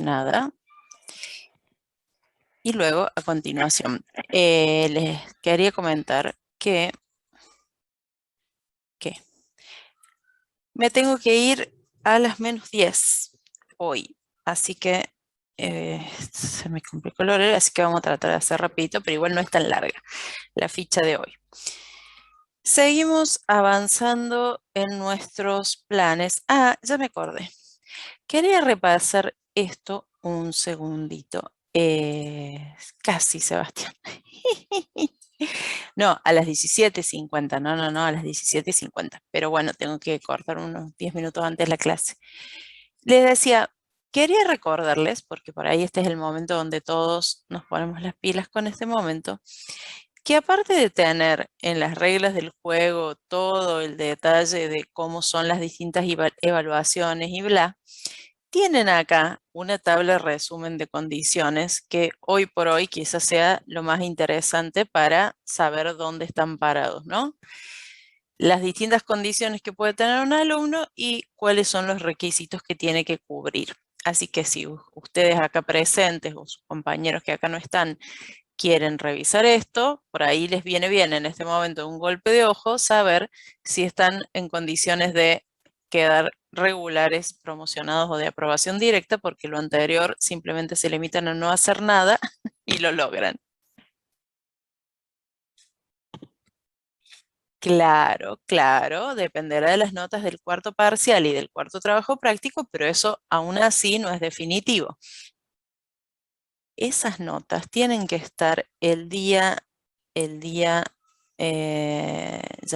nada. Y luego, a continuación, les quería comentar que me tengo que ir a las -10 hoy. Así que se me complicó el horario, así que vamos a tratar de hacer rapidito, pero igual no es tan larga la ficha de hoy. Seguimos avanzando en nuestros planes. Ah, ya me acordé. Quería repasar esto un segundito. Casi, Sebastián. No, a las 17:50. No, a las 17:50. Pero bueno, tengo que cortar unos 10 minutos antes la clase. Les decía, quería recordarles, porque por ahí este es el momento donde todos nos ponemos las pilas con este momento, que aparte de tener en las reglas del juego todo el detalle de cómo son las distintas evaluaciones y bla, tienen acá una tabla de resumen de condiciones que hoy por hoy quizás sea lo más interesante para saber dónde están parados, ¿no? Las distintas condiciones que puede tener un alumno y cuáles son los requisitos que tiene que cubrir. Así que si ustedes acá presentes o sus compañeros que acá no están quieren revisar esto, por ahí les viene bien en este momento un golpe de ojo saber si están en condiciones de quedar regulares, promocionados o de aprobación directa, porque lo anterior simplemente se limitan a no hacer nada y lo logran. Claro, claro, dependerá de las notas del cuarto parcial y del cuarto trabajo práctico, pero eso aún así no es definitivo. Esas notas tienen que estar el día, ya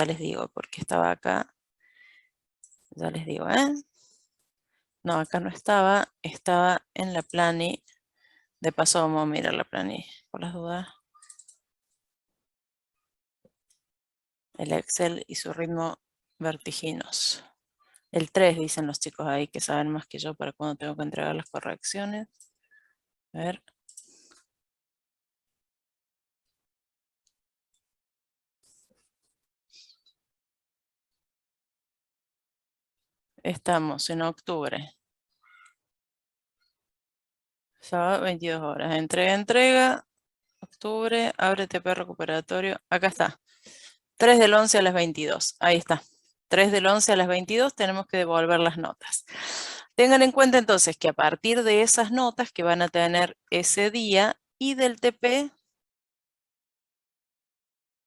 les digo, porque estaba acá, ya les digo, ¿eh? No, acá no estaba, estaba en la plani. De paso vamos a mirar la plani, por las dudas. El Excel y su ritmo vertiginoso. El 3 dicen los chicos ahí que saben más que yo para cuando tengo que entregar las correcciones. A ver. Estamos en octubre. Sábado, 22 horas. Entrega. Octubre, abre TP recuperatorio. Acá está. 3 del 11 a las 22. Ahí está. 3 del 11 a las 22 tenemos que devolver las notas. Tengan en cuenta entonces que a partir de esas notas que van a tener ese día y del TP,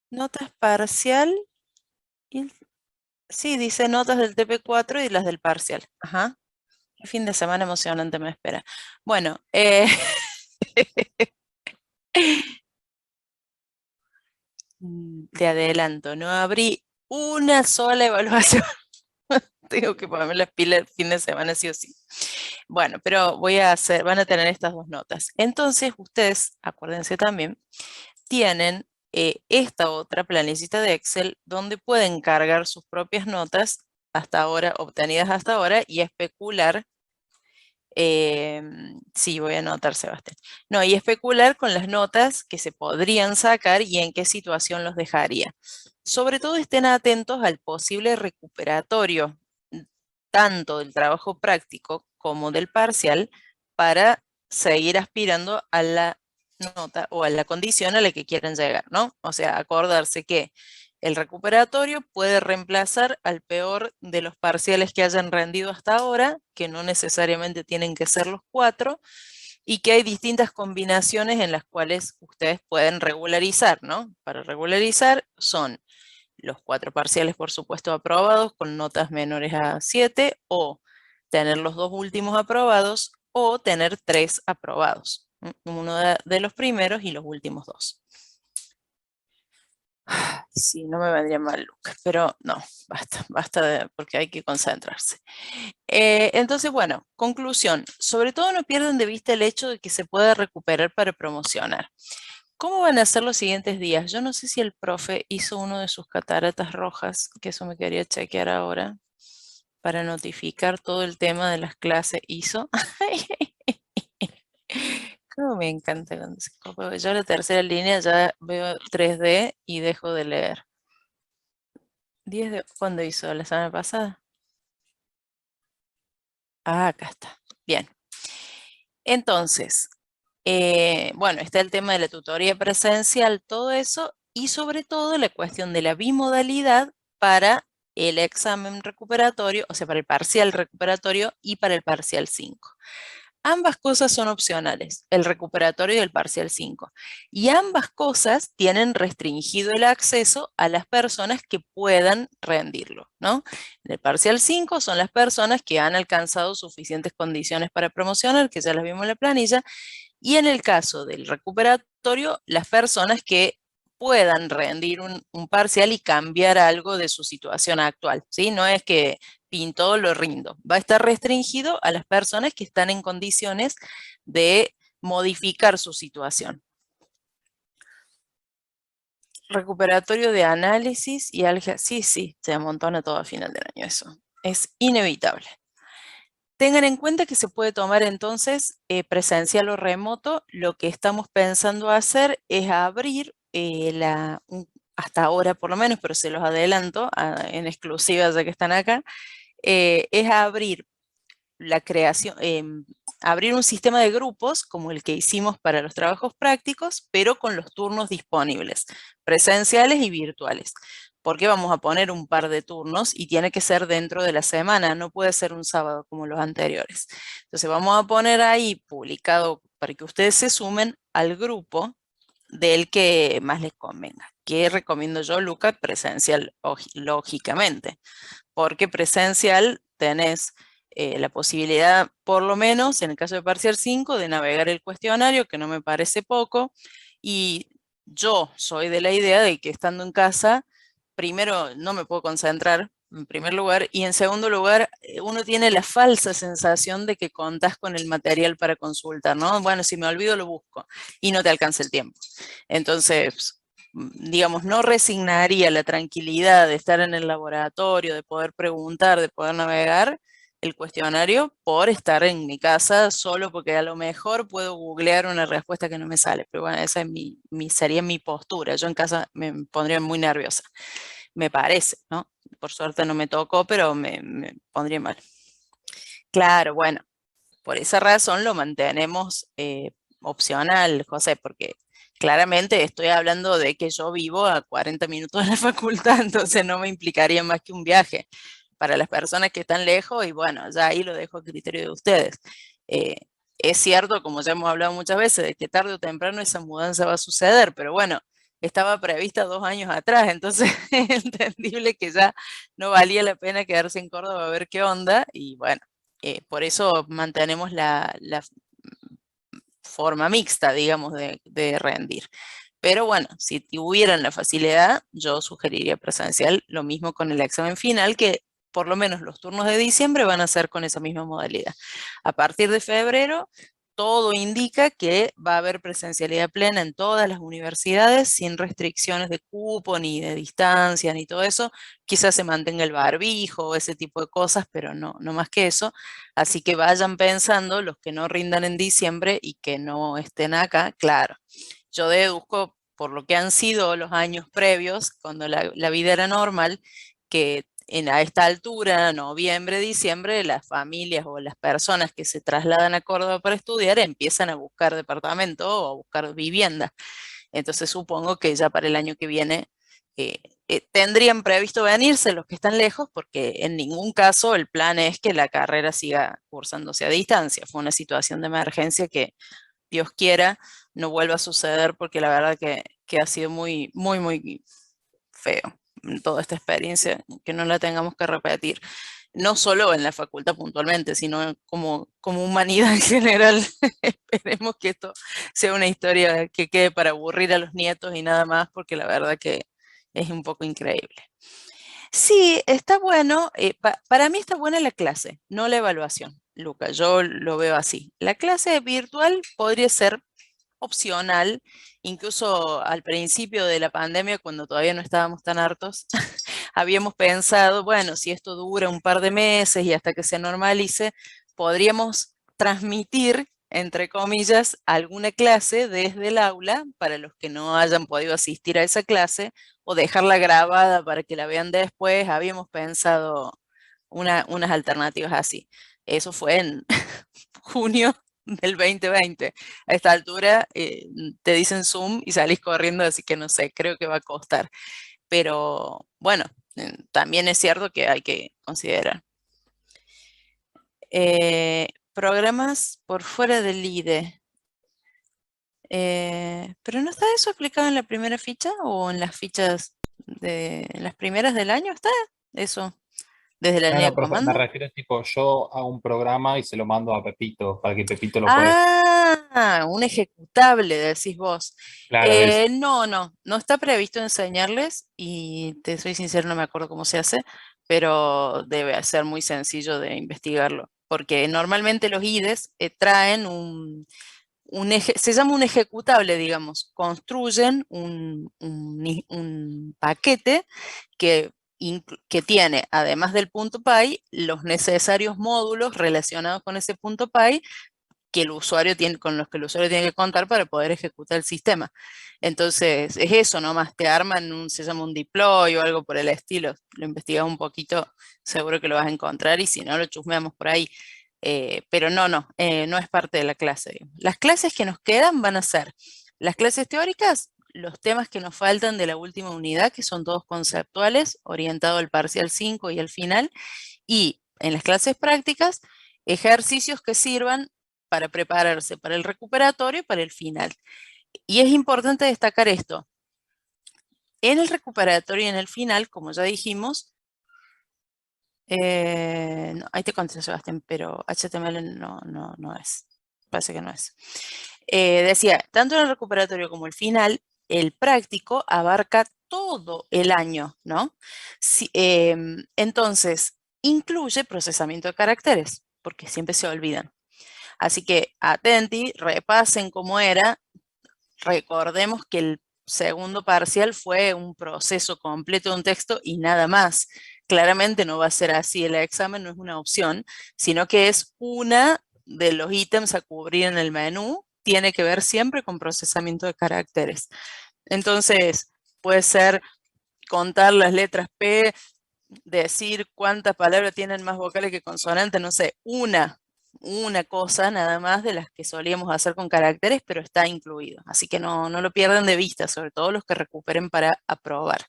notas parcial, y, sí, dice notas del TP4 y las del parcial. Ajá. El fin de semana emocionante me espera. Bueno, te adelanto, no abrí una sola evaluación. Tengo que ponerme las pilas el fin de semana sí o sí. Bueno, pero van a tener estas dos notas. Entonces, ustedes, acuérdense también, tienen esta otra planillita de Excel donde pueden cargar sus propias notas hasta ahora, obtenidas hasta ahora, y especular. Sí, voy a anotar, Sebastián. No, y especular con las notas que se podrían sacar y en qué situación los dejaría. Sobre todo estén atentos al posible recuperatorio, tanto del trabajo práctico como del parcial, para seguir aspirando a la nota o a la condición a la que quieran llegar, ¿no? O sea, acordarse que el recuperatorio puede reemplazar al peor de los parciales que hayan rendido hasta ahora, que no necesariamente tienen que ser los 4, y que hay distintas combinaciones en las cuales ustedes pueden regularizar, ¿no? Para regularizar son los 4 parciales, por supuesto, aprobados con notas menores a 7, o tener los 2 últimos aprobados, o tener 3 aprobados. Uno de los primeros y los últimos 2. Sí, no me vendría mal, Lucas, pero no, basta porque hay que concentrarse. Entonces, bueno, conclusión. Sobre todo no pierdan de vista el hecho de que se puede recuperar para promocionar. ¿Cómo van a ser los siguientes días? Yo no sé si el profe hizo uno de sus cataratas rojas, que eso me quería chequear ahora, para notificar todo el tema de las clases. ¿Hizo? Cómo me encanta cuando se copia. Yo la tercera línea ya veo 3D y dejo de leer. ¿Cuándo hizo? ¿La semana pasada? Ah, acá está. Bien. Entonces, bueno, está el tema de la tutoría presencial, todo eso, y sobre todo la cuestión de la bimodalidad para el examen recuperatorio, o sea, para el parcial recuperatorio y para el parcial 5. Ambas cosas son opcionales, el recuperatorio y el parcial 5. Y ambas cosas tienen restringido el acceso a las personas que puedan rendirlo, ¿no? En el parcial 5 son las personas que han alcanzado suficientes condiciones para promocionar, que ya las vimos en la planilla, y en el caso del recuperatorio, las personas que puedan rendir un parcial y cambiar algo de su situación actual, ¿sí? No es que pinto, lo rindo. Va a estar restringido a las personas que están en condiciones de modificar su situación. Recuperatorio de análisis y álgebra. Sí, sí, se amontona todo a final del año eso. Es inevitable. Tengan en cuenta que se puede tomar entonces presencial o remoto. Lo que estamos pensando hacer es abrir hasta ahora por lo menos, pero se los adelanto en exclusiva ya que están acá, es abrir la creación, abrir un sistema de grupos como el que hicimos para los trabajos prácticos, pero con los turnos disponibles, presenciales y virtuales. Porque vamos a poner un par de turnos y tiene que ser dentro de la semana, no puede ser un sábado como los anteriores. Entonces vamos a poner ahí publicado para que ustedes se sumen al grupo del que más les convenga. ¿Qué recomiendo yo, Luca? Presencial, lógicamente, porque presencial tenés la posibilidad, por lo menos en el caso de parcial 5, de navegar el cuestionario, que no me parece poco, y yo soy de la idea de que estando en casa, primero no me puedo concentrar, en primer lugar, y en segundo lugar, uno tiene la falsa sensación de que contás con el material para consultar, ¿no? Bueno, si me olvido lo busco y no te alcanza el tiempo. Entonces, digamos, no resignaría la tranquilidad de estar en el laboratorio, de poder preguntar, de poder navegar el cuestionario por estar en mi casa solo porque a lo mejor puedo googlear una respuesta que no me sale. Pero bueno, esa es sería mi postura. Yo en casa me pondría muy nerviosa, me parece, ¿no? Por suerte no me tocó, pero me pondría mal. Claro, bueno, por esa razón lo mantenemos opcional, José, porque claramente estoy hablando de que yo vivo a 40 minutos de la facultad, entonces no me implicaría más que un viaje. Para las personas que están lejos, y bueno, ya ahí lo dejo a criterio de ustedes. Eh, es cierto, como ya hemos hablado muchas veces, de que tarde o temprano esa mudanza va a suceder, pero bueno, estaba prevista 2 años atrás, entonces es entendible que ya no valía la pena quedarse en Córdoba a ver qué onda, y bueno, por eso mantenemos la forma mixta, digamos, de rendir. Pero bueno, si tuvieran la facilidad, yo sugeriría presencial, lo mismo con el examen final, que por lo menos los turnos de diciembre van a ser con esa misma modalidad. A partir de febrero, todo indica que va a haber presencialidad plena en todas las universidades, sin restricciones de cupo, ni de distancia, ni todo eso. Quizás se mantenga el barbijo, ese tipo de cosas, pero no más que eso. Así que vayan pensando los que no rindan en diciembre y que no estén acá, claro. Yo deduzco por lo que han sido los años previos, cuando la vida era normal, que a esta altura, noviembre, diciembre, las familias o las personas que se trasladan a Córdoba para estudiar empiezan a buscar departamento o a buscar vivienda. Entonces supongo que ya para el año que viene eh, tendrían previsto venirse los que están lejos, porque en ningún caso el plan es que la carrera siga cursándose a distancia. Fue una situación de emergencia que Dios quiera no vuelva a suceder, porque la verdad que ha sido muy, muy, muy feo toda esta experiencia, que no la tengamos que repetir, no solo en la facultad puntualmente, sino como humanidad en general. Esperemos que esto sea una historia que quede para aburrir a los nietos y nada más, porque la verdad que es un poco increíble. Sí, está bueno. Para mí está buena la clase, no la evaluación, Luca. Yo lo veo así. La clase virtual podría ser opcional, incluso al principio de la pandemia, cuando todavía no estábamos tan hartos, habíamos pensado, bueno, si esto dura un par de meses y hasta que se normalice, podríamos transmitir, entre comillas, alguna clase desde el aula para los que no hayan podido asistir a esa clase, o dejarla grabada para que la vean después. Habíamos pensado unas alternativas así. Eso fue en junio del 2020. A esta altura te dicen Zoom y salís corriendo, así que no sé, creo que va a costar. Pero bueno, también es cierto que hay que considerar. Programas por fuera del IDE. ¿Pero no está eso aplicado en la primera ficha o en las fichas en las primeras del año? ¿Está eso? ¿Desde la No, línea no, de pero me comando? refiero tipo, yo hago un programa y se lo mando a Pepito para que Pepito lo juegue. Ah, un ejecutable, decís vos. Claro, eso. No está previsto enseñarles y te soy sincero, no me acuerdo cómo se hace, pero debe ser muy sencillo de investigarlo, porque normalmente los IDEs traen se llama un ejecutable, digamos, construyen un paquete que, que tiene, además del punto .py, los necesarios módulos relacionados con ese punto .py que el usuario tiene, con los que el usuario tiene que contar para poder ejecutar el sistema. Entonces, es eso nomás, te arman se llama un deploy o algo por el estilo. Lo investigas un poquito, seguro que lo vas a encontrar y si no, lo chusmeamos por ahí. Pero no es parte de la clase, digamos. Las clases que nos quedan van a ser las clases teóricas, los temas que nos faltan de la última unidad, que son todos conceptuales, orientado al parcial 5 y al final, y en las clases prácticas, ejercicios que sirvan para prepararse para el recuperatorio y para el final. Y es importante destacar esto. En el recuperatorio y en el final, como ya dijimos, no, ahí te conté, Sebastián, pero HTML no es. Parece que no es. Decía, tanto en el recuperatorio como el final, el práctico abarca todo el año, ¿no? Entonces, incluye procesamiento de caracteres, porque siempre se olvidan. Así que atenti, repasen cómo era. Recordemos que el segundo parcial fue un proceso completo de un texto y nada más. Claramente no va a ser así, el examen no es una opción, sino que es una de los ítems a cubrir en el menú, tiene que ver siempre con procesamiento de caracteres. Entonces, puede ser contar las letras P, decir cuántas palabras tienen más vocales que consonantes, no sé, una cosa nada más de las que solíamos hacer con caracteres, pero está incluido. Así que no lo pierdan de vista, sobre todo los que recuperen para aprobar,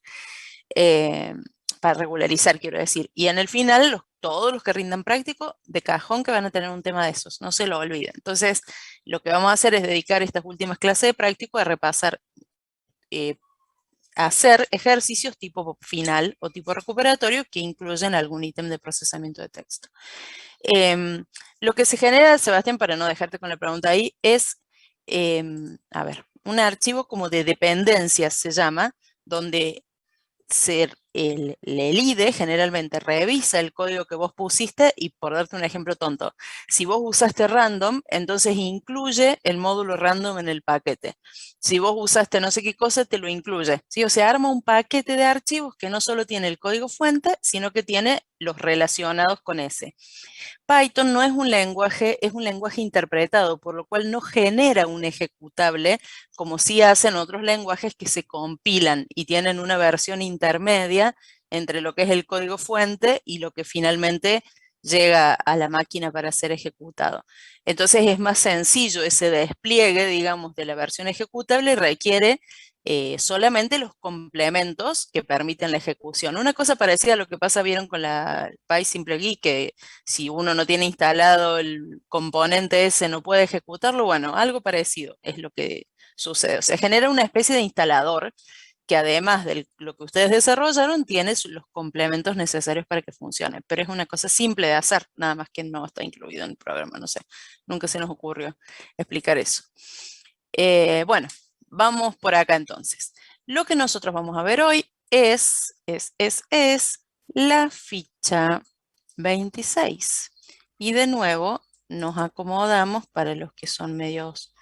eh, para regularizar, quiero decir. Y en el final, todos los que rindan práctico, de cajón que van a tener un tema de esos, no se lo olviden. Entonces, lo que vamos a hacer es dedicar estas últimas clases de práctico a repasar eh, hacer ejercicios tipo final o tipo recuperatorio que incluyen algún ítem de procesamiento de texto. Lo que se genera, Sebastián, para no dejarte con la pregunta ahí, es, a ver, un archivo como de dependencias se llama, donde el IDE generalmente revisa el código que vos pusiste y por darte un ejemplo tonto, si vos usaste random, entonces incluye el módulo random en el paquete. Si vos usaste no sé qué cosa, te lo incluye. ¿Sí? O sea, arma un paquete de archivos que no solo tiene el código fuente, sino que tiene los relacionados con ese. Python no es un lenguaje, es un lenguaje interpretado, por lo cual no genera un ejecutable como sí hacen otros lenguajes que se compilan y tienen una versión intermedia entre lo que es el código fuente y lo que finalmente llega a la máquina para ser ejecutado. Entonces es más sencillo ese despliegue, digamos, de la versión ejecutable y requiere solamente los complementos que permiten la ejecución. Una cosa parecida a lo que pasa, vieron con la PySimple que si uno no tiene instalado el componente ese no puede ejecutarlo, bueno, algo parecido es lo que sucede. O sea, genera una especie de instalador que además de lo que ustedes desarrollaron, tiene los complementos necesarios para que funcione. Pero es una cosa simple de hacer, nada más que no está incluido en el programa, no sé. Nunca se nos ocurrió explicar eso. Bueno, vamos por acá entonces. Lo que nosotros vamos a ver hoy es la ficha 26. Y de nuevo nos acomodamos para los que son medios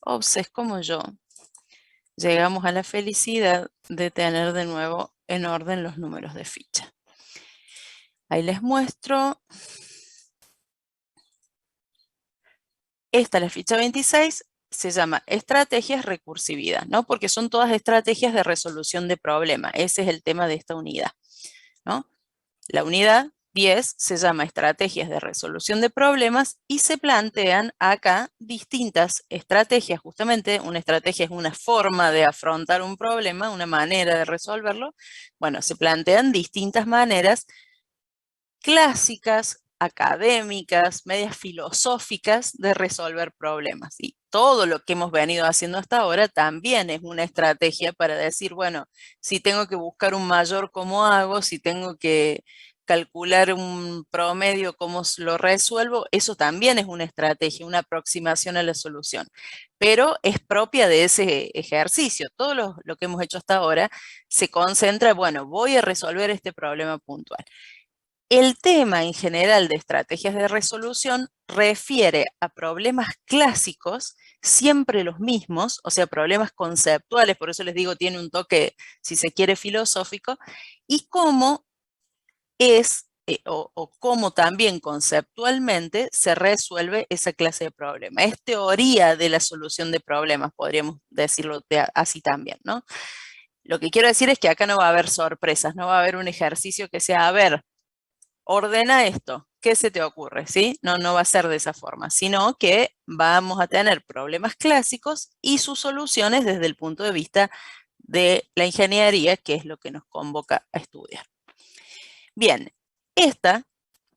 obses como yo. Llegamos a la felicidad de tener de nuevo en orden los números de ficha. Ahí les muestro. Esta, la ficha 26, se llama estrategias recursividad, ¿no? Porque son todas estrategias de resolución de problema. Ese es el tema de esta unidad, ¿no? La unidad 10 se llama estrategias de resolución de problemas y se plantean acá distintas estrategias. Justamente una estrategia es una forma de afrontar un problema, una manera de resolverlo. Bueno, se plantean distintas maneras clásicas, académicas, medias filosóficas de resolver problemas. Y todo lo que hemos venido haciendo hasta ahora también es una estrategia para decir, bueno, si tengo que buscar un mayor, ¿cómo hago? Si tengo que calcular un promedio, ¿cómo lo resuelvo? Eso también es una estrategia, una aproximación a la solución. Pero es propia de ese ejercicio. Todo lo que hemos hecho hasta ahora se concentra, bueno, voy a resolver este problema puntual. El tema en general de estrategias de resolución refiere a problemas clásicos, siempre los mismos, o sea, problemas conceptuales, por eso les digo, tiene un toque, si se quiere, filosófico, y cómo o cómo también conceptualmente se resuelve esa clase de problema. Es teoría de la solución de problemas, podríamos decirlo así también, ¿no? Lo que quiero decir es que acá no va a haber sorpresas, no va a haber un ejercicio que sea, a ver, ordena esto, ¿qué se te ocurre? ¿Sí? No, no va a ser de esa forma, sino que vamos a tener problemas clásicos y sus soluciones desde el punto de vista de la ingeniería, que es lo que nos convoca a estudiar. Bien, esta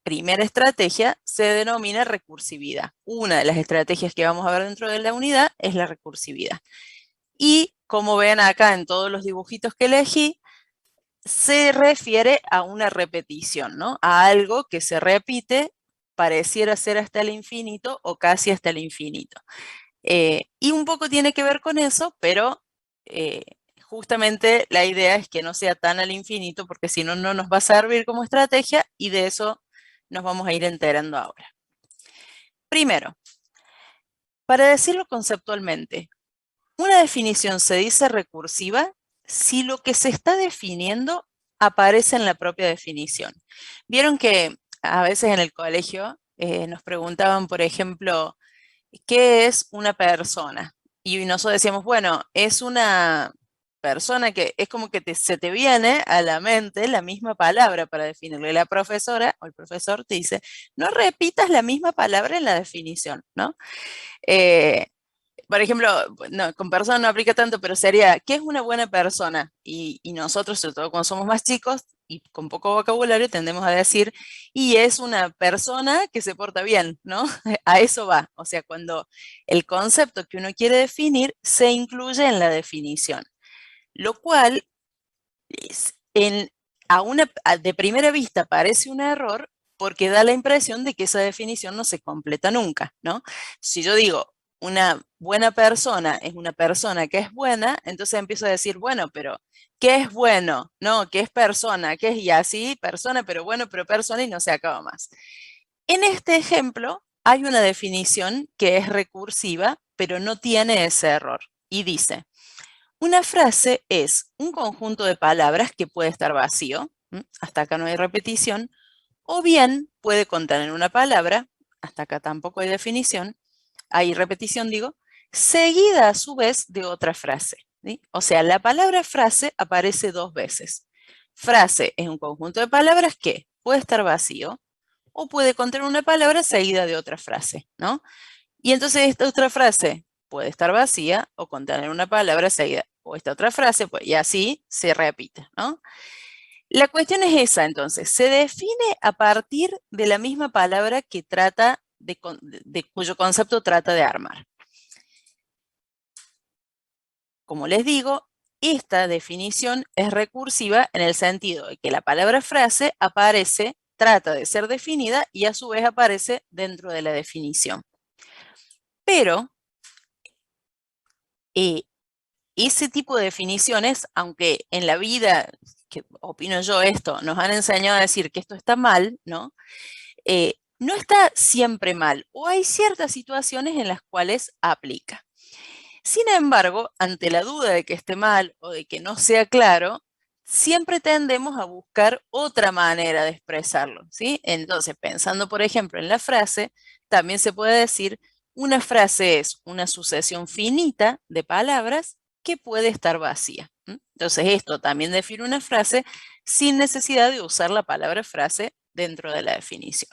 primera estrategia se denomina recursividad. Una de las estrategias que vamos a ver dentro de la unidad es la recursividad. Y como ven acá en todos los dibujitos que elegí, se refiere a una repetición, ¿no? A algo que se repite, pareciera ser hasta el infinito o casi hasta el infinito. Y un poco tiene que ver con eso, pero justamente la idea es que no sea tan al infinito, porque si no, no nos va a servir como estrategia y de eso nos vamos a ir enterando ahora. Primero, para decirlo conceptualmente, una definición se dice recursiva si lo que se está definiendo aparece en la propia definición. Vieron que a veces en el colegio nos preguntaban, por ejemplo, ¿qué es una persona? Y nosotros decíamos, bueno, es una persona que es como que se te viene a la mente la misma palabra para definirlo. La profesora o el profesor te dice, no repitas la misma palabra en la definición, ¿no? Eh, por ejemplo, no, con persona no aplica tanto, pero sería, ¿qué es una buena persona? Y nosotros, sobre todo cuando somos más chicos y con poco vocabulario, tendemos a decir, y es una persona que se porta bien, ¿no? A eso va. O sea, cuando el concepto que uno quiere definir se incluye en la definición, lo cual es de primera vista parece un error porque da la impresión de que esa definición no se completa nunca, ¿no? Si yo digo, una buena persona es una persona que es buena, entonces empiezo a decir, bueno, pero ¿qué es bueno? No, ¿qué es persona? ¿Qué es y así? Persona, pero bueno, pero persona y no se acaba más. En este ejemplo hay una definición que es recursiva, pero no tiene ese error y dice, una frase es un conjunto de palabras que puede estar vacío, hasta acá no hay repetición, o bien puede contener una palabra, hasta acá tampoco hay definición, hay repetición digo, seguida a su vez de otra frase. ¿Sí? O sea, la palabra frase aparece dos veces. Frase es un conjunto de palabras que puede estar vacío o puede contener una palabra seguida de otra frase, ¿no? Y entonces esta otra frase puede estar vacía o contener una palabra seguida. O esta otra frase, pues, y así se repite, ¿no? La cuestión es esa, entonces. Se define a partir de la misma palabra que trata de cuyo concepto trata de armar. Como les digo, esta definición es recursiva en el sentido de que la palabra frase aparece, trata de ser definida y a su vez aparece dentro de la definición. Pero ese tipo de definiciones, aunque en la vida, que opino yo esto, nos han enseñado a decir que esto está mal, ¿no? No está siempre mal, o hay ciertas situaciones en las cuales aplica. Sin embargo, ante la duda de que esté mal o de que no sea claro, siempre tendemos a buscar otra manera de expresarlo, ¿sí? Entonces, pensando, por ejemplo, en la frase, también se puede decir, una frase es una sucesión finita de palabras que puede estar vacía. Entonces, esto también define una frase sin necesidad de usar la palabra frase dentro de la definición.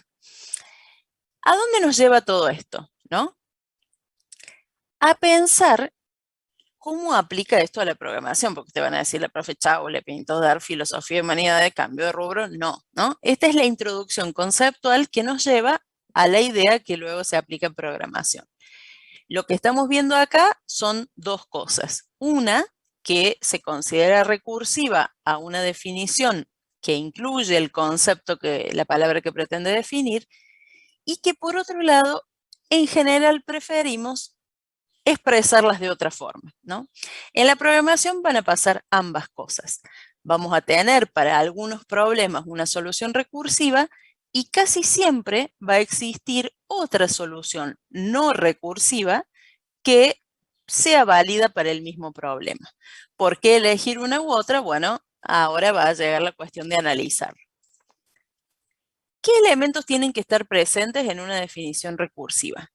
¿A dónde nos lleva todo esto? ¿No? A pensar cómo aplica esto a la programación, porque te van a decir la profe Chao le pintó dar filosofía y humanidad de cambio de rubro. No, ¿no? Esta es la introducción conceptual que nos lleva a la idea que luego se aplica en programación. Lo que estamos viendo acá son dos cosas. Una, que se considera recursiva a una definición que incluye el concepto que la palabra que pretende definir, y que por otro lado, en general preferimos expresarlas de otra forma, ¿no? En la programación van a pasar ambas cosas. Vamos a tener para algunos problemas una solución recursiva y casi siempre va a existir otra solución no recursiva que sea válida para el mismo problema. ¿Por qué elegir una u otra? Bueno, ahora va a llegar la cuestión de analizar. ¿Qué elementos tienen que estar presentes en una definición recursiva?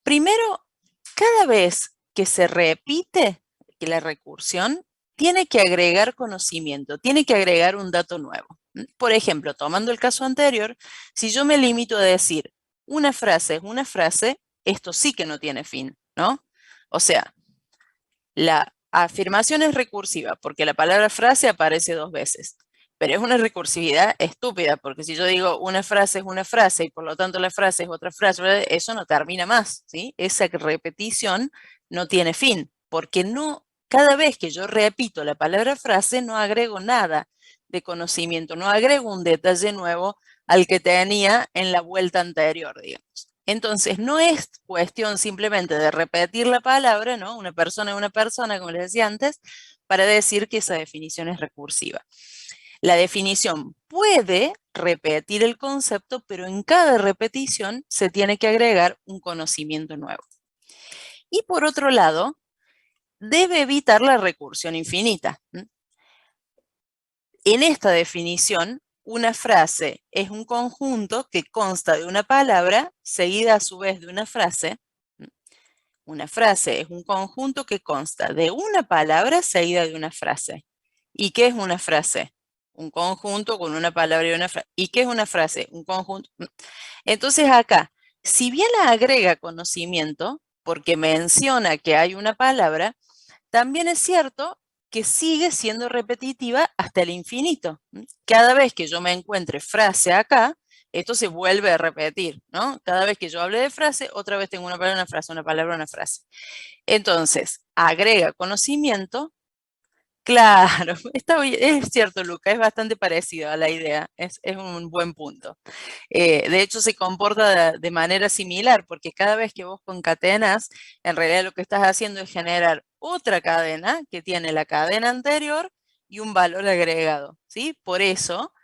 Primero, cada vez que se repite que la recursión, tiene que agregar conocimiento, tiene que agregar un dato nuevo. Por ejemplo, tomando el caso anterior, si yo me limito a decir una frase es una frase, esto sí que no tiene fin, ¿no? O sea, la afirmación es recursiva porque la palabra frase aparece 2 veces, pero es una recursividad estúpida porque si yo digo una frase es una frase y por lo tanto la frase es otra frase, eso no termina más, ¿sí? Esa repetición no tiene fin porque no, cada vez que yo repito la palabra frase no agrego nada de conocimiento, no agrego un detalle nuevo al que tenía en la vuelta anterior, digamos. Entonces, no es cuestión simplemente de repetir la palabra, ¿no? Una persona, como les decía antes, para decir que esa definición es recursiva. La definición puede repetir el concepto, pero en cada repetición se tiene que agregar un conocimiento nuevo. Y por otro lado, debe evitar la recursión infinita. En esta definición, una frase es un conjunto que consta de una palabra seguida a su vez de una frase. Una frase es un conjunto que consta de una palabra seguida de una frase. ¿Y qué es una frase? Un conjunto con una palabra y una frase. ¿Y qué es una frase? Un conjunto. Entonces acá, si bien agrega conocimiento, porque menciona que hay una palabra, también es cierto que sigue siendo repetitiva hasta el infinito. Cada vez que yo me encuentre frase acá, esto se vuelve a repetir, ¿no? Cada vez que yo hable de frase, otra vez tengo una palabra, una frase, una palabra, una frase. Entonces, agrega conocimiento. Claro, es cierto, Luca, es bastante parecido a la idea, es un buen punto. De hecho, se comporta de manera similar, porque cada vez que vos concatenas, en realidad lo que estás haciendo es generar otra cadena que tiene la cadena anterior y un valor agregado, ¿sí? Por eso,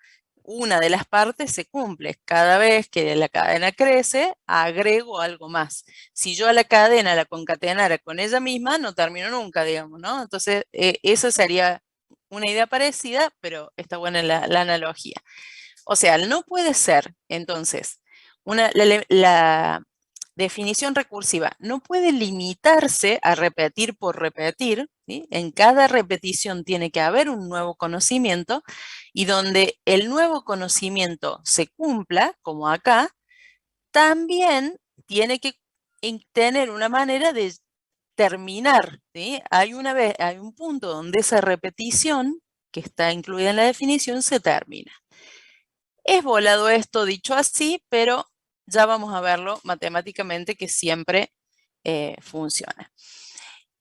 una de las partes se cumple. Cada vez que la cadena crece, agrego algo más. Si yo a la cadena la concatenara con ella misma, no termino nunca, digamos, ¿no? Entonces, eso sería una idea parecida, pero está buena la analogía. O sea, no puede ser, entonces, la definición recursiva no puede limitarse a repetir por repetir, ¿sí? En cada repetición tiene que haber un nuevo conocimiento y donde el nuevo conocimiento se cumpla, como acá, también tiene que tener una manera de terminar, ¿sí? Hay un punto donde esa repetición que está incluida en la definición se termina. Es volado esto dicho así, pero ya vamos a verlo matemáticamente que siempre funciona.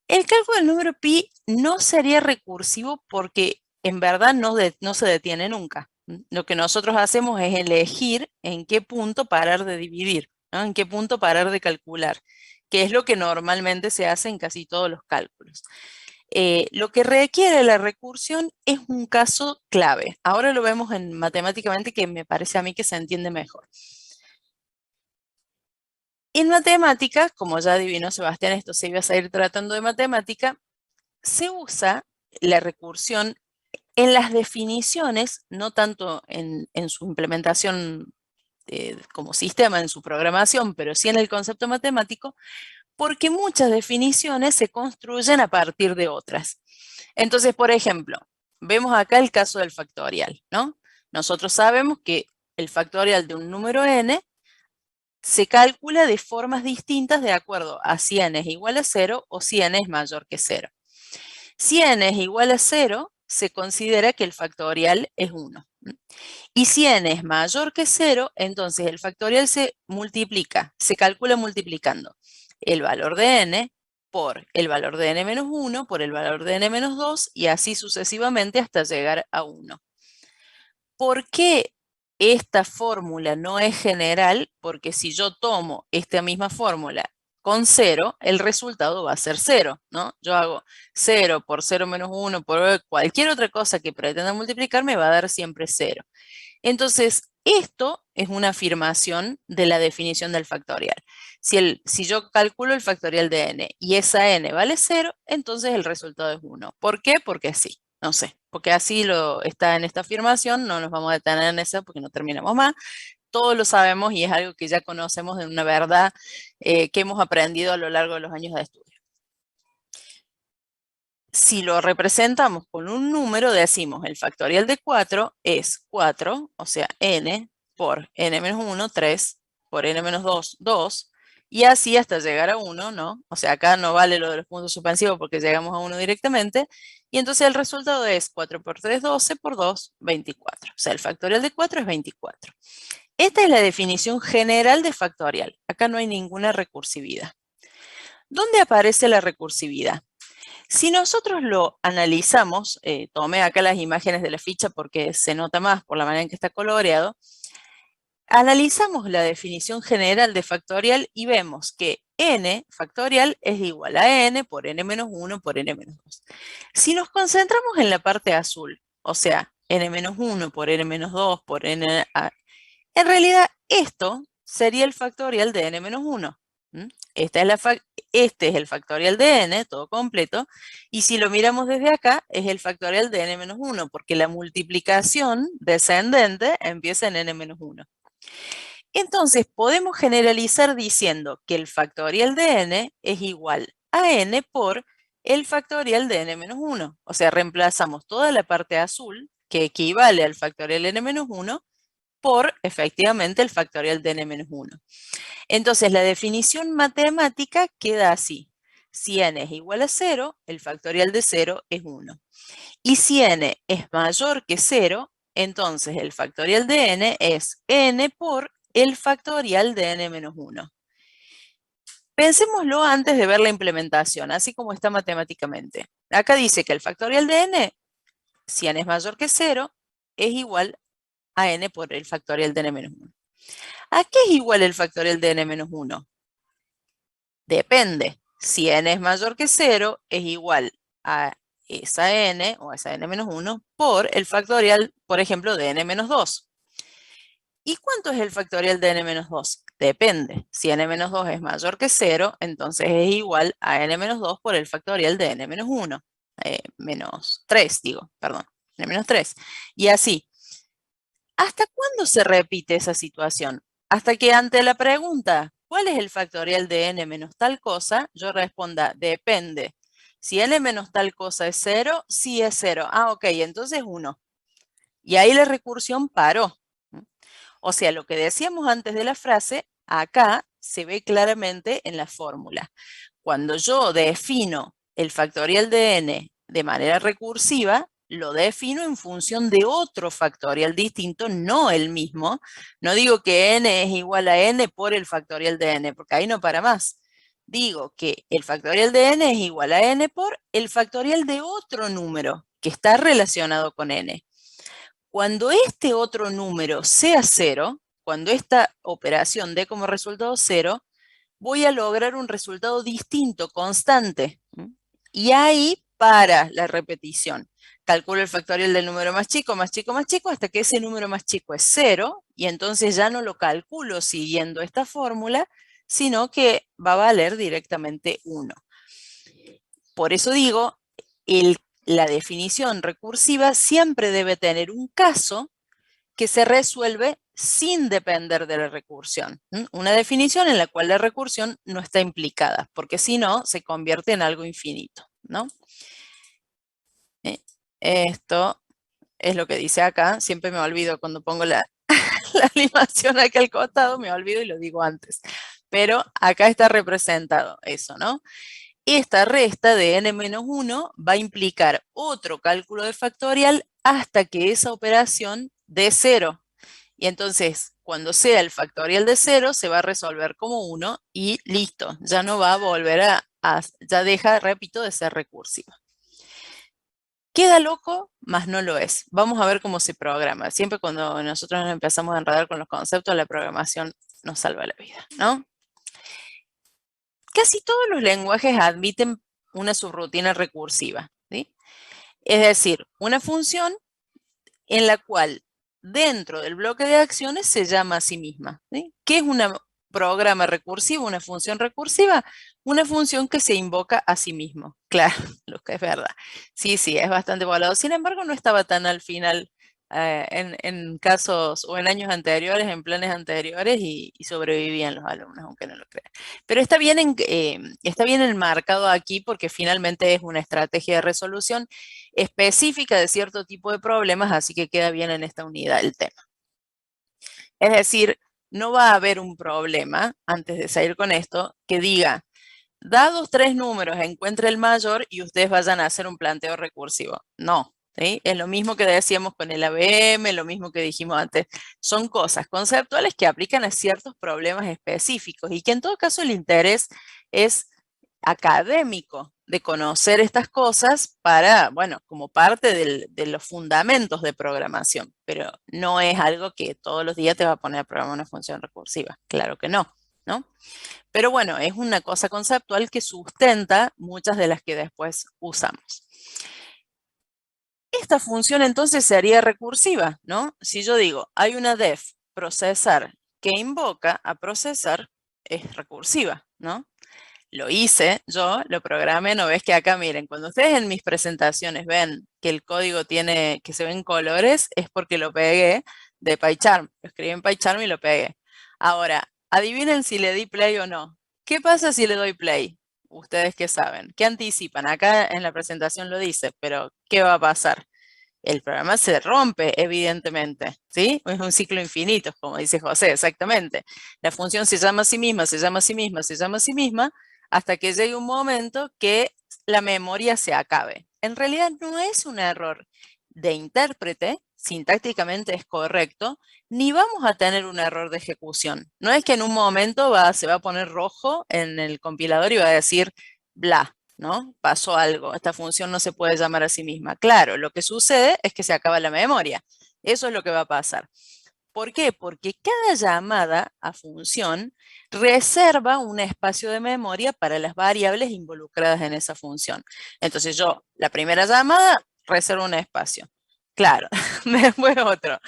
El cálculo del número pi no sería recursivo porque en verdad no se detiene nunca. Lo que nosotros hacemos es elegir en qué punto parar de dividir, ¿no? En qué punto parar de calcular, que es lo que normalmente se hace en casi todos los cálculos. Lo que requiere la recursión es un caso clave. Ahora lo vemos en matemáticamente que me parece a mí que se entiende mejor. En matemáticas, como ya adivinó Sebastián, esto se iba a seguir tratando de matemática, se usa la recursión en las definiciones, no tanto en su implementación como sistema, en su programación, pero sí en el concepto matemático, porque muchas definiciones se construyen a partir de otras. Entonces, por ejemplo, vemos acá el caso del factorial, ¿no? Nosotros sabemos que el factorial de un número n se calcula de formas distintas de acuerdo a si n es igual a 0 o si n es mayor que 0. Si n es igual a 0, se considera que el factorial es 1. Y si n es mayor que 0, entonces el factorial se multiplica, se calcula multiplicando el valor de n por el valor de n menos 1, por el valor de n menos 2, y así sucesivamente hasta llegar a 1. ¿Por qué esta fórmula no es general? Porque si yo tomo esta misma fórmula con 0, el resultado va a ser 0, ¿no? Yo hago 0 por 0 menos 1 por cualquier otra cosa que pretenda multiplicar me va a dar siempre 0. Entonces, esto es una afirmación de la definición del factorial. Si yo calculo el factorial de n y esa n vale 0, entonces el resultado es 1. ¿Por qué? Porque sí, no sé. Porque así está en esta afirmación, no nos vamos a detener en eso porque no terminamos más. Todos lo sabemos y es algo que ya conocemos de una verdad que hemos aprendido a lo largo de los años de estudio. Si lo representamos con un número, decimos el factorial de 4 es 4, o sea, n por n menos 1, 3, por n menos 2, 2, y así hasta llegar a 1, ¿no? O sea, acá no vale lo de los puntos suspensivos porque llegamos a 1 directamente, y entonces el resultado es 4 por 3, 12, por 2, 24. O sea, el factorial de 4 es 24. Esta es la definición general de factorial. Acá no hay ninguna recursividad. ¿Dónde aparece la recursividad? Si nosotros lo analizamos, tomé acá las imágenes de la ficha porque se nota más por la manera en que está coloreado, analizamos la definición general de factorial y vemos que n factorial es igual a n por n menos 1 por n menos 2. Si nos concentramos en la parte azul, o sea, n menos 1 por n menos 2 por n... En realidad, esto sería el factorial de n menos 1. Este es el factorial de n, todo completo, y si lo miramos desde acá, es el factorial de n menos 1, porque la multiplicación descendente empieza en n menos 1. Entonces, podemos generalizar diciendo que el factorial de n es igual a n por el factorial de n menos 1. O sea, reemplazamos toda la parte azul, que equivale al factorial de n menos 1, por efectivamente el factorial de n menos 1. Entonces, la definición matemática queda así. Si n es igual a 0, el factorial de 0 es 1. Y si n es mayor que 0, entonces el factorial de n es n por el factorial de n menos 1. Pensémoslo antes de ver la implementación, así como está matemáticamente. Acá dice que el factorial de n, si n es mayor que 0, es igual a n por el factorial de n menos 1. ¿A qué es igual el factorial de n menos 1? Depende. Si n es mayor que 0, es igual a esa n, o a esa n menos 1, por el factorial, por ejemplo, de n menos 2. ¿Y cuánto es el factorial de n menos 2? Depende. Si n menos 2 es mayor que 0, entonces es igual a n menos 2 por el factorial de n menos 1. Menos 3, digo, perdón, n menos 3. Y así. ¿Hasta cuándo se repite esa situación? Hasta que ante la pregunta, ¿cuál es el factorial de n menos tal cosa? Yo responda, depende. Si n menos tal cosa es 0, sí es 0. Ah, ok, entonces 1. Y ahí la recursión paró. O sea, lo que decíamos antes de la frase, acá se ve claramente en la fórmula. Cuando yo defino el factorial de n de manera recursiva, lo defino en función de otro factorial distinto, no el mismo. No digo que n es igual a n por el factorial de n, porque ahí no para más. Digo que el factorial de n es igual a n por el factorial de otro número que está relacionado con n. Cuando este otro número sea 0, cuando esta operación dé como resultado 0, voy a lograr un resultado distinto, constante. Y ahí para la repetición. Calculo el factorial del número más chico, más chico, más chico, hasta que ese número más chico es 0, y entonces ya no lo calculo siguiendo esta fórmula, sino que va a valer directamente 1. Por eso digo, la definición recursiva siempre debe tener un caso que se resuelve sin depender de la recursión. Una definición en la cual la recursión no está implicada, porque si no, se convierte en algo infinito, ¿no? Esto es lo que dice acá. Siempre me olvido cuando pongo la la animación acá al costado, me olvido y lo digo antes. Pero acá está representado eso, ¿no? Esta resta de n-1 va a implicar otro cálculo de factorial hasta que esa operación dé 0. Y entonces, cuando sea el factorial de 0, se va a resolver como 1 y listo. Ya no va a volver ya deja, repito, de ser recursiva. Queda loco, mas no lo es. Vamos a ver cómo se programa. Siempre cuando nosotros nos empezamos a enredar con los conceptos, la programación nos salva la vida, ¿no? Casi todos los lenguajes admiten una subrutina recursiva, ¿sí? Es decir, una función en la cual dentro del bloque de acciones se llama a sí misma, ¿sí? ¿Qué es un programa recursivo, una función recursiva? Una función que se invoca a sí mismo. Claro, lo que es verdad. Sí, sí, es bastante volado. Sin embargo, no estaba tan al final en casos o en años anteriores, en planes anteriores y sobrevivían los alumnos, aunque no lo crean. Pero está bien enmarcado aquí porque finalmente es una estrategia de resolución específica de cierto tipo de problemas, así que queda bien en esta unidad el tema. Es decir, no va a haber un problema, antes de salir con esto, que diga, dados 3 números, encuentre el mayor y ustedes vayan a hacer un planteo recursivo. No, ¿sí? Es lo mismo que decíamos con el ABM, lo mismo que dijimos antes. Son cosas conceptuales que aplican a ciertos problemas específicos y que en todo caso el interés es académico de conocer estas cosas para, bueno, como parte de los fundamentos de programación, pero no es algo que todos los días te va a poner a programar una función recursiva. Claro que no, ¿no? Pero bueno, es una cosa conceptual que sustenta muchas de las que después usamos. Esta función entonces sería recursiva, ¿no? Si yo digo, hay una def procesar que invoca a procesar, es recursiva, ¿no? Lo hice, yo lo programé, no ves que acá, miren, cuando ustedes en mis presentaciones ven que el código tiene, que se ven colores, es porque lo pegué de PyCharm, lo escribí en PyCharm y lo pegué. Ahora, adivinen si le di play o no. ¿Qué pasa si le doy play? Ustedes qué saben, ¿qué anticipan? Acá en la presentación lo dice, pero ¿qué va a pasar? El programa se rompe, evidentemente, ¿sí? Es un ciclo infinito, como dice José, exactamente. La función se llama a sí misma, se llama a sí misma, se llama a sí misma, hasta que llegue un momento que la memoria se acabe. En realidad no es un error de intérprete, sintácticamente es correcto, ni vamos a tener un error de ejecución. No es que en un momento se va a poner rojo en el compilador y va a decir bla, ¿no? Pasó algo, esta función no se puede llamar a sí misma. Claro, lo que sucede es que se acaba la memoria. Eso es lo que va a pasar. ¿Por qué? Porque cada llamada a función reserva un espacio de memoria para las variables involucradas en esa función. Entonces yo, la primera llamada, reservo un espacio. Claro, después otro,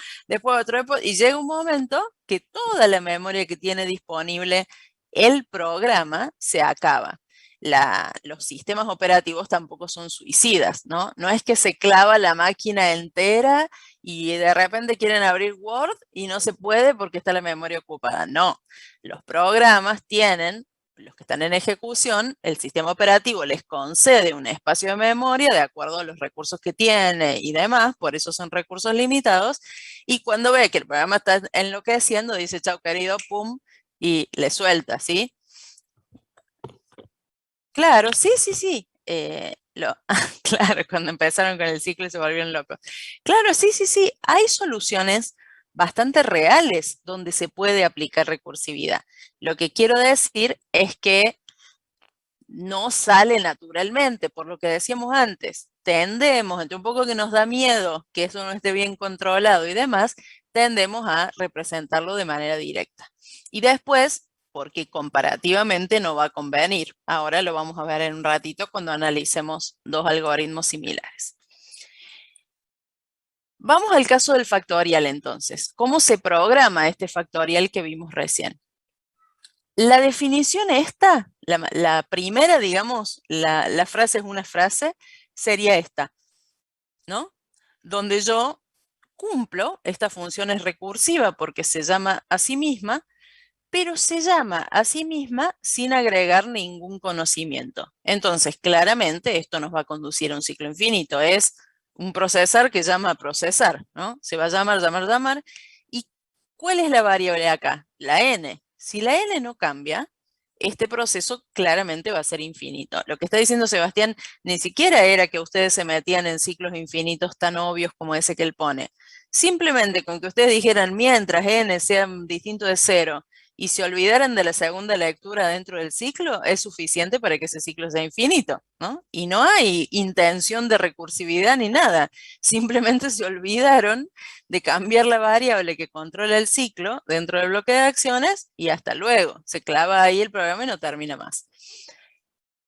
y llega un momento que toda la memoria que tiene disponible el programa se acaba. Los sistemas operativos tampoco son suicidas, ¿no? No es que se clava la máquina entera y de repente quieren abrir Word y no se puede porque está la memoria ocupada. No, los programas tienen, los que están en ejecución, el sistema operativo les concede un espacio de memoria de acuerdo a los recursos que tiene y demás, por eso son recursos limitados, y cuando ve que el programa está enloqueciendo, dice, chao querido, pum, y le suelta, ¿sí? Claro, sí, sí, sí. Claro, cuando empezaron con el ciclo y se volvieron locos. Claro, sí, sí, sí. Hay soluciones bastante reales donde se puede aplicar recursividad. Lo que quiero decir es que no sale naturalmente, por lo que decíamos antes. Tendemos, entre un poco que nos da miedo que eso no esté bien controlado y demás, tendemos a representarlo de manera directa. Y después, porque comparativamente no va a convenir. Ahora lo vamos a ver en un ratito cuando analicemos dos algoritmos similares. Vamos al caso del factorial entonces. ¿Cómo se programa este factorial que vimos recién? La definición esta, la primera, digamos, la frase es una frase, sería esta, ¿no? Donde yo cumplo, esta función es recursiva porque se llama a sí misma, pero se llama a sí misma sin agregar ningún conocimiento. Entonces, claramente, esto nos va a conducir a un ciclo infinito. Es un procesar que llama a procesar, ¿no? Se va a llamar, llamar, llamar. ¿Y ¿Cuál es la variable acá? La n. Si la n no cambia, este proceso claramente va a ser infinito. Lo que está diciendo Sebastián ni siquiera era que ustedes se metían en ciclos infinitos tan obvios como ese que él pone. Simplemente con que ustedes dijeran mientras n sea distinto de cero y se olvidaran de la segunda lectura dentro del ciclo, es suficiente para que ese ciclo sea infinito, ¿no? Y no hay intención de recursividad ni nada. Simplemente se olvidaron de cambiar la variable que controla el ciclo dentro del bloque de acciones y hasta luego. Se clava ahí el programa y no termina más.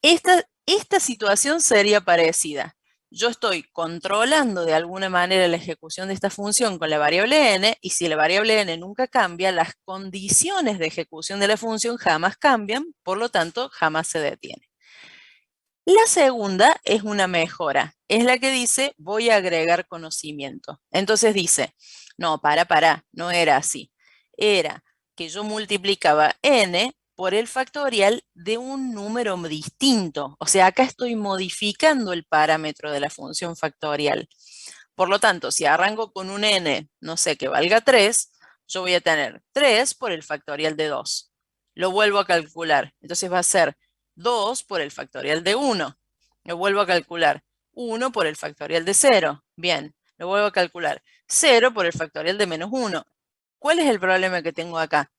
Esta situación sería parecida. Yo estoy controlando de alguna manera la ejecución de esta función con la variable n, y si la variable n nunca cambia, las condiciones de ejecución de la función jamás cambian, por lo tanto, jamás se detiene. La segunda es una mejora, es la que dice voy a agregar conocimiento. Entonces dice, no, no era así. Era que yo multiplicaba n por el factorial de un número distinto. O sea, acá estoy modificando el parámetro de la función factorial. Por lo tanto, si arranco con un n, no sé, que valga 3, yo voy a tener 3 por el factorial de 2. Lo vuelvo a calcular. Entonces va a ser 2 por el factorial de 1. Lo vuelvo a calcular. 1 por el factorial de 0. Bien, lo vuelvo a calcular. 0 por el factorial de menos 1. ¿Cuál es el problema que tengo acá?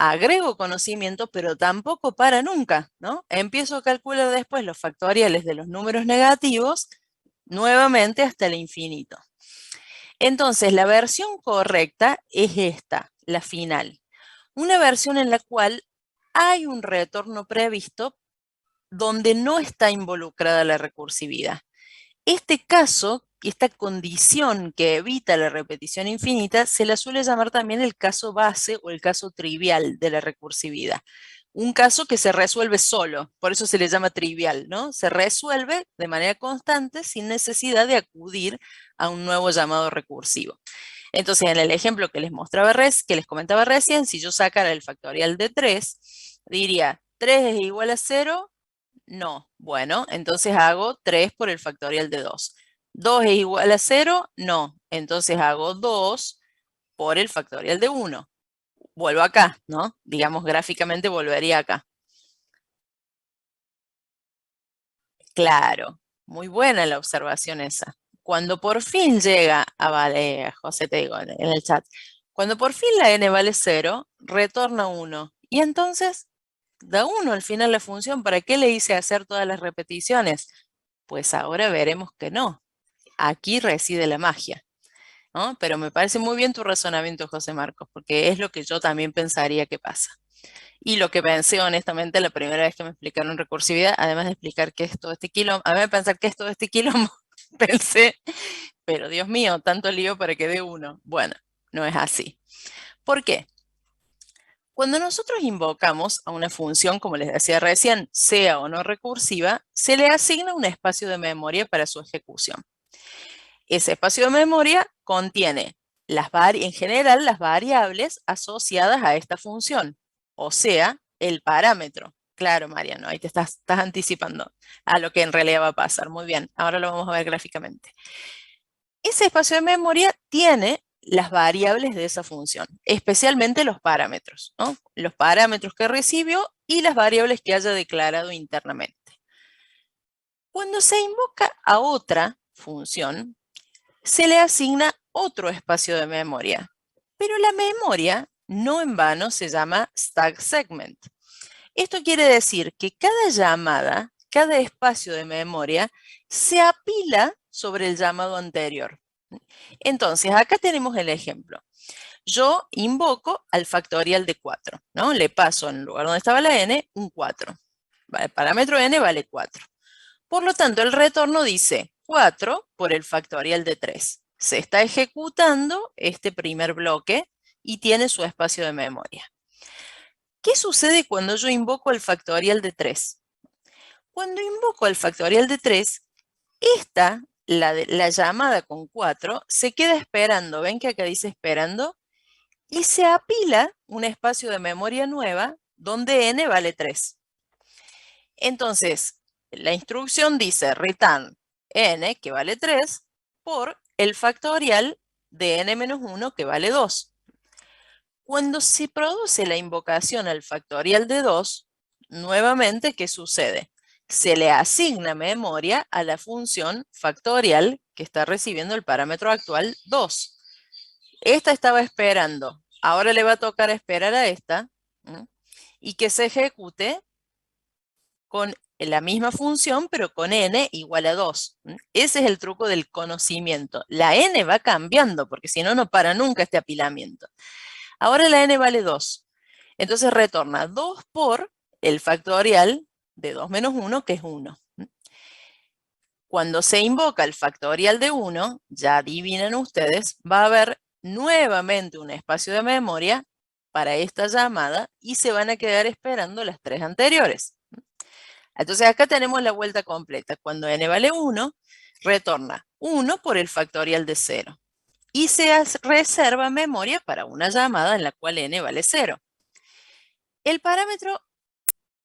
Agrego conocimiento, pero tampoco para nunca, ¿no? Empiezo a calcular después los factoriales de los números negativos nuevamente hasta el infinito. Entonces, la versión correcta es esta, la final. Una versión en la cual hay un retorno previsto donde no está involucrada la recursividad. Este caso, esta condición que evita la repetición infinita, se la suele llamar también el caso base o el caso trivial de la recursividad. Un caso que se resuelve solo, por eso se le llama trivial, ¿no? Se resuelve de manera constante sin necesidad de acudir a un nuevo llamado recursivo. Entonces, en el ejemplo que les mostraba que les comentaba recién, si yo sacara el factorial de 3, diría, ¿3 es igual a 0? No. Bueno, entonces hago 3 por el factorial de 2. ¿2 es igual a 0? No. Entonces hago 2 por el factorial de 1. Vuelvo acá, ¿no? Digamos, gráficamente volvería acá. Claro, muy buena la observación esa. Cuando por fin llega a José, te digo en el chat, cuando por fin la n vale 0, retorna 1. Y entonces da 1 al final la función. ¿Para qué le hice hacer todas las repeticiones? Pues ahora veremos que no. Aquí reside la magia, ¿no? Pero me parece muy bien tu razonamiento, José Marcos, porque es lo que yo también pensaría que pasa. Y lo que pensé honestamente la primera vez que me explicaron recursividad, además de explicar qué es todo este quilombo, además de pensar qué es todo este quilombo, pensé, pero Dios mío, tanto lío para que dé uno. Bueno, no es así. ¿Por qué? Cuando nosotros invocamos a una función, como les decía recién, sea o no recursiva, se le asigna un espacio de memoria para su ejecución. Ese espacio de memoria contiene en general las variables asociadas a esta función, o sea, el parámetro. Claro, Mariano, ahí te estás anticipando a lo que en realidad va a pasar. Muy bien, ahora lo vamos a ver gráficamente. Ese espacio de memoria tiene las variables de esa función, especialmente los parámetros, ¿no? Los parámetros que recibió y las variables que haya declarado internamente. Cuando se invoca a otra función, se le asigna otro espacio de memoria. Pero la memoria, no en vano, se llama stack segment. Esto quiere decir que cada llamada, cada espacio de memoria, se apila sobre el llamado anterior. Entonces, acá tenemos el ejemplo. Yo invoco al factorial de 4, ¿no? Le paso en lugar donde estaba la n, un 4. El parámetro n vale 4. Por lo tanto, el retorno dice 4 por el factorial de 3. Se está ejecutando este primer bloque y tiene su espacio de memoria. ¿Qué sucede cuando yo invoco el factorial de 3? Cuando invoco el factorial de 3, la llamada con 4, se queda esperando. ¿Ven que acá dice esperando? Y se apila un espacio de memoria nueva donde n vale 3. Entonces, la instrucción dice return n, que vale 3, por el factorial de n menos 1, que vale 2. Cuando se produce la invocación al factorial de 2, nuevamente, ¿qué sucede? Se le asigna memoria a la función factorial que está recibiendo el parámetro actual 2. Esta estaba esperando, ahora le va a tocar esperar a esta, ¿m? Y que se ejecute con la misma función, pero con n igual a 2. Ese es el truco del conocimiento. La n va cambiando, porque si no, no para nunca este apilamiento. Ahora la n vale 2. Entonces retorna 2 por el factorial de 2 menos 1, que es 1. Cuando se invoca el factorial de 1, ya adivinen ustedes, va a haber nuevamente un espacio de memoria para esta llamada y se van a quedar esperando las 3 anteriores. Entonces acá tenemos la vuelta completa. Cuando n vale 1, retorna 1 por el factorial de 0. Y se reserva memoria para una llamada en la cual n vale 0. El parámetro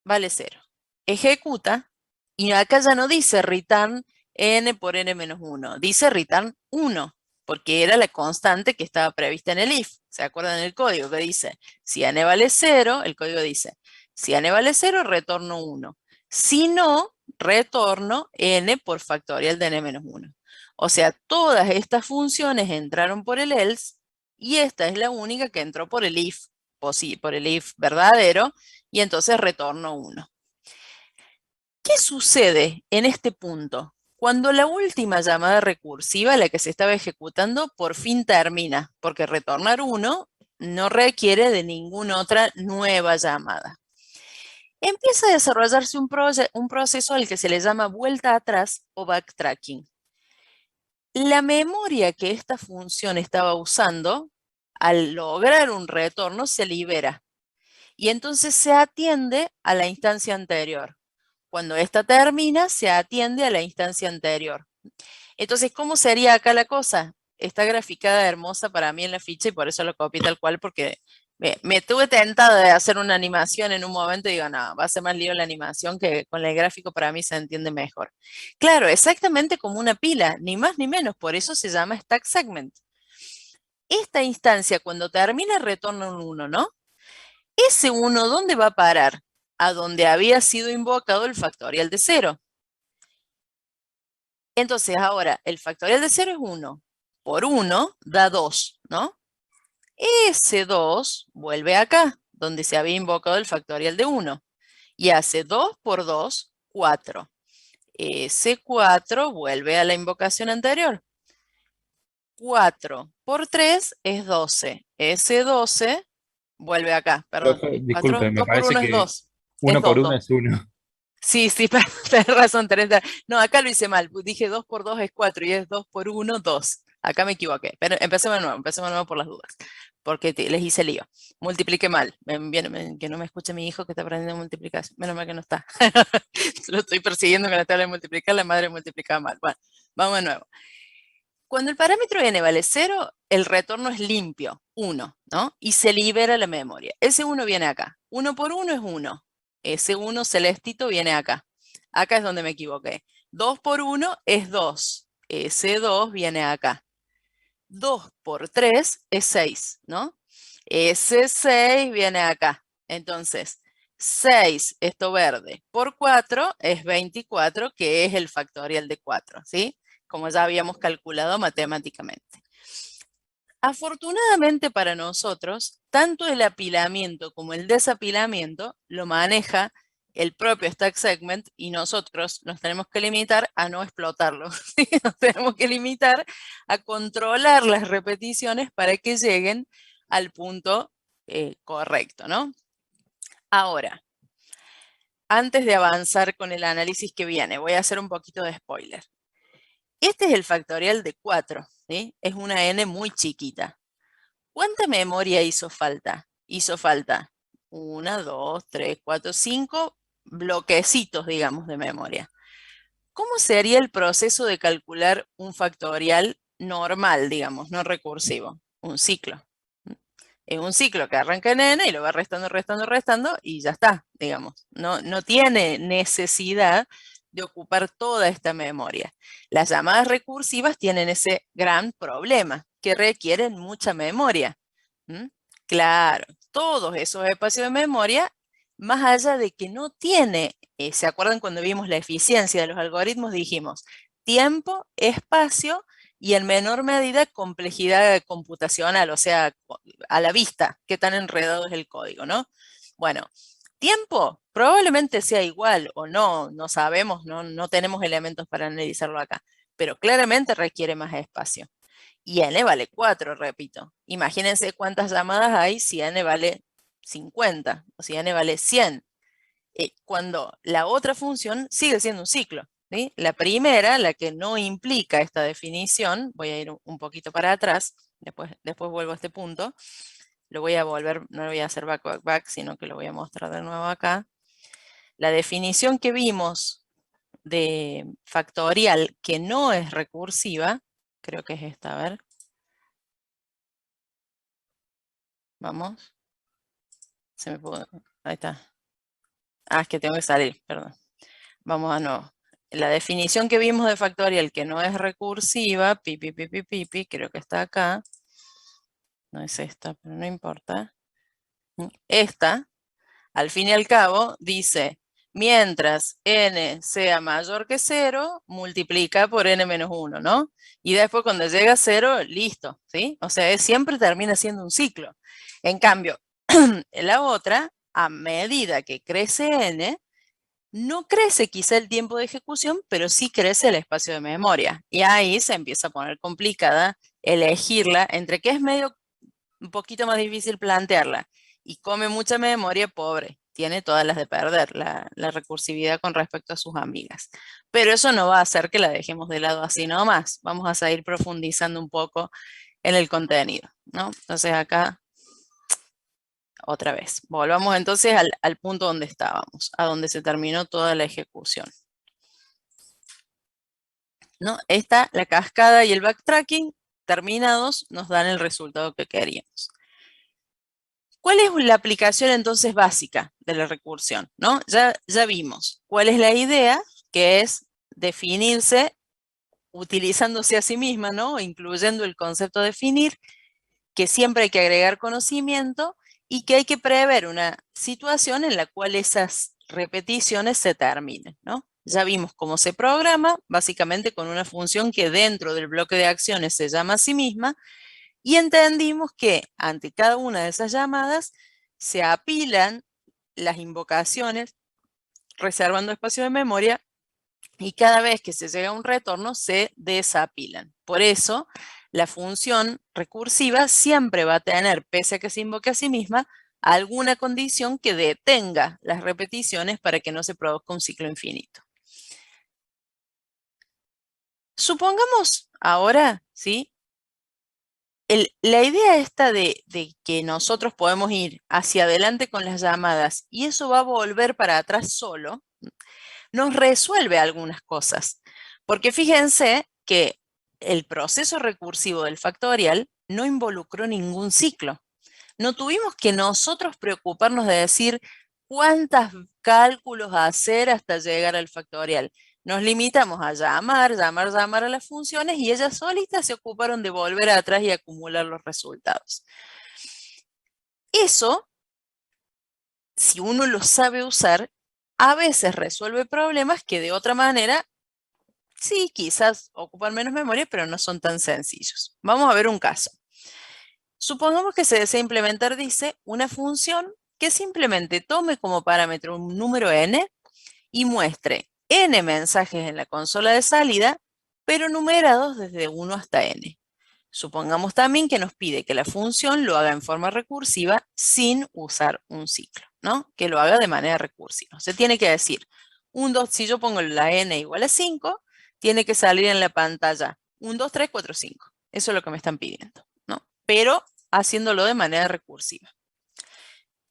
vale 0. Ejecuta y acá ya no dice return n por n menos 1. Dice return 1, porque era la constante que estaba prevista en el if. ¿Se acuerdan del código que dice? Si n vale 0, el código dice, si n vale 0, retorno 1. Si no, retorno n por factorial de n menos 1. O sea, todas estas funciones entraron por el else y esta es la única que entró por el if verdadero, y entonces retorno 1. ¿Qué sucede en este punto? Cuando la última llamada recursiva, la que se estaba ejecutando, por fin termina, porque retornar 1 no requiere de ninguna otra nueva llamada. Empieza a desarrollarse un proceso al que se le llama vuelta atrás o backtracking. La memoria que esta función estaba usando, al lograr un retorno, se libera. Y entonces se atiende a la instancia anterior. Cuando esta termina, se atiende a la instancia anterior. Entonces, ¿cómo sería acá la cosa? Está graficada hermosa para mí en la ficha y por eso lo copié tal cual, porque me tuve tentada de hacer una animación en un momento y digo, no, va a ser más lío la animación que con el gráfico para mí se entiende mejor. Claro, exactamente como una pila, ni más ni menos, por eso se llama stack segment. Esta instancia cuando termina retorna un 1, ¿no? Ese 1, ¿dónde va a parar? A donde había sido invocado el factorial de 0. Entonces, ahora, el factorial de 0 es 1. Por 1 da 2, ¿no? Ese 2 vuelve acá, donde se había invocado el factorial de 1. Y hace 2 por 2, 4. Ese 4 vuelve a la invocación anterior. 4 por 3 es 12. Ese 12 vuelve acá, perdón. Disculpe, me 2 por parece 1 es que 2. Es 1 por 2, 1 2. es 1. Sí, sí, tenés razón, Teresa. No, acá lo hice mal. Dije 2 por 2 es 4 y es 2 por 1, 2. Acá me equivoqué. Pero empecemos de nuevo por las dudas. Porque les hice lío. Multipliqué mal. Que no me escuche mi hijo que está aprendiendo a multiplicar. Menos mal que no está. Lo estoy persiguiendo con la tabla de multiplicar. La madre multiplicaba mal. Bueno, vamos de nuevo. Cuando el parámetro n vale 0, el retorno es limpio, 1, ¿no? Y se libera la memoria. Ese 1 viene acá. 1 por 1 es 1. Ese 1 celestito viene acá. Acá es donde me equivoqué. 2 por 1 es 2. Ese 2 viene acá. 2 por 3 es 6, ¿no? Ese 6 viene acá. Entonces, 6, esto verde, por 4 es 24, que es el factorial de 4, ¿sí? Como ya habíamos calculado matemáticamente. Afortunadamente para nosotros, tanto el apilamiento como el desapilamiento lo maneja el propio stack segment y nosotros nos tenemos que limitar a no explotarlo. ¿Sí? Nos tenemos que limitar a controlar las repeticiones para que lleguen al punto correcto, ¿no? Ahora, antes de avanzar con el análisis que viene, voy a hacer un poquito de spoiler. Este es el factorial de 4, ¿sí? Es una n muy chiquita. ¿Cuánta memoria hizo falta? Hizo falta 1, 2, 3, 4, 5 bloquecitos, digamos, de memoria. ¿Cómo sería el proceso de calcular un factorial normal, digamos, no recursivo? Un ciclo. Es un ciclo que arranca en n y lo va restando, restando, restando y ya está, digamos. No tiene necesidad de ocupar toda esta memoria. Las llamadas recursivas tienen ese gran problema, que requieren mucha memoria. Claro, todos esos espacios de memoria, más allá de que no tiene, ¿se acuerdan cuando vimos la eficiencia de los algoritmos? Dijimos tiempo, espacio y en menor medida complejidad computacional, o sea, a la vista, qué tan enredado es el código, ¿no? Bueno, tiempo probablemente sea igual o no, no sabemos, no tenemos elementos para analizarlo acá, pero claramente requiere más espacio. Y n vale 4, repito. Imagínense cuántas llamadas hay si n vale 50 o si n vale 100. Cuando la otra función sigue siendo un ciclo. ¿Sí? La primera, la que no implica esta definición, voy a ir un poquito para atrás, después vuelvo a este punto, lo voy a volver, no lo voy a hacer back, back, back, sino que lo voy a mostrar de nuevo acá. La definición que vimos de factorial que no es recursiva, creo que es esta, a ver. Vamos. Se me pudo. Ahí está. Ah, es que tengo que salir, perdón. Vamos a nuevo. La definición que vimos de factorial que no es recursiva, creo que está acá. No es esta, pero no importa. Esta, al fin y al cabo, dice, mientras n sea mayor que 0, multiplica por n menos 1, ¿no? Y después cuando llega a 0, listo, ¿sí? O sea, siempre termina siendo un ciclo. En cambio, la otra, a medida que crece n, no crece quizá el tiempo de ejecución, pero sí crece el espacio de memoria. Y ahí se empieza a poner complicada elegirla, entre que es medio un poquito más difícil plantearla y come mucha memoria, pobre, tiene todas las de perder, la recursividad con respecto a sus amigas. Pero eso no va a hacer que la dejemos de lado así nomás. Vamos a seguir profundizando un poco en el contenido, ¿no? Entonces acá, otra vez, volvamos entonces al punto donde estábamos, a donde se terminó toda la ejecución, ¿no? La cascada y el backtracking terminados nos dan el resultado que queríamos. ¿Cuál es la aplicación entonces básica de la recursión? ¿No? Ya vimos cuál es la idea, que es definirse utilizándose a sí misma, ¿no? Incluyendo el concepto de definir, que siempre hay que agregar conocimiento y que hay que prever una situación en la cual esas repeticiones se terminen, ¿no? Ya vimos cómo se programa, básicamente con una función que dentro del bloque de acciones se llama a sí misma, y entendimos que ante cada una de esas llamadas se apilan las invocaciones reservando espacio de memoria y cada vez que se llega a un retorno se desapilan. Por eso la función recursiva siempre va a tener, pese a que se invoque a sí misma, alguna condición que detenga las repeticiones para que no se produzca un ciclo infinito. Supongamos ahora, ¿sí? La idea esta de que nosotros podemos ir hacia adelante con las llamadas y eso va a volver para atrás solo, nos resuelve algunas cosas. Porque fíjense que el proceso recursivo del factorial no involucró ningún ciclo. No tuvimos que nosotros preocuparnos de decir cuántos cálculos hacer hasta llegar al factorial. Nos limitamos a llamar a las funciones y ellas solitas se ocuparon de volver atrás y acumular los resultados. Eso, si uno lo sabe usar, a veces resuelve problemas que de otra manera, sí, quizás ocupan menos memoria, pero no son tan sencillos. Vamos a ver un caso. Supongamos que se desea implementar, dice, una función que simplemente tome como parámetro un número n y muestre n mensajes en la consola de salida, pero numerados desde 1 hasta n. Supongamos también que nos pide que la función lo haga en forma recursiva sin usar un ciclo, ¿no? Que lo haga de manera recursiva. Se tiene que decir, si yo pongo la n igual a 5, tiene que salir en la pantalla 1, 2, 3, 4, 5. Eso es lo que me están pidiendo, ¿no? Pero haciéndolo de manera recursiva.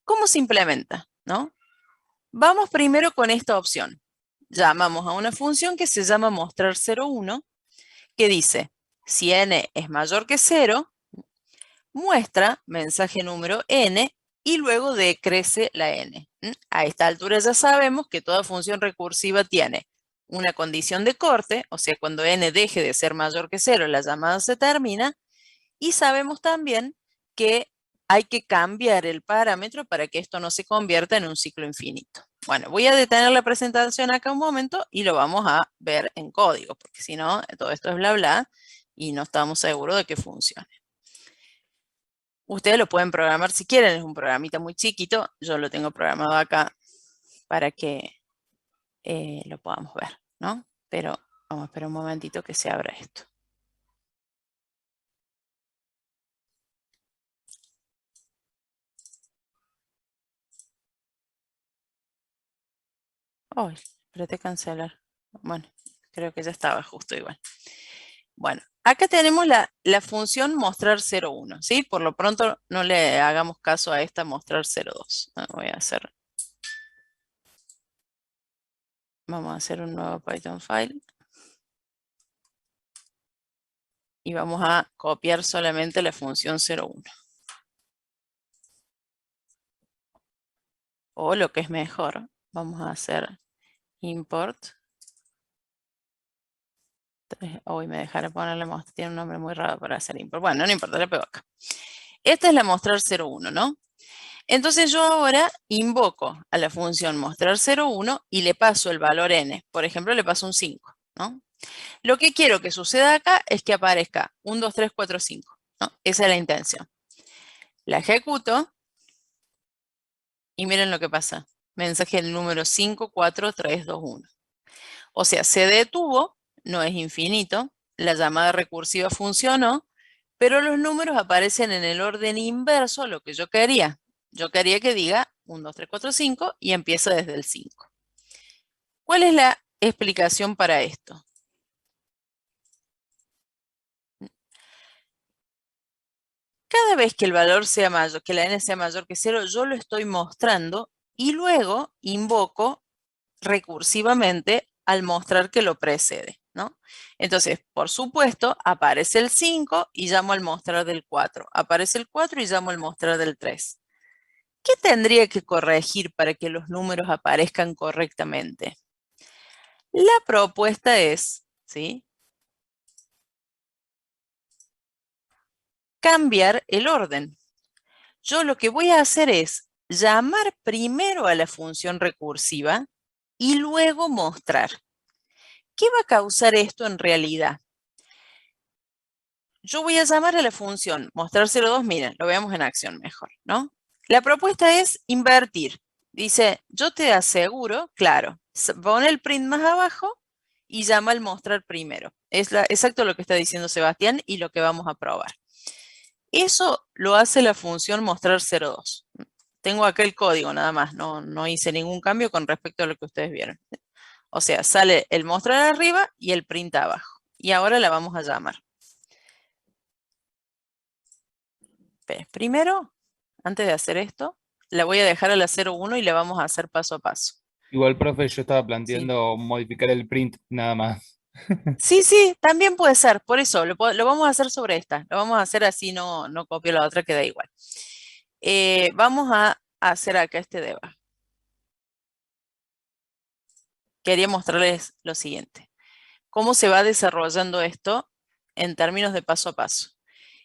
¿Cómo se implementa, no? Vamos primero con esta opción. Llamamos a una función que se llama mostrar 0,1, que dice, si n es mayor que 0, muestra mensaje número n y luego decrece la n. A esta altura ya sabemos que toda función recursiva tiene una condición de corte, o sea, cuando n deje de ser mayor que 0, la llamada se termina, y sabemos también que hay que cambiar el parámetro para que esto no se convierta en un ciclo infinito. Bueno, voy a detener la presentación acá un momento y lo vamos a ver en código, porque si no, todo esto es bla bla y no estamos seguros de que funcione. Ustedes lo pueden programar si quieren, es un programita muy chiquito. Yo lo tengo programado acá para que lo podamos ver, ¿no? Pero vamos a esperar un momentito que se abra esto. Oh, apreté cancelar. Bueno, creo que ya estaba justo igual. Bueno, acá tenemos la función mostrar 0,1, ¿sí? Por lo pronto no le hagamos caso a esta mostrar 0,2. Voy a hacer. Vamos a hacer un nuevo Python file. Y vamos a copiar solamente la función 0,1. O lo que es mejor, vamos a hacer import. Hoy me dejaré ponerle mostrar, tiene un nombre muy raro para hacer import. Bueno, no importa, le pego acá. Esta es la mostrar 0,1, ¿no? Entonces yo ahora invoco a la función mostrar 0,1 y le paso el valor n. Por ejemplo, le paso un 5, ¿no? Lo que quiero que suceda acá es que aparezca 1, 2, 3, 4, 5, ¿no? Esa es la intención. La ejecuto y miren lo que pasa. Mensaje del número 5, 4, 3, 2, 1. O sea, se detuvo, no es infinito, la llamada recursiva funcionó, pero los números aparecen en el orden inverso a lo que yo quería. Yo quería que diga 1, 2, 3, 4, 5 y empieza desde el 5. ¿Cuál es la explicación para esto? Cada vez que el valor sea mayor, que la n sea mayor que 0, yo lo estoy mostrando y luego invoco recursivamente al mostrar que lo precede, ¿no? Entonces, por supuesto, aparece el 5 y llamo al mostrar del 4. Aparece el 4 y llamo al mostrar del 3. ¿Qué tendría que corregir para que los números aparezcan correctamente? La propuesta es, ¿sí?, cambiar el orden. Yo lo que voy a hacer es llamar primero a la función recursiva y luego mostrar. ¿Qué va a causar esto en realidad? Yo voy a llamar a la función mostrar 0,2, miren, lo veamos en acción mejor, ¿no? La propuesta es invertir. Dice, yo te aseguro, claro, pone el print más abajo y llama al mostrar primero. Es exacto lo que está diciendo Sebastián y lo que vamos a probar. Eso lo hace la función mostrar 0,2. Tengo acá el código nada más, no hice ningún cambio con respecto a lo que ustedes vieron. O sea, sale el mostrar arriba y el print abajo. Y ahora la vamos a llamar. Primero, antes de hacer esto, la voy a dejar a la 0,1 y la vamos a hacer paso a paso. Igual, profe, yo estaba Sí. planteando modificar el print nada más. Sí, sí, también puede ser. Por eso, lo vamos a hacer sobre esta. Lo vamos a hacer así, no copio la otra, queda igual. Vamos a hacer acá este debug. Quería mostrarles lo siguiente. Cómo se va desarrollando esto en términos de paso a paso.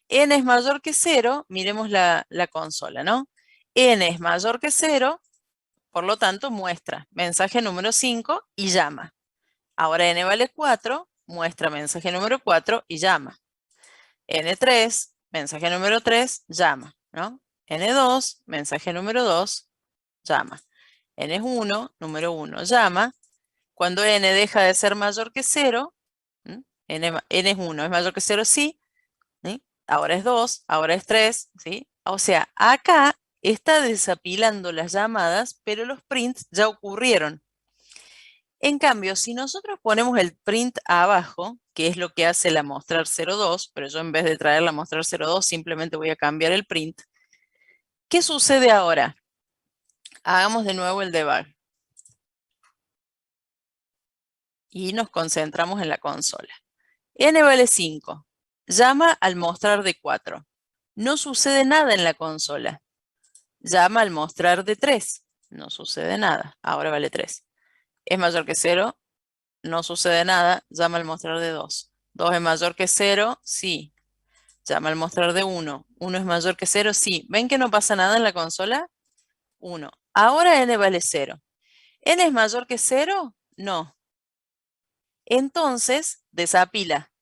N es mayor que 0, miremos la consola, ¿no? N es mayor que 0, por lo tanto muestra mensaje número 5 y llama. Ahora n vale 4, muestra mensaje número 4 y llama. N3, mensaje número 3, llama, ¿no? N2, mensaje número 2, llama. N1, número 1, llama. Cuando n deja de ser mayor que 0, n es 1, es mayor que 0, sí. ¿Sí? Ahora es 2, ahora es 3, ¿sí? O sea, acá está desapilando las llamadas, pero los prints ya ocurrieron. En cambio, si nosotros ponemos el print abajo, que es lo que hace la mostrar 0,2, pero yo en vez de traer la mostrar 0,2 simplemente voy a cambiar el print. ¿Qué sucede ahora? Hagamos de nuevo el debug. Y nos concentramos en la consola. N vale 5. Llama al mostrar de 4. No sucede nada en la consola. Llama al mostrar de 3. No sucede nada. Ahora vale 3. Es mayor que 0. No sucede nada. Llama al mostrar de 2. 2 es mayor que 0. Sí. llama al mostrador de 1. 1 es mayor que 0, sí. ¿Ven que no pasa nada en la consola? 1. Ahora n vale 0. ¿N es mayor que 0? No. Entonces, desapila.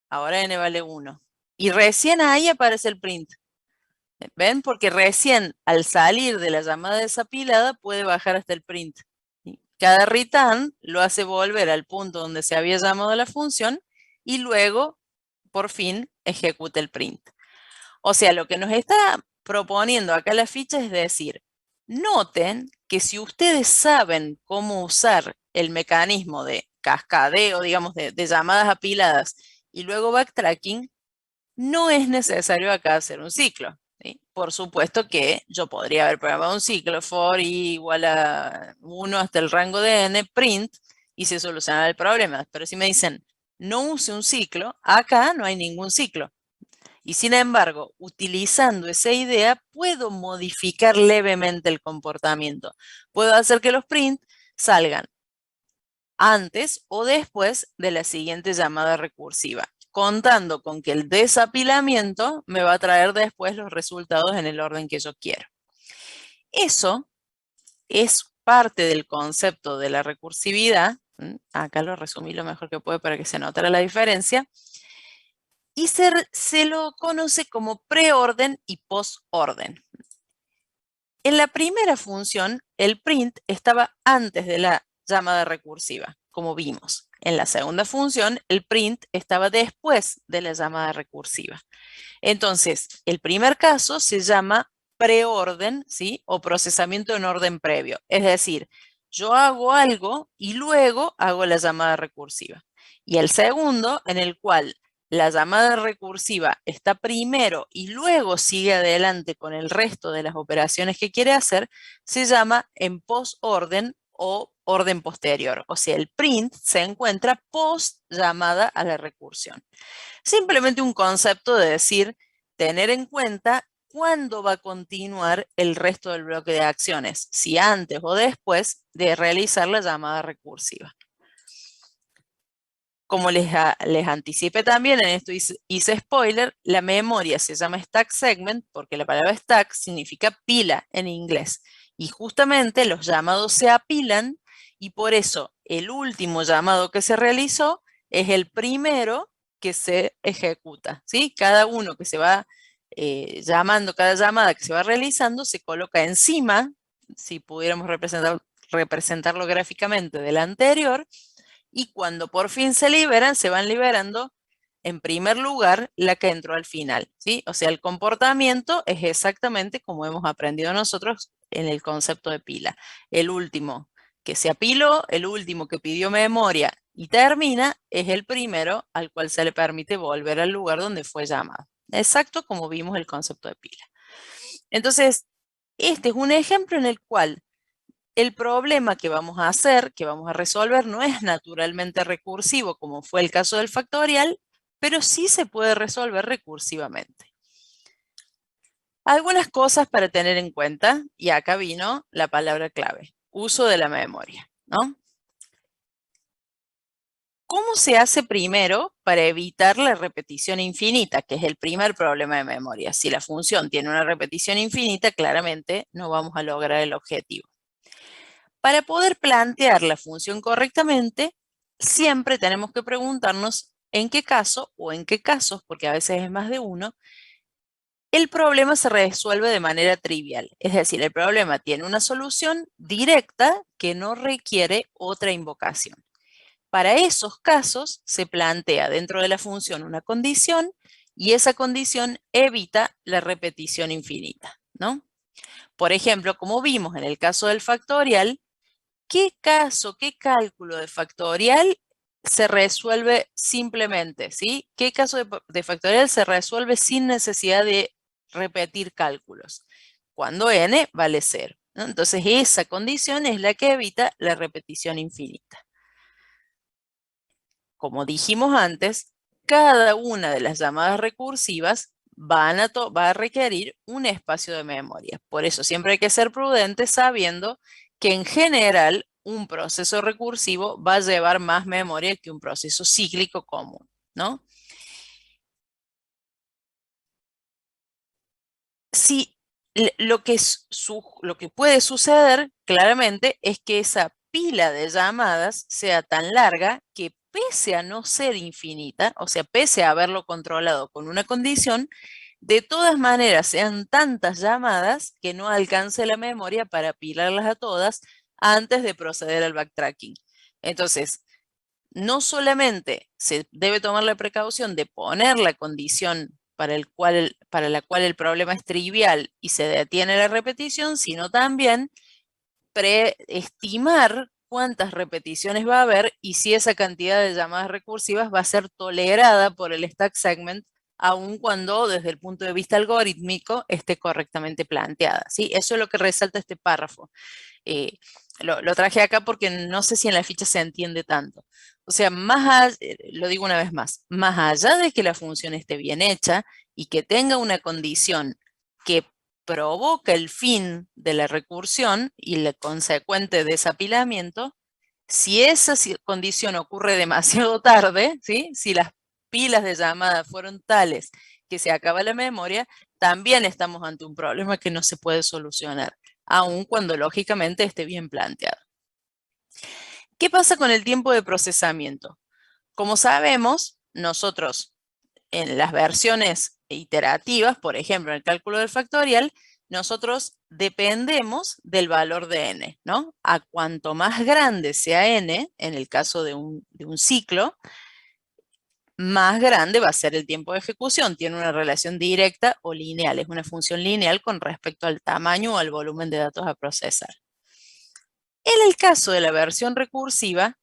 Ahora n vale 1. Y recién ahí aparece el print. ¿Ven? Porque recién al salir de la llamada desapilada puede bajar hasta el print. Cada return lo hace volver al punto donde se había llamado la función y luego, por fin, ejecuta el print. O sea, lo que nos está proponiendo acá la ficha es decir, noten que si ustedes saben cómo usar el mecanismo de cascadeo, digamos, de llamadas apiladas y luego backtracking, no es necesario acá hacer un ciclo. ¿Sí? Por supuesto que yo podría haber programado un ciclo for i igual a 1 hasta el rango de n, print, y se soluciona el problema. Pero si me dicen, no use un ciclo, acá no hay ningún ciclo. Y sin embargo, utilizando esa idea, puedo modificar levemente el comportamiento. Puedo hacer que los print salgan antes o después de la siguiente llamada recursiva, contando con que el desapilamiento me va a traer después los resultados en el orden que yo quiero. Eso es parte del concepto de la recursividad. Acá lo resumí lo mejor que puedo para que se notara la diferencia. Y se lo conoce como preorden y postorden. En la primera función, el print estaba antes de la llamada recursiva, como vimos. En la segunda función, el print estaba después de la llamada recursiva. Entonces, el primer caso se llama preorden, ¿sí? O procesamiento en orden previo. Es decir, yo hago algo y luego hago la llamada recursiva. Y el segundo, en el cual la llamada recursiva está primero y luego sigue adelante con el resto de las operaciones que quiere hacer, se llama en postorden o orden posterior. O sea, el print se encuentra post llamada a la recursión. Simplemente un concepto de decir, tener en cuenta cuándo va a continuar el resto del bloque de acciones, si antes o después de realizar la llamada recursiva. Como les anticipé también, en esto hice spoiler, la memoria se llama stack segment porque la palabra stack significa pila en inglés. Y justamente los llamados se apilan y por eso el último llamado que se realizó es el primero que se ejecuta. ¿Sí? Cada uno que se va llamando, cada llamada que se va realizando se coloca encima, si pudiéramos representarlo gráficamente, del anterior, y cuando por fin se liberan, se van liberando en primer lugar la que entró al final, ¿sí? O sea, el comportamiento es exactamente como hemos aprendido nosotros en el concepto de pila. El último que se apiló, el último que pidió memoria y termina, es el primero al cual se le permite volver al lugar donde fue llamado. Exacto como vimos el concepto de pila. Entonces, este es un ejemplo en el cual el problema que vamos a hacer, que vamos a resolver, no es naturalmente recursivo, como fue el caso del factorial, pero sí se puede resolver recursivamente. Algunas cosas para tener en cuenta, y acá vino la palabra clave, uso de la memoria, ¿no? ¿Cómo se hace primero para evitar la repetición infinita, que es el primer problema de memoria? Si la función tiene una repetición infinita, claramente no vamos a lograr el objetivo. Para poder plantear la función correctamente, siempre tenemos que preguntarnos en qué caso o en qué casos, porque a veces es más de uno, el problema se resuelve de manera trivial. Es decir, el problema tiene una solución directa que no requiere otra invocación. Para esos casos se plantea dentro de la función una condición y esa condición evita la repetición infinita, ¿no? Por ejemplo, como vimos en el caso del factorial, ¿qué caso, qué cálculo de factorial se resuelve simplemente? ¿Sí? ¿Qué caso de factorial se resuelve sin necesidad de repetir cálculos? Cuando n vale 0. ¿No? Entonces, esa condición es la que evita la repetición infinita. Como dijimos antes, cada una de las llamadas recursivas va a requerir un espacio de memoria. Por eso siempre hay que ser prudente sabiendo que en general un proceso recursivo va a llevar más memoria que un proceso cíclico común, ¿no? Sí, lo que puede suceder claramente es que esa pila de llamadas sea tan larga que pese a no ser infinita, o sea, pese a haberlo controlado con una condición, de todas maneras sean tantas llamadas que no alcance la memoria para apilarlas a todas antes de proceder al backtracking. Entonces, no solamente se debe tomar la precaución de poner la condición para la cual el problema es trivial y se detiene la repetición, sino también preestimar cuántas repeticiones va a haber y si esa cantidad de llamadas recursivas va a ser tolerada por el stack segment, aun cuando desde el punto de vista algorítmico esté correctamente planteada, ¿sí? Eso es lo que resalta este párrafo. Eh, lo traje acá porque no sé si en la ficha se entiende tanto. O sea, lo digo una vez más allá de que la función esté bien hecha y que tenga una condición que provoca el fin de la recursión y el consecuente desapilamiento, si esa condición ocurre demasiado tarde, ¿sí? Si las pilas de llamada fueron tales que se acaba la memoria, también estamos ante un problema que no se puede solucionar, aun cuando lógicamente esté bien planteado. ¿Qué pasa con el tiempo de procesamiento? Como sabemos, nosotros en las versiones iterativas, por ejemplo, en el cálculo del factorial, nosotros dependemos del valor de n, ¿no? A cuanto más grande sea n, en el caso de un ciclo, más grande va a ser el tiempo de ejecución. Tiene una relación directa o lineal, es una función lineal con respecto al tamaño o al volumen de datos a procesar. En el caso de la versión recursiva,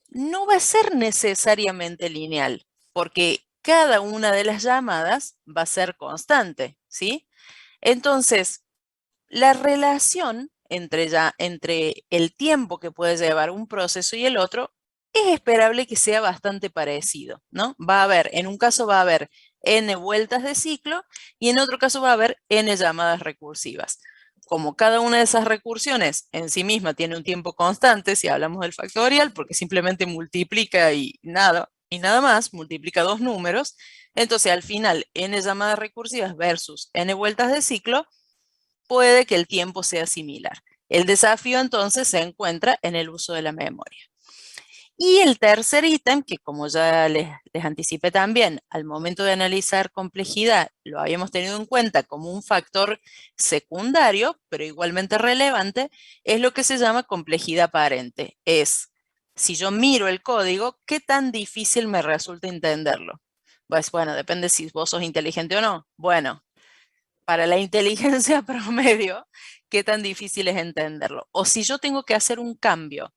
no va a ser necesariamente lineal, porque cada una de las llamadas va a ser constante, ¿sí? Entonces, la relación entre el tiempo que puede llevar un proceso y el otro es esperable que sea bastante parecido, ¿no? En un caso va a haber n vueltas de ciclo y en otro caso va a haber n llamadas recursivas. Como cada una de esas recursiones en sí misma tiene un tiempo constante, si hablamos del factorial, porque simplemente multiplica y nada más, multiplica dos números, entonces al final n llamadas recursivas versus n vueltas de ciclo, puede que el tiempo sea similar. El desafío entonces se encuentra en el uso de la memoria. Y el tercer ítem, que como ya les anticipé también, al momento de analizar complejidad, lo habíamos tenido en cuenta como un factor secundario, pero igualmente relevante, es lo que se llama complejidad aparente. Es, si yo miro el código, ¿qué tan difícil me resulta entenderlo? Pues bueno, depende si vos sos inteligente o no. Bueno, para la inteligencia promedio, ¿qué tan difícil es entenderlo? O si yo tengo que hacer un cambio,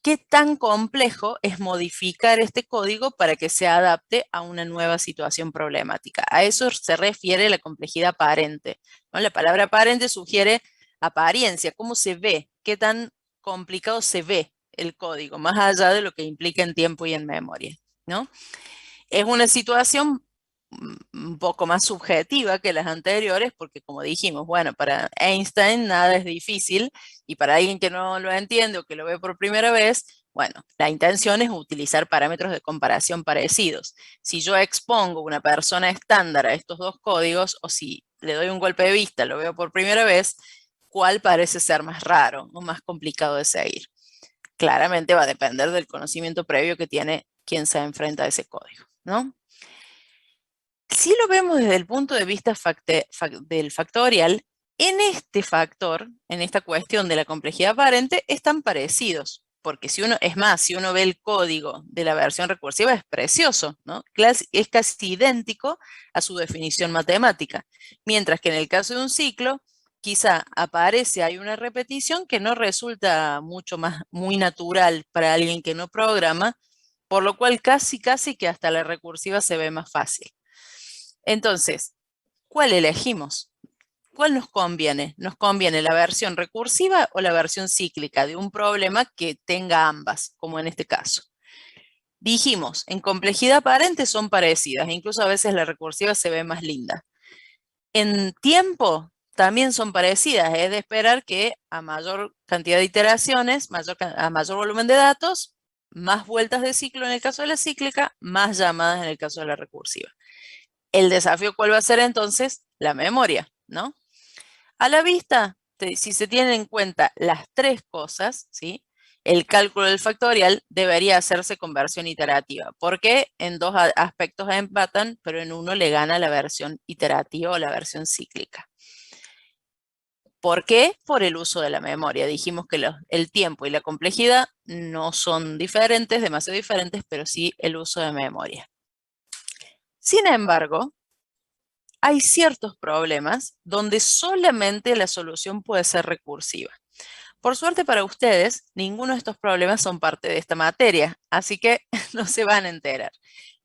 ¿qué tan complejo es modificar este código para que se adapte a una nueva situación problemática? A eso se refiere la complejidad aparente, ¿no? La palabra aparente sugiere apariencia, cómo se ve, qué tan complicado se ve el código, más allá de lo que implica en tiempo y en memoria, ¿no? Es una situación un poco más subjetiva que las anteriores, porque como dijimos, bueno, para Einstein nada es difícil y para alguien que no lo entiende o que lo ve por primera vez, bueno, la intención es utilizar parámetros de comparación parecidos. Si yo expongo una persona estándar a estos dos códigos o si le doy un golpe de vista, lo veo por primera vez, ¿cuál parece ser más raro o más complicado de seguir? Claramente va a depender del conocimiento previo que tiene quien se enfrenta a ese código, ¿no? Si lo vemos desde el punto de vista del factorial, en este factor, en esta cuestión de la complejidad aparente, están parecidos. Porque si uno ve el código de la versión recursiva, es precioso, ¿no? Es casi idéntico a su definición matemática. Mientras que en el caso de un ciclo, quizá hay una repetición que no resulta muy natural para alguien que no programa, por lo cual casi que hasta la recursiva se ve más fácil. Entonces, ¿cuál elegimos? ¿Cuál nos conviene? ¿Nos conviene la versión recursiva o la versión cíclica de un problema que tenga ambas, como en este caso? Dijimos, en complejidad aparente son parecidas, incluso a veces la recursiva se ve más linda. En tiempo también son parecidas, es de esperar que a mayor cantidad de iteraciones, a mayor volumen de datos, más vueltas de ciclo en el caso de la cíclica, más llamadas en el caso de la recursiva. El desafío, ¿cuál va a ser entonces? la memoria, ¿no? A la vista, si se tienen en cuenta las tres cosas, ¿sí? El cálculo del factorial debería hacerse con versión iterativa, porque en dos aspectos empatan, pero en uno le gana la versión iterativa o la versión cíclica. ¿Por qué? Por el uso de la memoria. Dijimos que el tiempo y la complejidad no son diferentes, demasiado diferentes, pero sí el uso de memoria. Sin embargo, hay ciertos problemas donde solamente la solución puede ser recursiva. Por suerte para ustedes, ninguno de estos problemas son parte de esta materia, así que no se van a enterar.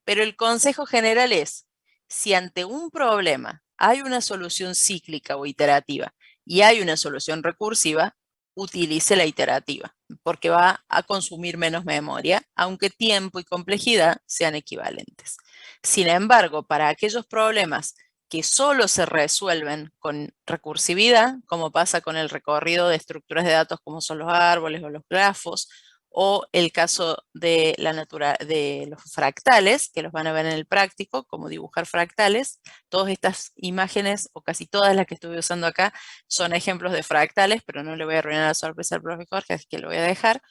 Pero el consejo general es, si ante un problema hay una solución cíclica o iterativa y hay una solución recursiva, utilice la iterativa, porque va a consumir menos memoria, aunque tiempo y complejidad sean equivalentes. Sin embargo, para aquellos problemas que solo se resuelven con recursividad, como pasa con el recorrido de estructuras de datos como son los árboles o los grafos, o el caso de los fractales, que los van a ver en el práctico, como dibujar fractales. Todas estas imágenes, o casi todas las que estuve usando acá, son ejemplos de fractales, pero no le voy a arruinar la sorpresa al profe Jorge, así que lo voy a dejar.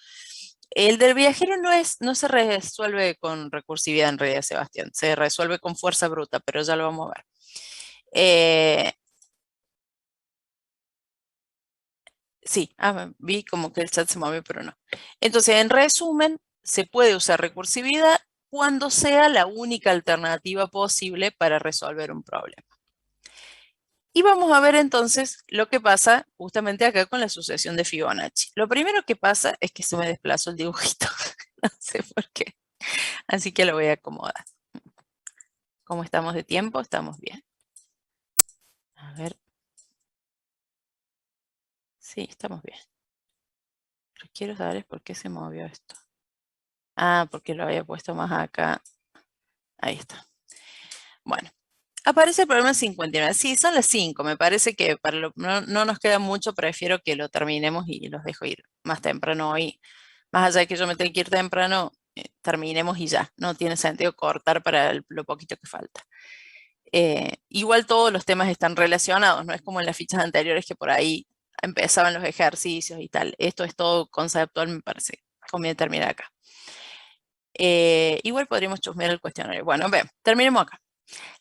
El del viajero no se resuelve con recursividad en realidad, Sebastián, se resuelve con fuerza bruta, pero ya lo vamos a ver. Sí, vi como que el chat se movió, pero no. Entonces, en resumen, se puede usar recursividad cuando sea la única alternativa posible para resolver un problema. Y vamos a ver entonces lo que pasa justamente acá con la sucesión de Fibonacci. Lo primero que pasa es que se me desplazó el dibujito. No sé por qué. Así que lo voy a acomodar. ¿Cómo estamos de tiempo? Estamos bien. A ver. Sí, estamos bien. Lo que quiero saber es por qué se movió esto. Ah, porque lo había puesto más acá. Ahí está. Bueno, aparece el problema 59. Sí, son las 5. Me parece que no nos queda mucho. Prefiero que lo terminemos y los dejo ir más temprano hoy. Más allá de que yo me tenga que ir temprano, terminemos y ya. No tiene sentido cortar para lo poquito que falta. Igual todos los temas están relacionados. No es como en las fichas anteriores que por ahí empezaban los ejercicios y tal. Esto es todo conceptual, me parece. Conviene terminar acá. Igual podríamos chusmear el cuestionario. Bueno, vean, terminemos acá.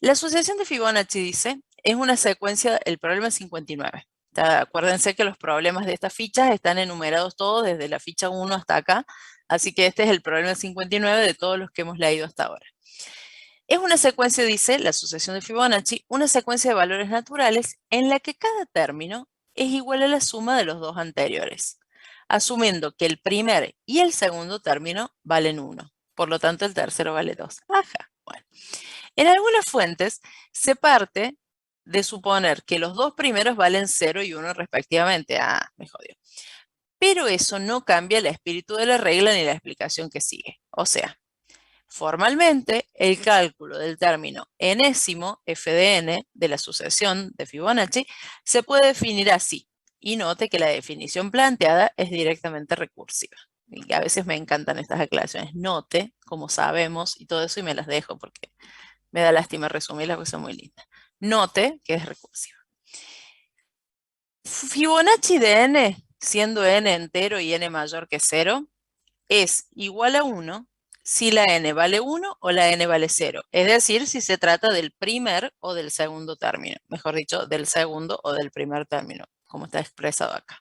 La asociación de Fibonacci, dice, es una secuencia, el problema 59. Acuérdense que los problemas de estas fichas están enumerados todos desde la ficha 1 hasta acá, así que este es el problema 59 de todos los que hemos leído hasta ahora. Es una secuencia, dice, la asociación de Fibonacci, una secuencia de valores naturales en la que cada término es igual a la suma de los dos anteriores, asumiendo que el primer y el segundo término valen 1. Por lo tanto, el tercero vale 2. Ajá, bueno. En algunas fuentes se parte de suponer que los dos primeros valen 0 y 1 respectivamente. Ah, me jodió. Pero eso no cambia el espíritu de la regla ni la explicación que sigue. O sea, formalmente, el cálculo del término enésimo, f de n, de la sucesión de Fibonacci, se puede definir así. Y note que la definición planteada es directamente recursiva. Y a veces me encantan estas aclaraciones. Note, como sabemos, y todo eso, y me las dejo porque me da lástima resumirlas porque son muy lindas. Note que es recursiva. Fibonacci de n, siendo n entero y n mayor que 0, es igual a 1 si la n vale 1 o la n vale 0. Es decir, si se trata del primer o del segundo término. Mejor dicho, del segundo o del primer término, como está expresado acá.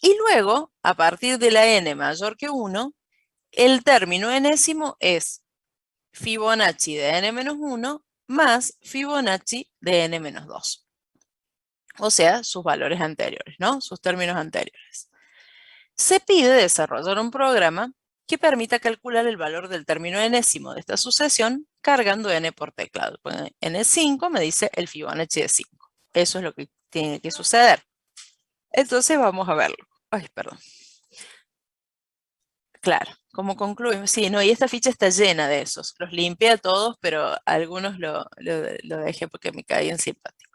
Y luego, a partir de la n mayor que 1, el término enésimo es Fibonacci de n-1 más Fibonacci de n-2. O sea, sus valores anteriores, ¿no? Sus términos anteriores. Se pide desarrollar un programa que permita calcular el valor del término enésimo de esta sucesión cargando n por teclado. n5 me dice el Fibonacci de 5. Eso es lo que tiene que suceder. Entonces vamos a verlo. Ay, perdón. Claro, como concluimos. Sí, no, y esta ficha está llena de esos. Los limpié a todos, pero algunos lo dejé porque me caían simpático.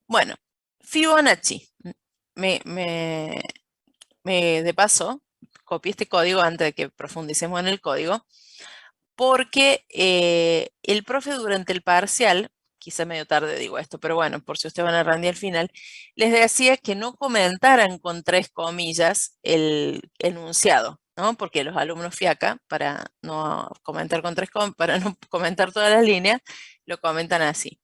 Bueno, Fibonacci. De paso, copié este código antes de que profundicemos en el código, porque el profe durante el parcial quizá medio tarde digo esto, pero bueno, por si ustedes van a rendir al final, les decía que no comentaran con 3 comillas el enunciado, ¿no? Porque los alumnos fiaca, para no comentar con para no comentar todas las líneas, lo comentan así.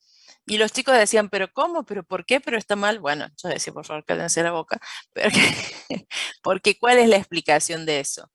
Y los chicos decían, ¿pero cómo? ¿Pero por qué? ¿Pero está mal? Bueno, yo decía, por favor, cállense la boca. Pero porque ¿cuál es la explicación de eso?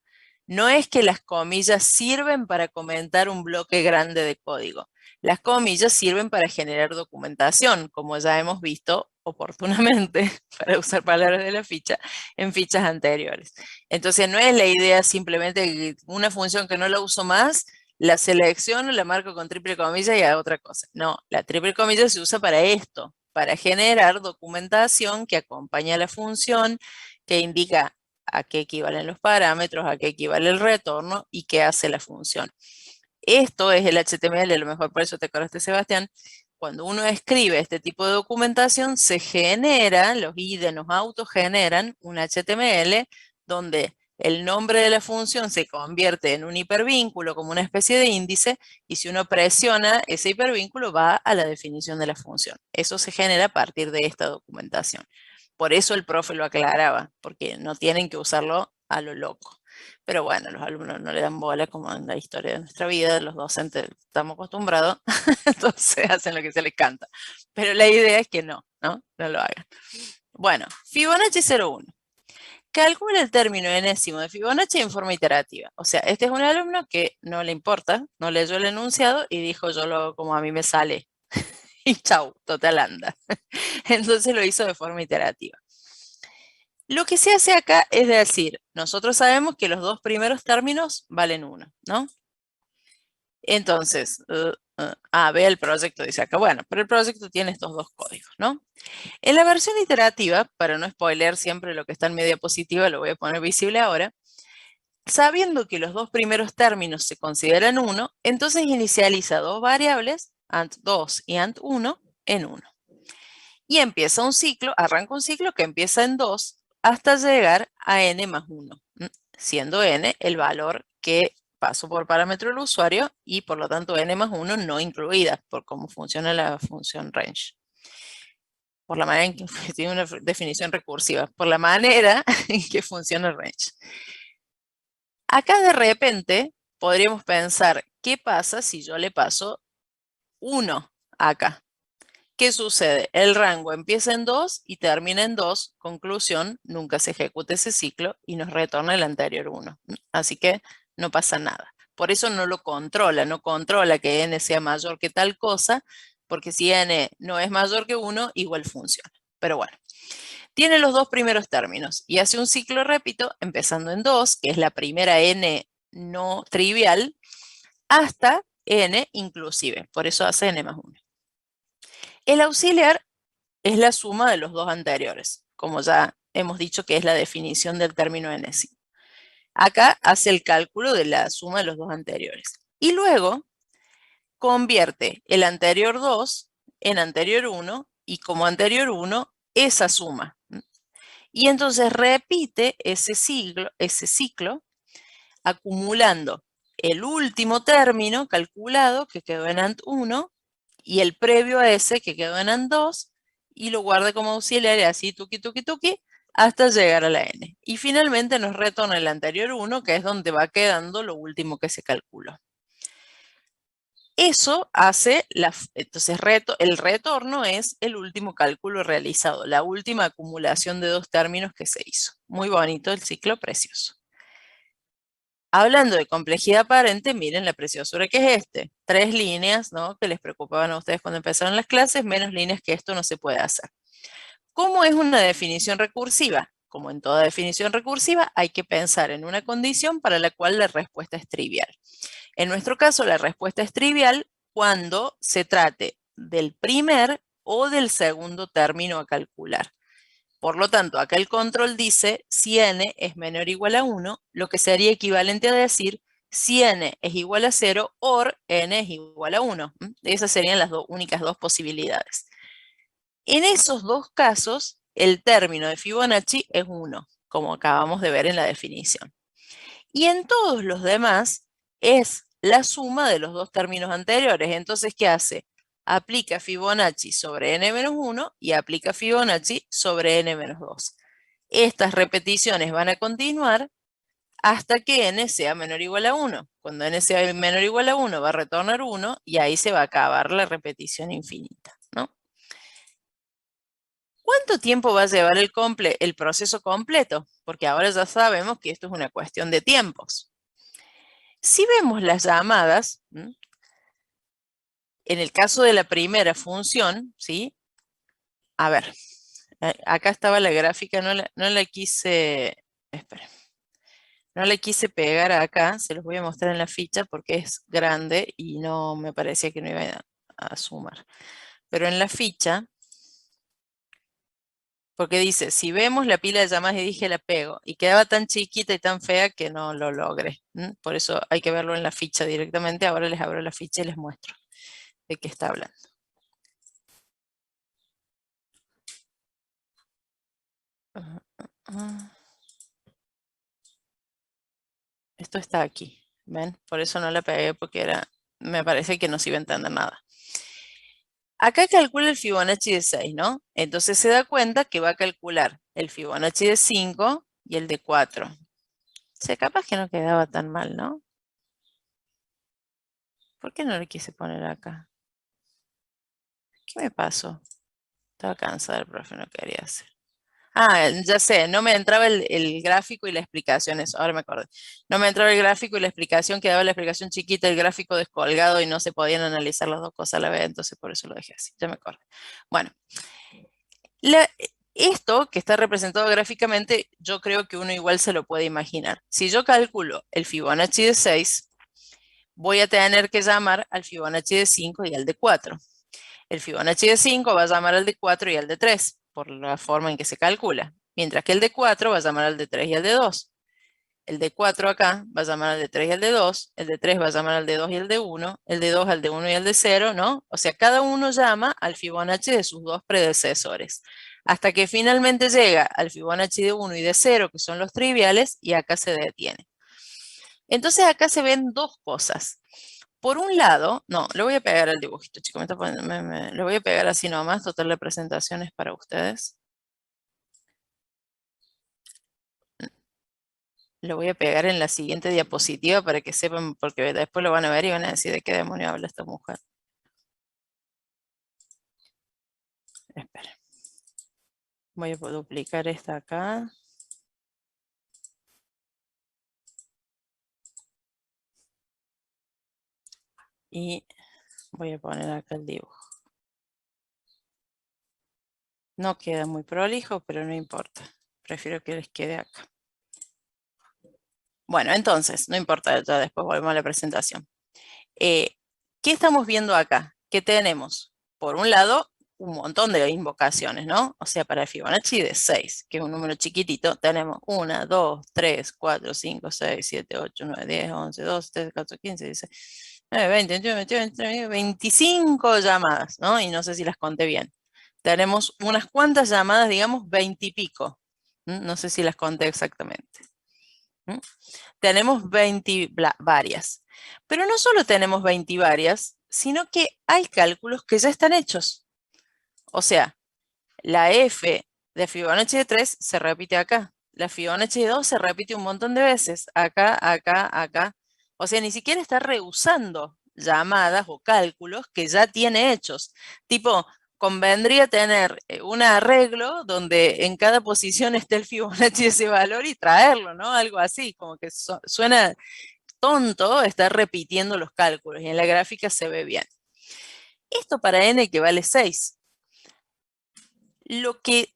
No es que las comillas sirven para comentar un bloque grande de código. Las comillas sirven para generar documentación, como ya hemos visto oportunamente, para usar palabras de la ficha, en fichas anteriores. Entonces no es la idea simplemente que una función que no la uso más, la selecciono, la marco con triple comilla y hago otra cosa. No, la triple comilla se usa para esto, para generar documentación que acompaña a la función, que indica a qué equivalen los parámetros, a qué equivale el retorno y qué hace la función. Esto es el HTML, a lo mejor por eso te acordaste, Sebastián. Cuando uno escribe este tipo de documentación, se genera, los IDE nos autogeneran un HTML donde el nombre de la función se convierte en un hipervínculo, como una especie de índice, y si uno presiona ese hipervínculo va a la definición de la función. Eso se genera a partir de esta documentación. Por eso el profe lo aclaraba, porque no tienen que usarlo a lo loco. Pero bueno, los alumnos no le dan bola como en la historia de nuestra vida, los docentes estamos acostumbrados, entonces hacen lo que se les canta. Pero la idea es que no, ¿no? No lo hagan. Bueno, Fibonacci 01. Calcula el término enésimo de Fibonacci en forma iterativa. O sea, este es un alumno que no le importa, no leyó el enunciado y dijo yo lo hago como a mí me sale. Y chau, total anda. Entonces lo hizo de forma iterativa. Lo que se hace acá es decir, nosotros sabemos que los 2 primeros términos valen 1, ¿no? Entonces, ve el proyecto, dice acá. Bueno, pero el proyecto tiene estos 2 códigos, ¿no? En la versión iterativa, para no spoilear siempre lo que está en mi diapositiva, lo voy a poner visible ahora. Sabiendo que los 2 primeros términos se consideran 1, entonces inicializa 2 variables, ant2 y ant1, en 1. Y empieza un ciclo, arranca un ciclo que empieza en 2 hasta llegar a n más 1, siendo n el valor que pasó por parámetro del usuario y por lo tanto n más 1 no incluida por cómo funciona la función range. Por la manera en que tiene una definición recursiva, por la manera en que funciona el range. Acá de repente podríamos pensar, ¿qué pasa si yo le paso 1 acá? ¿Qué sucede? El rango empieza en 2 y termina en 2. Conclusión, nunca se ejecuta ese ciclo y nos retorna el anterior 1. Así que no pasa nada. Por eso no lo controla, no controla que n sea mayor que tal cosa, porque si n no es mayor que 1, igual funciona. Pero bueno, tiene los 2 primeros términos y hace un ciclo, repito, empezando en 2, que es la primera n no trivial, hasta n inclusive. Por eso hace n más 1. El auxiliar es la suma de los 2 anteriores, como ya hemos dicho que es la definición del término enésimo. Acá hace el cálculo de la suma de los 2 anteriores. Y luego convierte el anterior 2 en anterior 1 y como anterior 1 esa suma. Y entonces repite ese ciclo acumulando el último término calculado que quedó en ANT1 y el previo a ese que quedó en ANT2 y lo guarda como auxiliar y así tuqui tuqui tuqui hasta llegar a la n. Y finalmente nos retorna el anterior 1, que es donde va quedando lo último que se calculó. Eso hace, entonces el retorno es el último cálculo realizado, la última acumulación de 2 términos que se hizo. Muy bonito el ciclo, precioso. Hablando de complejidad aparente, miren la preciosura que es este. 3 líneas, ¿no? Que les preocupaban a ustedes cuando empezaron las clases, menos líneas que esto no se puede hacer. ¿Cómo es una definición recursiva? Como en toda definición recursiva, hay que pensar en una condición para la cual la respuesta es trivial. En nuestro caso, la respuesta es trivial cuando se trate del primer o del segundo término a calcular. Por lo tanto, acá el control dice si n es menor o igual a 1, lo que sería equivalente a decir si n es igual a 0 o n es igual a 1. Esas serían las únicas 2 posibilidades. En esos 2 casos, el término de Fibonacci es 1, como acabamos de ver en la definición. Y en todos los demás es la suma de los 2 términos anteriores. Entonces, ¿qué hace? aplica Fibonacci sobre n-1 y aplica Fibonacci sobre n-2. Estas repeticiones van a continuar hasta que n sea menor o igual a 1. Cuando n sea menor o igual a 1 va a retornar 1 y ahí se va a acabar la repetición infinita, ¿no? ¿Cuánto tiempo va a llevar el proceso completo? Porque ahora ya sabemos que esto es una cuestión de tiempos. Si vemos las llamadas, en el caso de la primera función, ¿sí? A ver, acá estaba la gráfica, no la quise, espera, no la quise pegar acá, se los voy a mostrar en la ficha porque es grande y no me parecía que no iba a sumar. Pero en la ficha, porque dice, si vemos la pila de llamadas y dije la pego, y quedaba tan chiquita y tan fea que no lo logré. Por eso hay que verlo en la ficha directamente. Ahora les abro la ficha y les muestro de qué está hablando. Esto está aquí, ¿ven? Por eso no la pegué porque me parece que no se iba a entender nada. Acá calcula el Fibonacci de 6, ¿no? Entonces se da cuenta que va a calcular el Fibonacci de 5 y el de 4. O sea, capaz que no quedaba tan mal, ¿no? ¿Por qué no le quise poner acá? ¿Qué me pasó? Estaba cansada, el profe no quería hacer. Ah, ya sé, no me entraba el gráfico y la explicación, eso, ahora me acordé. No me entraba el gráfico y la explicación, quedaba la explicación chiquita, el gráfico descolgado y no se podían analizar las dos cosas a la vez, entonces por eso lo dejé así, ya me acordé. Bueno, esto que está representado gráficamente, yo creo que uno igual se lo puede imaginar. Si yo calculo el Fibonacci de 6, voy a tener que llamar al Fibonacci de 5 y al de 4. El Fibonacci de 5 va a llamar al de 4 y al de 3, por la forma en que se calcula. Mientras que el de 4 va a llamar al de 3 y al de 2. El de 4 acá va a llamar al de 3 y al de 2. El de 3 va a llamar al de 2 y al de 1. El de 2 al de 1 y al de 0, ¿no? O sea, cada uno llama al Fibonacci de sus dos predecesores. Hasta que finalmente llega al Fibonacci de 1 y de 0, que son los triviales, y acá se detiene. Entonces acá se ven dos cosas. Por un lado, no, le voy a pegar el dibujito, chicos, le voy a pegar así nomás, total la presentación es para ustedes. Lo voy a pegar en la siguiente diapositiva para que sepan, porque después lo van a ver y van a decir de qué demonio habla esta mujer. Esperen. Voy a duplicar esta acá. Y voy a poner acá el dibujo. No queda muy prolijo, pero no importa. Prefiero que les quede acá. Bueno, entonces, no importa, ya después volvemos a la presentación. ¿Qué estamos viendo acá? Que tenemos, por un lado, un montón de invocaciones, ¿no? O sea, para el Fibonacci de 6, que es un número chiquitito, tenemos 1, 2, 3, 4, 5, 6, 7, 8, 9, 10, 11, 12, 13, 14, 15, 16, 19, 20, 21, 22, 23, 25 llamadas, ¿no? Y no sé si las conté bien. Tenemos unas cuantas llamadas, digamos 20 y pico. No sé si las conté exactamente. Tenemos 20 varias. Pero no solo tenemos 20 varias, sino que hay cálculos que ya están hechos. O sea, la F de Fibonacci de 3 se repite acá. La Fibonacci de 2 se repite un montón de veces. Acá, acá, acá. O sea, ni siquiera está rehusando llamadas o cálculos que ya tiene hechos. Tipo, convendría tener un arreglo donde en cada posición esté el Fibonacci de ese valor y traerlo, ¿no? Algo así, como que suena tonto estar repitiendo los cálculos y en la gráfica se ve bien. Esto para n que vale 6. Lo que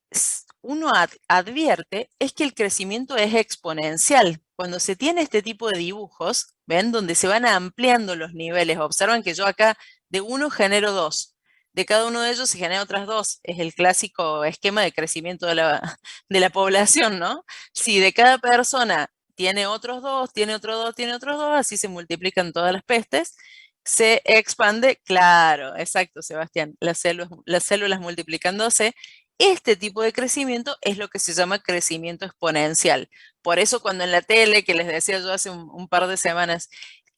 uno advierte es que el crecimiento es exponencial. Cuando se tiene este tipo de dibujos, ¿ven? Donde se van ampliando los niveles. Observan que yo acá de 1 genero 2. De cada uno de ellos se genera otras 2. Es el clásico esquema de crecimiento de la población, ¿no? Si de cada persona tiene otros 2, tiene otro 2, tiene otros 2, así se multiplican todas las pestes. Se expande, claro, exacto, Sebastián, las células multiplicándose. Este tipo de crecimiento es lo que se llama crecimiento exponencial. Por eso cuando en la tele, que les decía yo hace un par de semanas,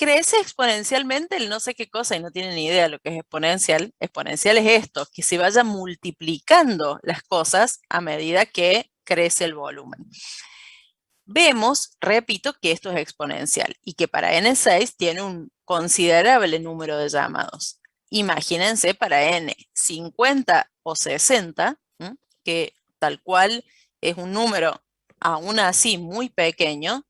crece exponencialmente el no sé qué cosa y no tienen ni idea de lo que es exponencial. Exponencial es esto, que se vaya multiplicando las cosas a medida que crece el volumen. Vemos, repito, que esto es exponencial y que para n6 tiene un considerable número de llamados. Imagínense para n 50 o 60, que tal cual es un número aún así muy pequeño,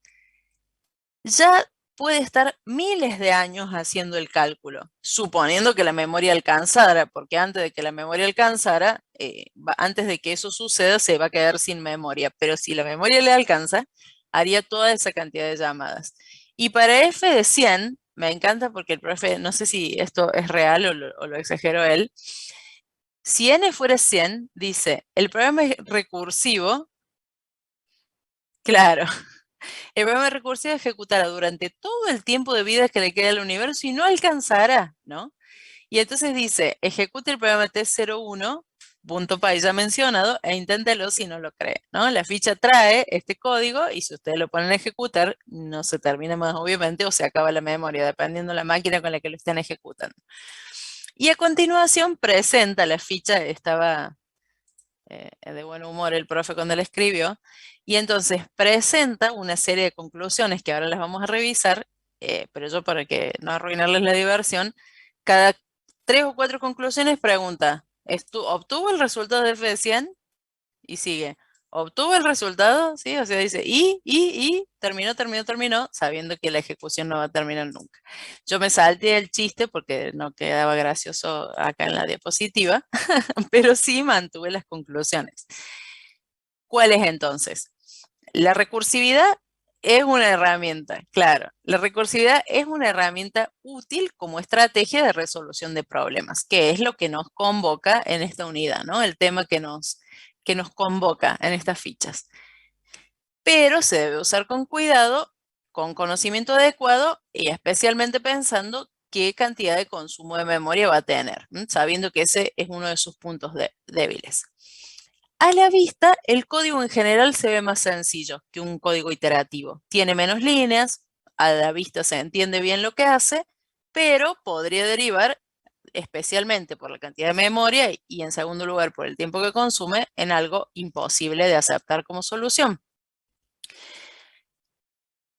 ya puede estar miles de años haciendo el cálculo, suponiendo que la memoria alcanzara, porque antes de que la memoria alcanzara, antes de que eso suceda, se va a quedar sin memoria. Pero si la memoria le alcanza, haría toda esa cantidad de llamadas. Y para f de 100, me encanta porque el profe, no sé si esto es real o lo exageró él, si n fuera 100, dice, el programa es recursivo, claro, el programa recursivo ejecutará durante todo el tiempo de vida que le queda al universo y no alcanzará, ¿no? Y entonces dice, ejecute el programa T01, punto .py ya mencionado, e inténtelo si no lo cree, ¿no? La ficha trae este código y si ustedes lo ponen a ejecutar, no se termina más obviamente o se acaba la memoria, dependiendo de la máquina con la que lo estén ejecutando. Y a continuación presenta la ficha, estaba de buen humor el profe cuando la escribió, y entonces presenta una serie de conclusiones que ahora las vamos a revisar, pero yo para que no arruinarles la diversión, cada 3 o 4 conclusiones pregunta, ¿obtuvo el resultado de f de 100? Y sigue, ¿obtuvo el resultado? Sí, o sea, dice, terminó, sabiendo que la ejecución no va a terminar nunca. Yo me salté el chiste porque no quedaba gracioso acá en la diapositiva, pero sí mantuve las conclusiones. ¿Cuál es entonces? La recursividad es una herramienta, claro. La recursividad es una herramienta útil como estrategia de resolución de problemas, que es lo que nos convoca en esta unidad, ¿no? El tema que nos convoca en estas fichas. Pero se debe usar con cuidado, con conocimiento adecuado y especialmente pensando qué cantidad de consumo de memoria va a tener, sabiendo que ese es uno de sus puntos débiles. A la vista, el código en general se ve más sencillo que un código iterativo. Tiene menos líneas, a la vista se entiende bien lo que hace, pero podría derivar, especialmente por la cantidad de memoria y en segundo lugar por el tiempo que consume, en algo imposible de aceptar como solución.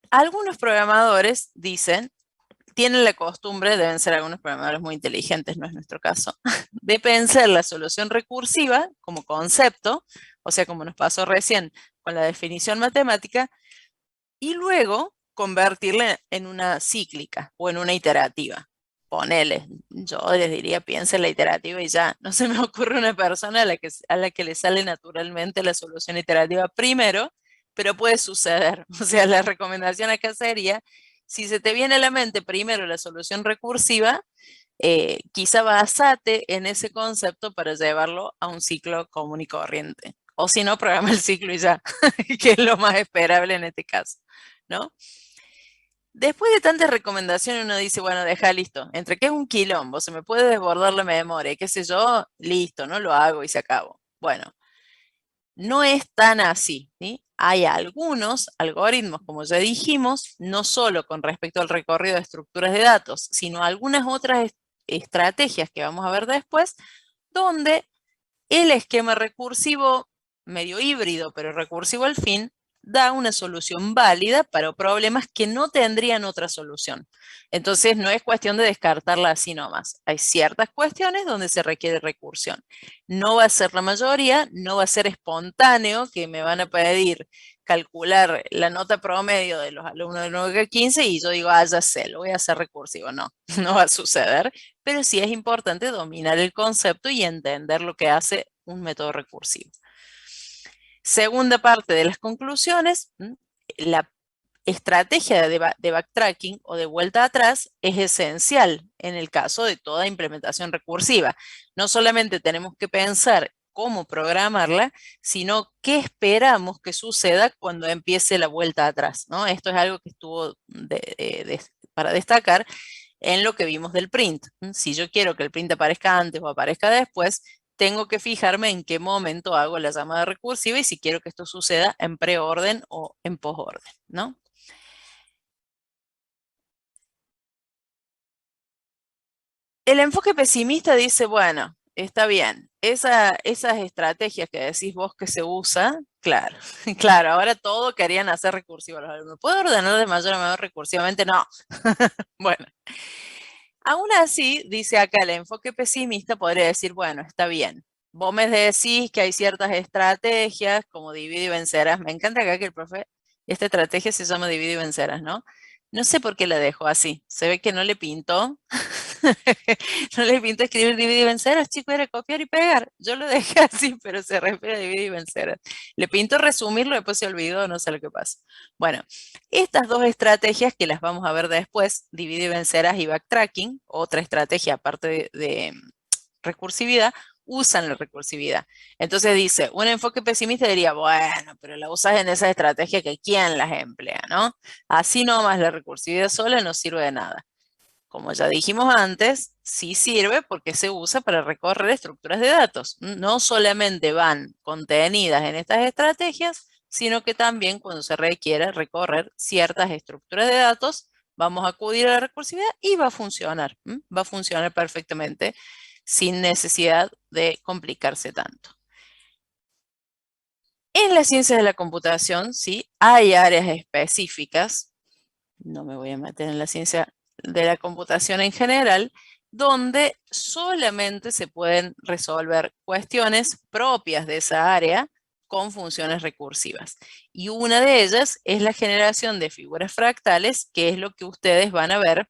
Algunos programadores dicen, tienen la costumbre, deben ser algunos programadores muy inteligentes, no es nuestro caso, de pensar la solución recursiva como concepto, o sea, como nos pasó recién con la definición matemática, y luego convertirla en una cíclica o en una iterativa. Ponele, yo les diría, piensen la iterativa y ya. No se me ocurre una persona a la que le sale naturalmente la solución iterativa primero, pero puede suceder. O sea, la recomendación acá sería, si se te viene a la mente primero la solución recursiva, quizá basate en ese concepto para llevarlo a un ciclo común y corriente. O si no, programa el ciclo y ya, que es lo más esperable en este caso, ¿no? Después de tantas recomendaciones uno dice, bueno, deja listo, entre que es un quilombo, se me puede desbordar la memoria, qué sé yo, listo, no lo hago y se acabó. Bueno, no es tan así, ¿sí? Hay algunos algoritmos, como ya dijimos, no solo con respecto al recorrido de estructuras de datos, sino algunas otras estrategias que vamos a ver después, donde el esquema recursivo, medio híbrido, pero recursivo al fin, da una solución válida para problemas que no tendrían otra solución. Entonces, no es cuestión de descartarla así nomás. Hay ciertas cuestiones donde se requiere recursión. No va a ser la mayoría, no va a ser espontáneo, que me van a pedir calcular la nota promedio de los alumnos de 9 a 15 y yo digo, ya sé, lo voy a hacer recursivo. No, no va a suceder, pero sí es importante dominar el concepto y entender lo que hace un método recursivo. Segunda parte de las conclusiones, la estrategia de backtracking o de vuelta atrás es esencial en el caso de toda implementación recursiva. No solamente tenemos que pensar cómo programarla, sino qué esperamos que suceda cuando empiece la vuelta atrás, ¿no? Esto es algo que estuvo para destacar en lo que vimos del print. Si yo quiero que el print aparezca antes o aparezca después, tengo que fijarme en qué momento hago la llamada recursiva y si quiero que esto suceda en preorden o en posorden, ¿no? El enfoque pesimista dice, bueno, está bien, esas estrategias que decís vos que se usa, claro, claro, ahora todo querían hacer recursivo a los alumnos. ¿Puedo ordenar de mayor a menor recursivamente? No. Bueno, aún así, dice acá el enfoque pesimista, podría decir, bueno, está bien. Vos me decís que hay ciertas estrategias como divide y vencerás. Me encanta acá que el profe, esta estrategia se llama divide y vencerás, ¿no? No sé por qué la dejó así. Se ve que no le pintó. No le pintó escribir divide y vencerás, chico, era copiar y pegar. Yo lo dejé así, pero se refiere a divide y vencerás. Le pintó resumirlo, después se olvidó, no sé lo que pasa. Bueno, estas dos estrategias que las vamos a ver después, divide y vencerás y backtracking, otra estrategia aparte de recursividad, usan la recursividad. Entonces dice, un enfoque pesimista diría, bueno, pero la usas en esa estrategia que quién las emplea, ¿no? Así nomás la recursividad sola no sirve de nada. Como ya dijimos antes, sí sirve porque se usa para recorrer estructuras de datos. No solamente van contenidas en estas estrategias, sino que también cuando se requiere recorrer ciertas estructuras de datos, vamos a acudir a la recursividad y va a funcionar. Va a funcionar perfectamente sin necesidad de complicarse tanto. En las ciencias de la computación, sí, hay áreas específicas, no me voy a meter en la ciencia de la computación en general, donde solamente se pueden resolver cuestiones propias de esa área con funciones recursivas. Y una de ellas es la generación de figuras fractales, que es lo que ustedes van a ver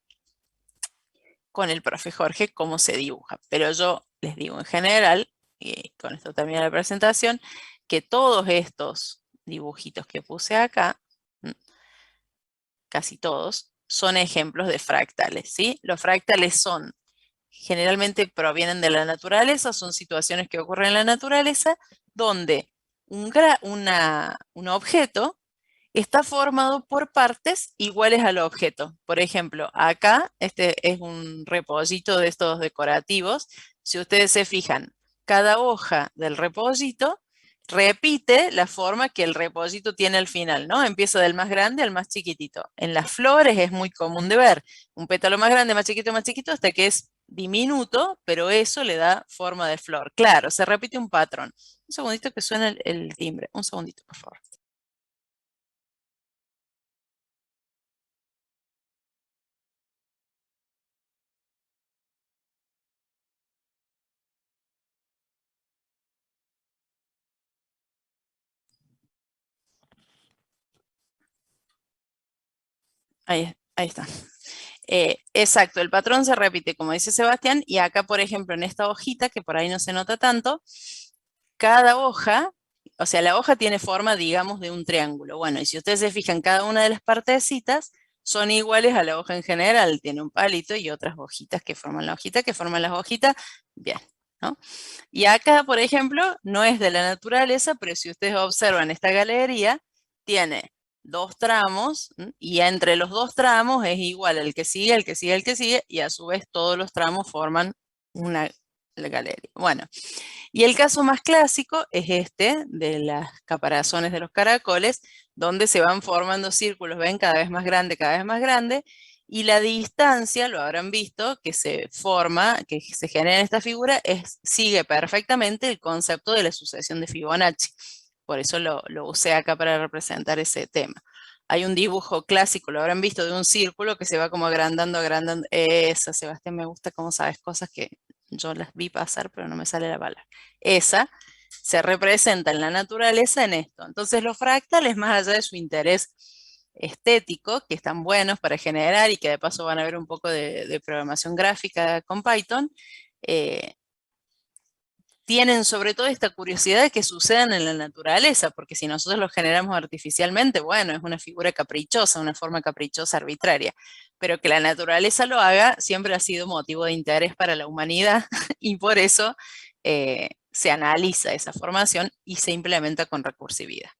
con el profe Jorge, cómo se dibuja. Pero yo les digo en general, y con esto termina la presentación, que todos estos dibujitos que puse acá, casi todos, son ejemplos de fractales, ¿sí? Los fractales son, generalmente provienen de la naturaleza, son situaciones que ocurren en la naturaleza, donde un objeto está formado por partes iguales al objeto. Por ejemplo, acá, este es un repollito de estos decorativos. Si ustedes se fijan, cada hoja del repollito repite la forma que el repollito tiene al final, ¿no? Empieza del más grande al más chiquitito. En las flores es muy común de ver un pétalo más chiquito, hasta que es diminuto, pero eso le da forma de flor. Claro, se repite un patrón. Un segundito que suena el timbre. Un segundito, por favor. Ahí está. Exacto, el patrón se repite, como dice Sebastián, y acá, por ejemplo, en esta hojita, que por ahí no se nota tanto, cada hoja, o sea, la hoja tiene forma, digamos, de un triángulo. Bueno, y si ustedes se fijan, cada una de las partecitas son iguales a la hoja en general, tiene un palito y otras hojitas que forman la hojita, que forman las hojitas, bien, ¿no? Y acá, por ejemplo, no es de la naturaleza, pero si ustedes observan esta galería, tiene dos tramos y entre los dos tramos es igual al que sigue, al que sigue, al que sigue, y a su vez todos los tramos forman una galería. Bueno, y el caso más clásico es este de las caparazones de los caracoles, donde se van formando círculos, ven, cada vez más grande, y la distancia, lo habrán visto, que se forma, que se genera en esta figura, sigue perfectamente el concepto de la sucesión de Fibonacci. Por eso lo usé acá para representar ese tema. Hay un dibujo clásico, lo habrán visto, de un círculo que se va como agrandando, agrandando. Esa, Sebastián, me gusta cómo sabes cosas que yo las vi pasar, pero no me sale la palabra. Esa se representa en la naturaleza en esto. Entonces los fractales, más allá de su interés estético, que están buenos para generar y que de paso van a ver un poco de programación gráfica con Python, eh, tienen sobre todo esta curiosidad de que sucedan en la naturaleza, porque si nosotros los generamos artificialmente, bueno, es una figura caprichosa, una forma caprichosa, arbitraria, pero que la naturaleza lo haga siempre ha sido motivo de interés para la humanidad y por eso se analiza esa formación y se implementa con recursividad.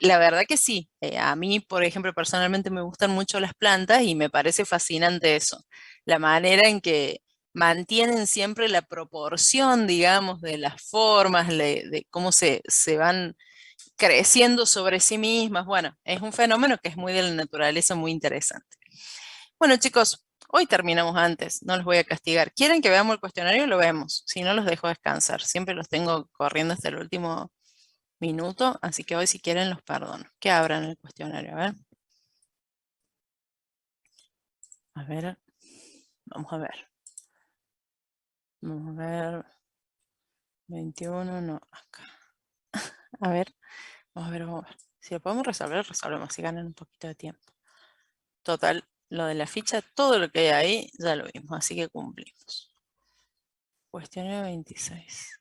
La verdad que sí. A mí, por ejemplo, personalmente me gustan mucho las plantas y me parece fascinante eso. La manera en que mantienen siempre la proporción, digamos, de las formas, de cómo se van creciendo sobre sí mismas. Bueno, es un fenómeno que es muy de la naturaleza, muy interesante. Bueno, chicos, Hoy terminamos antes, no los voy a castigar. ¿Quieren que veamos el cuestionario? Lo vemos. Si no, los dejo descansar. Siempre los tengo corriendo hasta el último minuto, así que hoy si quieren los perdono. Que abran el cuestionario, a ver. A ver, vamos a ver. Vamos a ver. 21, no, acá. A ver, vamos a ver, vamos a ver. Si lo podemos resolver, resolvemos, si ganan un poquito de tiempo. Total, lo de la ficha, todo lo que hay ahí, ya lo vimos, así que cumplimos. Cuestionario 26.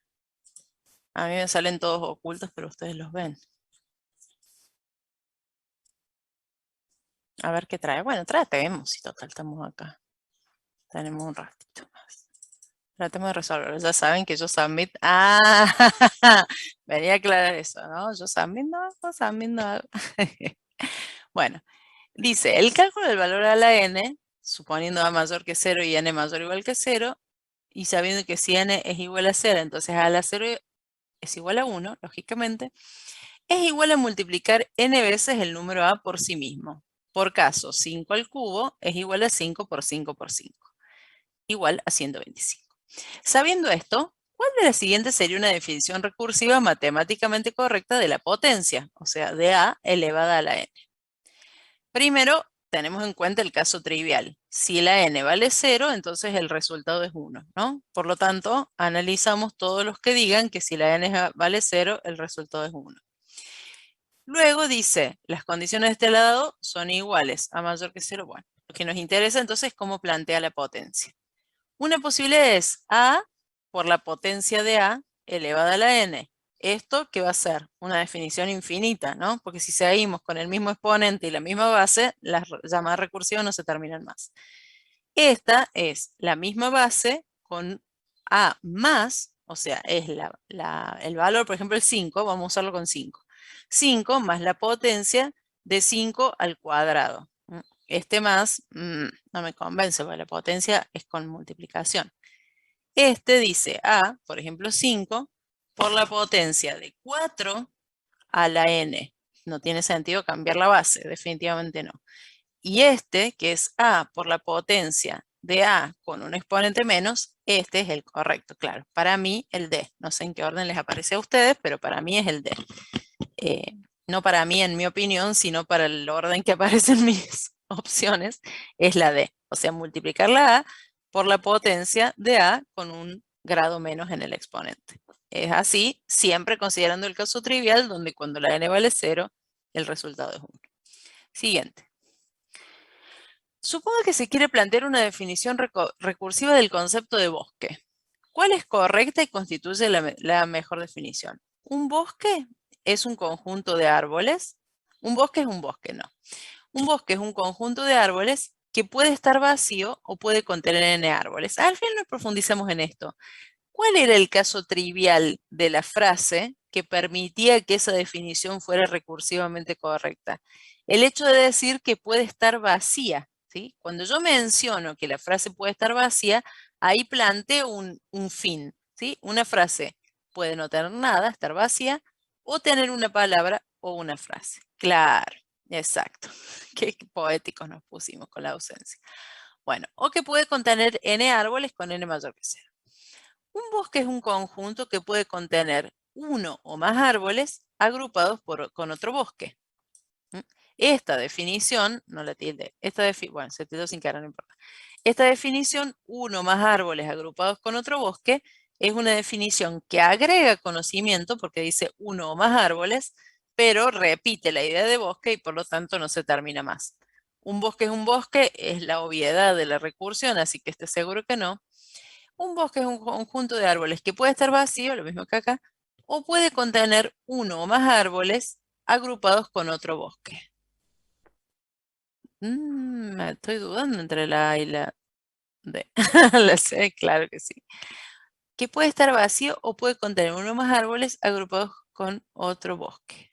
A mí me salen todos ocultos, pero ustedes los ven. A ver qué trae. Bueno, tratemos, si total estamos acá. Tenemos un ratito más. Tratemos de resolverlo. Ya saben que yo submit. Ah, venía a aclarar eso, ¿no? Yo submit no, submit no. Bueno, dice, el cálculo del valor a la n, suponiendo a mayor que 0 y n mayor o igual que 0, y sabiendo que si n es igual a 0, entonces a la 0 es igual a 1, lógicamente, es igual a multiplicar n veces el número a por sí mismo. Por caso, 5 al cubo es igual a 5 por 5 por 5, igual a 125. Sabiendo esto, ¿cuál de las siguientes sería una definición recursiva matemáticamente correcta de la potencia? O sea, de a elevada a la n. Primero, tenemos en cuenta el caso trivial. Si la n vale 0, entonces el resultado es 1, ¿no? Por lo tanto, analizamos todos los que digan que si la n vale 0, el resultado es 1. Luego dice, las condiciones de este lado son iguales a mayor que 0. Bueno, lo que nos interesa entonces es cómo plantea la potencia. Una posibilidad es a por la potencia de a elevada a la n. Esto que va a ser una definición infinita, ¿no? Porque si seguimos con el mismo exponente y la misma base, las llamadas recursivas no se terminan más. Esta es la misma base con a más, o sea, es el valor, por ejemplo, el 5, vamos a usarlo con 5. 5 más la potencia de 5 al cuadrado. Este más no me convence, porque la potencia es con multiplicación. Este dice a, por ejemplo, 5 por la potencia de 4 a la n. No tiene sentido cambiar la base, definitivamente no. Y este, que es a por la potencia de a con un exponente menos, este es el correcto, claro. Para mí, el d. No sé en qué orden les aparece a ustedes, pero para mí es el d. No para mí, en mi opinión, sino para el orden que aparecen mis opciones, es la d. O sea, multiplicar la a por la potencia de a con un grado menos en el exponente. Es así, siempre considerando el caso trivial, donde cuando la n vale 0, el resultado es 1. Siguiente. Supongo que se quiere plantear una definición recursiva del concepto de bosque. ¿Cuál es correcta y constituye la mejor definición? ¿Un bosque es un conjunto de árboles? Un bosque es un bosque, no. Un bosque es un conjunto de árboles que puede estar vacío o puede contener n árboles. Al fin nos profundizamos en esto. ¿Cuál era el caso trivial de la frase que permitía que esa definición fuera recursivamente correcta? El hecho de decir que puede estar vacía, ¿sí? Cuando yo menciono que la frase puede estar vacía, ahí planteo un fin, ¿sí? Una frase puede no tener nada, estar vacía, o tener una palabra o una frase. Claro, exacto. Qué poéticos nos pusimos con la ausencia. Bueno, o que puede contener n árboles con n mayor que 0. Un bosque es un conjunto que puede contener uno o más árboles agrupados con otro bosque. Esta definición, no la tilde, bueno, se tildó sin cara, no importa. Esta definición, uno o más árboles agrupados con otro bosque, es una definición que agrega conocimiento porque dice uno o más árboles, pero repite la idea de bosque y por lo tanto no se termina más. Un bosque, es la obviedad de la recursión, así que esté seguro que no. Un bosque es un conjunto de árboles que puede estar vacío, lo mismo que acá, o puede contener uno o más árboles agrupados con otro bosque. Estoy dudando entre la A y la D. La C, claro que sí. Que puede estar vacío o puede contener uno o más árboles agrupados con otro bosque.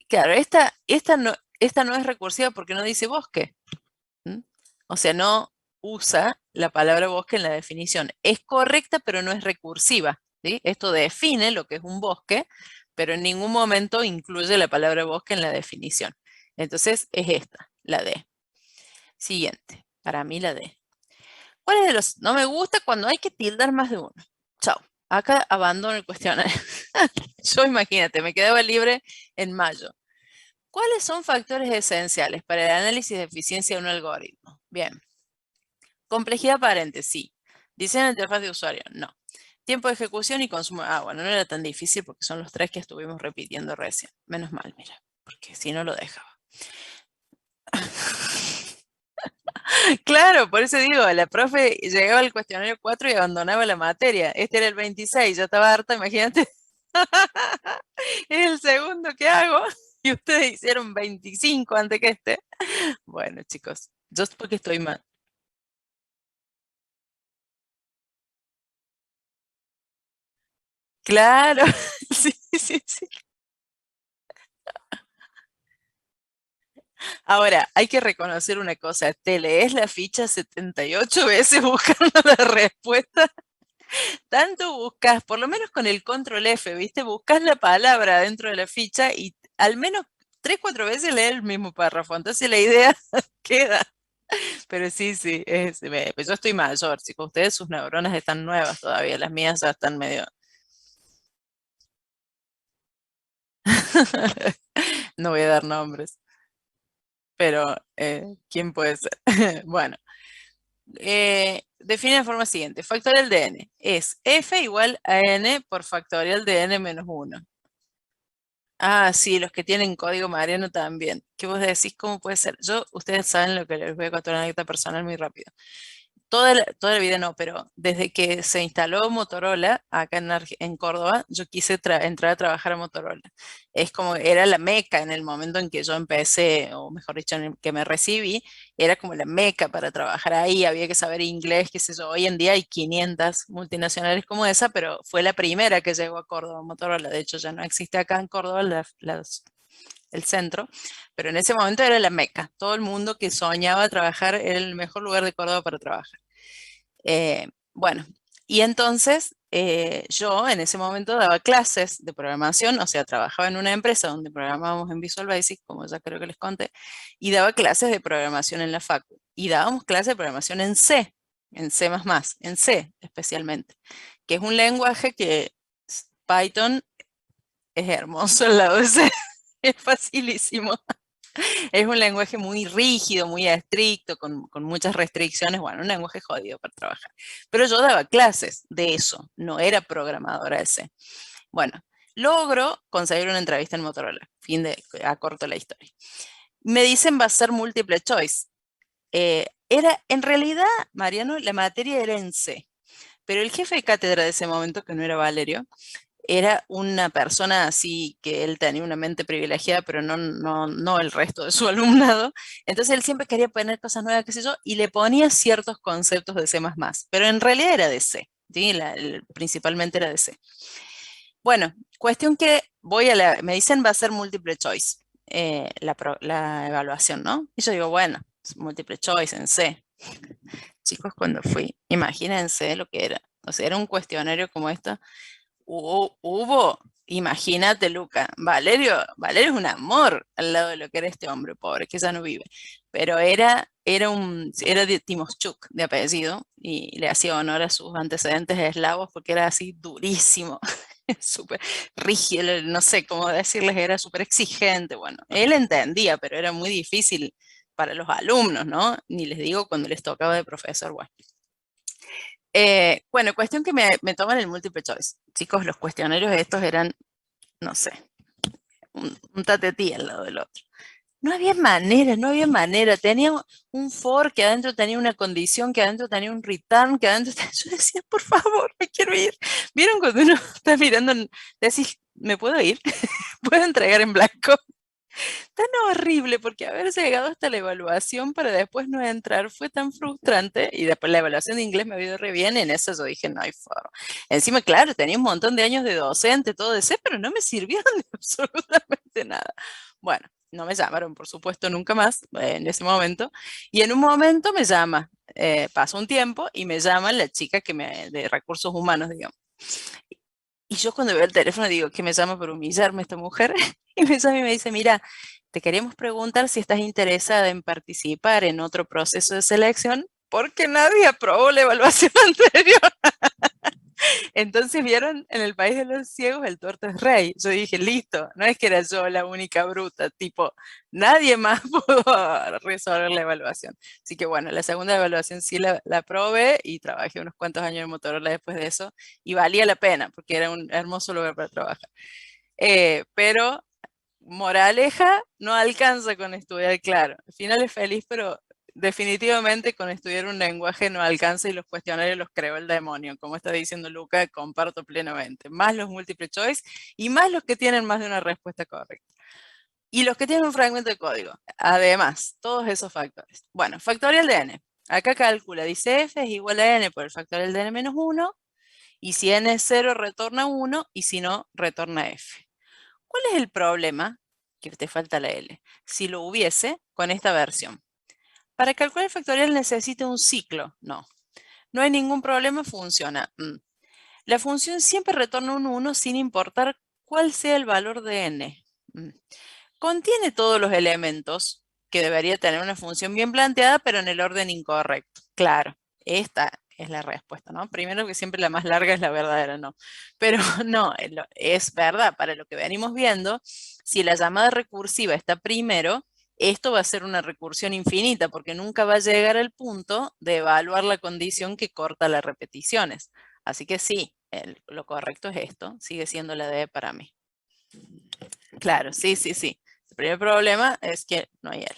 Claro, esta no es recursiva porque no dice bosque. O sea, no usa la palabra bosque en la definición. Es correcta, pero no es recursiva, ¿sí? Esto define lo que es un bosque, pero en ningún momento incluye la palabra bosque en la definición. Entonces, es esta. La D. Siguiente, para mí la D. ¿Cuál es de los? No me gusta cuando hay que tildar más de uno. Chao. Acá abandono el cuestionario. Yo imagínate, me quedaba libre en mayo. ¿Cuáles son factores esenciales para el análisis de eficiencia de un algoritmo? Bien. Complejidad aparente, sí. Diseño de interfaz de usuario, no. Tiempo de ejecución y consumo. Ah, bueno, no era tan difícil porque son los 3 que estuvimos repitiendo recién. Menos mal, mira, porque si no lo dejaba. Claro, por eso digo, la profe llegaba al cuestionario 4 y abandonaba la materia. Este era el 26, ya estaba harta, imagínate. Es el segundo que hago y ustedes hicieron 25 antes que este. Bueno, chicos, yo es porque estoy mal. Claro, sí, sí, sí. Ahora, hay que reconocer una cosa, te lees la ficha 78 veces buscando la respuesta, tanto buscas, por lo menos con el control F, ¿viste? Buscas la palabra dentro de la ficha y al menos 3, 4 veces lees el mismo párrafo, entonces la idea queda. Pero sí, sí, pues yo estoy mayor, chicos, ustedes sus neuronas están nuevas todavía, las mías ya están medio... No voy a dar nombres, pero ¿quién puede ser? Bueno. Define de forma siguiente. Factorial de n es f igual a n por factorial de n menos 1. Ah, sí, los que tienen código Mariano también. ¿Qué vos decís? ¿Cómo puede ser? Ustedes saben lo que les voy a contar una anécdota personal muy rápido. Toda la vida no, pero desde que se instaló Motorola acá en Córdoba, yo quise entrar a trabajar a Motorola. Es como, era la meca en el momento en que yo empecé, o mejor dicho, en el que me recibí, era como la meca para trabajar ahí, había que saber inglés, qué sé yo. Hoy en día hay 500 multinacionales como esa, pero fue la primera que llegó a Córdoba, Motorola. De hecho, ya no existe acá en Córdoba el centro, pero en ese momento era la meca. Todo el mundo que soñaba trabajar era el mejor lugar de Córdoba para trabajar. Bueno, y entonces yo en ese momento daba clases de programación, o sea, trabajaba en una empresa donde programábamos en Visual Basic, como ya creo que les conté, y daba clases de programación en la facu. Y dábamos clases de programación en C++, en C especialmente, que es un lenguaje que Python es hermoso al lado de C, es facilísimo. Es un lenguaje muy rígido, muy estricto, con muchas restricciones. Bueno, un lenguaje jodido para trabajar. Pero yo daba clases de eso, no era programadora de C. Bueno, logro conseguir una entrevista en Motorola. Acorto la historia. Me dicen va a ser múltiple choice. En realidad, Mariano, la materia era en C. Pero el jefe de cátedra de ese momento, que no era Valerio, era una persona así que él tenía una mente privilegiada, pero no el resto de su alumnado. Entonces él siempre quería poner cosas nuevas, qué sé yo, y le ponía ciertos conceptos de C++, pero en realidad era de C, ¿sí? Principalmente era de C. Bueno, cuestión que me dicen va a ser múltiple choice, la evaluación, ¿no? Y yo digo, bueno, es múltiple choice en C. Chicos, cuando fui, imagínense lo que era. O sea, era un cuestionario como esto. Imagínate, Luca, Valerio es un amor al lado de lo que era este hombre pobre, que ya no vive, pero era de Timoschuk, de apellido, y le hacía honor a sus antecedentes eslavos porque era así durísimo, súper rígido, no sé cómo decirles, era súper exigente, bueno, él entendía, pero era muy difícil para los alumnos, ¿no? Ni les digo cuando les tocaba de profesor, bueno. Bueno, cuestión que me toman el multiple choice. Chicos, los cuestionarios estos eran, no sé, un tatetí al lado del otro. No había manera, no había manera. Tenía un for que adentro tenía una condición, que adentro tenía un return, que adentro tenía... Yo decía, por favor, me quiero ir. ¿Vieron cuando uno está mirando, decís, ¿me puedo ir? ¿Puedo entregar en blanco? Tan horrible, porque haber llegado hasta la evaluación para después no entrar fue tan frustrante. Y después la evaluación de inglés me ha ido re bien. En eso yo dije, no hay forma. Encima, claro, tenía un montón de años de docente, todo de C, pero no me sirvieron de absolutamente nada. Bueno, no me llamaron, por supuesto, nunca más en ese momento. Y en un momento me llama, pasó un tiempo y me llama la chica de recursos humanos, digamos. Y yo cuando veo el teléfono digo, que me llama por humillarme esta mujer. Y me llama y me dice, mira, te queríamos preguntar si estás interesada en participar en otro proceso de selección porque nadie aprobó la evaluación anterior. Entonces vieron, en el país de los ciegos el tuerto es rey. Yo dije, listo, no es que era yo la única bruta, tipo, nadie más pudo resolver la evaluación. Así que bueno, la segunda evaluación sí la aprobé y trabajé unos cuantos años en Motorola después de eso y valía la pena porque era un hermoso lugar para trabajar. Pero moraleja, no alcanza con estudiar, claro. Al final es feliz, pero definitivamente con estudiar un lenguaje no alcanza y los cuestionarios los creó el demonio. Como está diciendo Luca, comparto plenamente. Más los multiple choice y más los que tienen más de una respuesta correcta. Y los que tienen un fragmento de código. Además, todos esos factores. Bueno, factorial de n. Acá calcula, dice f es igual a n por el factorial de n menos 1. Y si n es 0, retorna 1. Y si no, retorna f. ¿Cuál es el problema? Que te falta la L. Si lo hubiese con esta versión. Para calcular el factorial necesita un ciclo. No. No hay ningún problema, funciona. La función siempre retorna un 1 sin importar cuál sea el valor de n. Contiene todos los elementos que debería tener una función bien planteada, pero en el orden incorrecto. Claro, esta es la respuesta, ¿no? Primero que siempre la más larga es la verdadera, no. Pero no, es verdad, para lo que venimos viendo, si la llamada recursiva está primero, esto va a ser una recursión infinita, porque nunca va a llegar al punto de evaluar la condición que corta las repeticiones. Así que sí, lo correcto es esto, sigue siendo la D para mí. Claro, sí, sí, sí. El primer problema es que no hay L.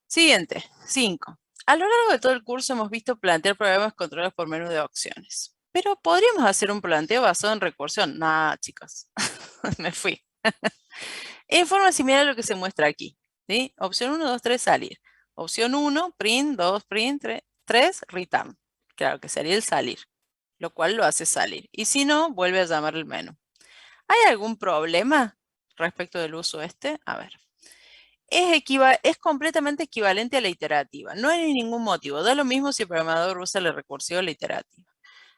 Siguiente, 5. A lo largo de todo el curso hemos visto plantear problemas controlados por menú de opciones. Pero ¿podríamos hacer un planteo basado en recursión? No, chicos, me fui. En forma similar a lo que se muestra aquí. ¿Sí? Opción 1, 2, 3, salir. Opción 1, print, 2, print, 3, return. Claro que sería el salir, lo cual lo hace salir. Y si no, vuelve a llamar el menú. ¿Hay algún problema respecto del uso este? A ver. Es completamente equivalente a la iterativa. No hay ningún motivo. Da lo mismo si el programador usa la recursiva o la iterativa.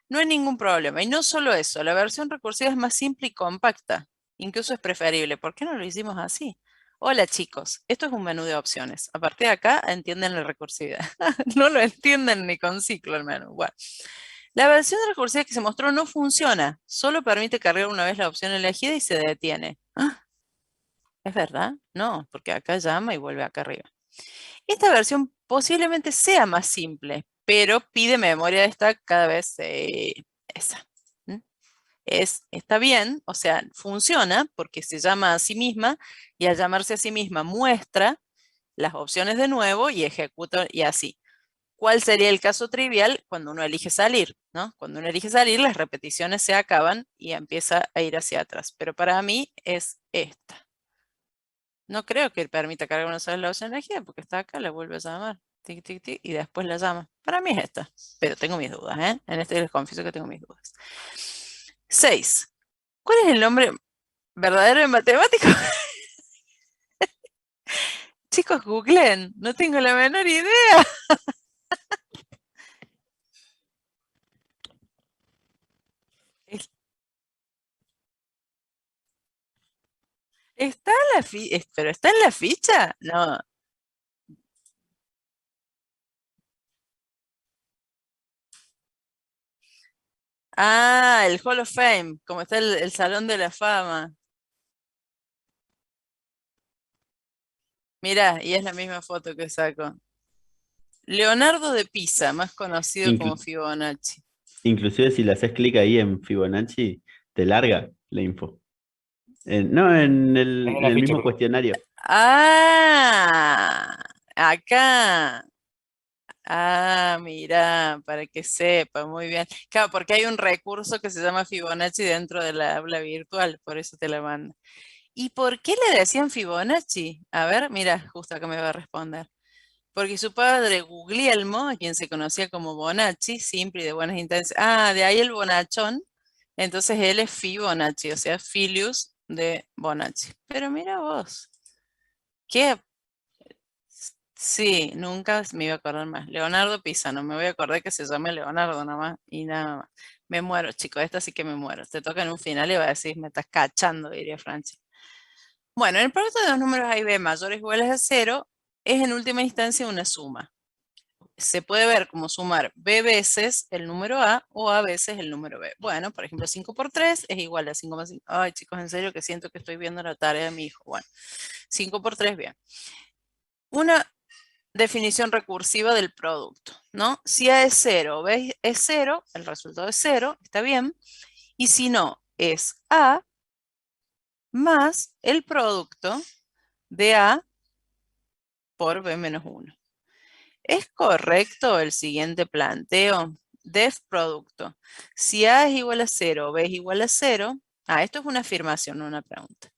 No hay ningún problema. Y no solo eso, la versión recursiva es más simple y compacta. Incluso es preferible. ¿Por qué no lo hicimos así? Hola chicos, esto es un menú de opciones. A partir de acá entienden la recursividad. No lo entienden ni con ciclo el menú. Bueno. La versión recursiva que se mostró no funciona. Solo permite cargar una vez la opción elegida y se detiene. ¡Ah! ¿Es verdad? No, porque acá llama y vuelve acá arriba. Esta versión posiblemente sea más simple, pero pide memoria de stack cada vez esa. Está bien, o sea, funciona porque se llama a sí misma y al llamarse a sí misma muestra las opciones de nuevo y ejecuta y así. ¿Cuál sería el caso trivial cuando uno elige salir? ¿No? Cuando uno elige salir, las repeticiones se acaban y empieza a ir hacia atrás. Pero para mí es esta. No creo que permita cargar una sola opción de energía porque está acá, la vuelve a llamar. Tic, tic, tic, y después la llama. Para mí es esta, pero tengo mis dudas, ¿eh? En este les confieso que tengo mis dudas. 6. ¿Cuál es el nombre verdadero de matemático? Chicos, googleen. No tengo la menor idea. ¿Está en la ¿Pero está en la ficha? No. Ah, el Hall of Fame, como está el Salón de la Fama. Mira, y es la misma foto que saco. Leonardo de Pisa, más conocido como Inclu- Fibonacci. Inclusive si le haces clic ahí en Fibonacci, te larga la info. No, en Es en una el ficha. mismo cuestionario. Ah, acá. Ah, mira, para que sepa, muy bien. Claro, porque hay un recurso que se llama Fibonacci dentro de la aula virtual, por eso te la mando. ¿Y por qué le decían Fibonacci? A ver, mira, justo acá me va a responder. Porque su padre Guglielmo, a quien se conocía como Bonacci, simple y de buenas intenciones. Ah, de ahí el bonachón. Entonces él es Fibonacci, o sea, Filius de Bonacci. Pero mira vos, qué. Sí, nunca me iba a acordar más. Leonardo Pisano, me voy a acordar que se llame Leonardo nada más y nada más. Me muero, chicos, esta sí que me muero. Te toca en un final y va a decir, me estás cachando, diría Franchi. Bueno, el producto de dos números A y B mayores o iguales a 0 es en última instancia una suma. Se puede ver como sumar B veces el número A o A veces el número B. Bueno, por ejemplo, 5 por 3 es igual a 5 más 5. Ay, chicos, en serio que siento que estoy viendo la tarea de mi hijo. Bueno, 5 por 3, bien. Una definición recursiva del producto, ¿no? Si A es 0, B es 0, el resultado es 0, está bien. Y si no, es A más el producto de A por B menos 1. ¿Es correcto el siguiente planteo? Def producto. Si A es igual a 0, B es igual a 0, esto es una afirmación, no una pregunta.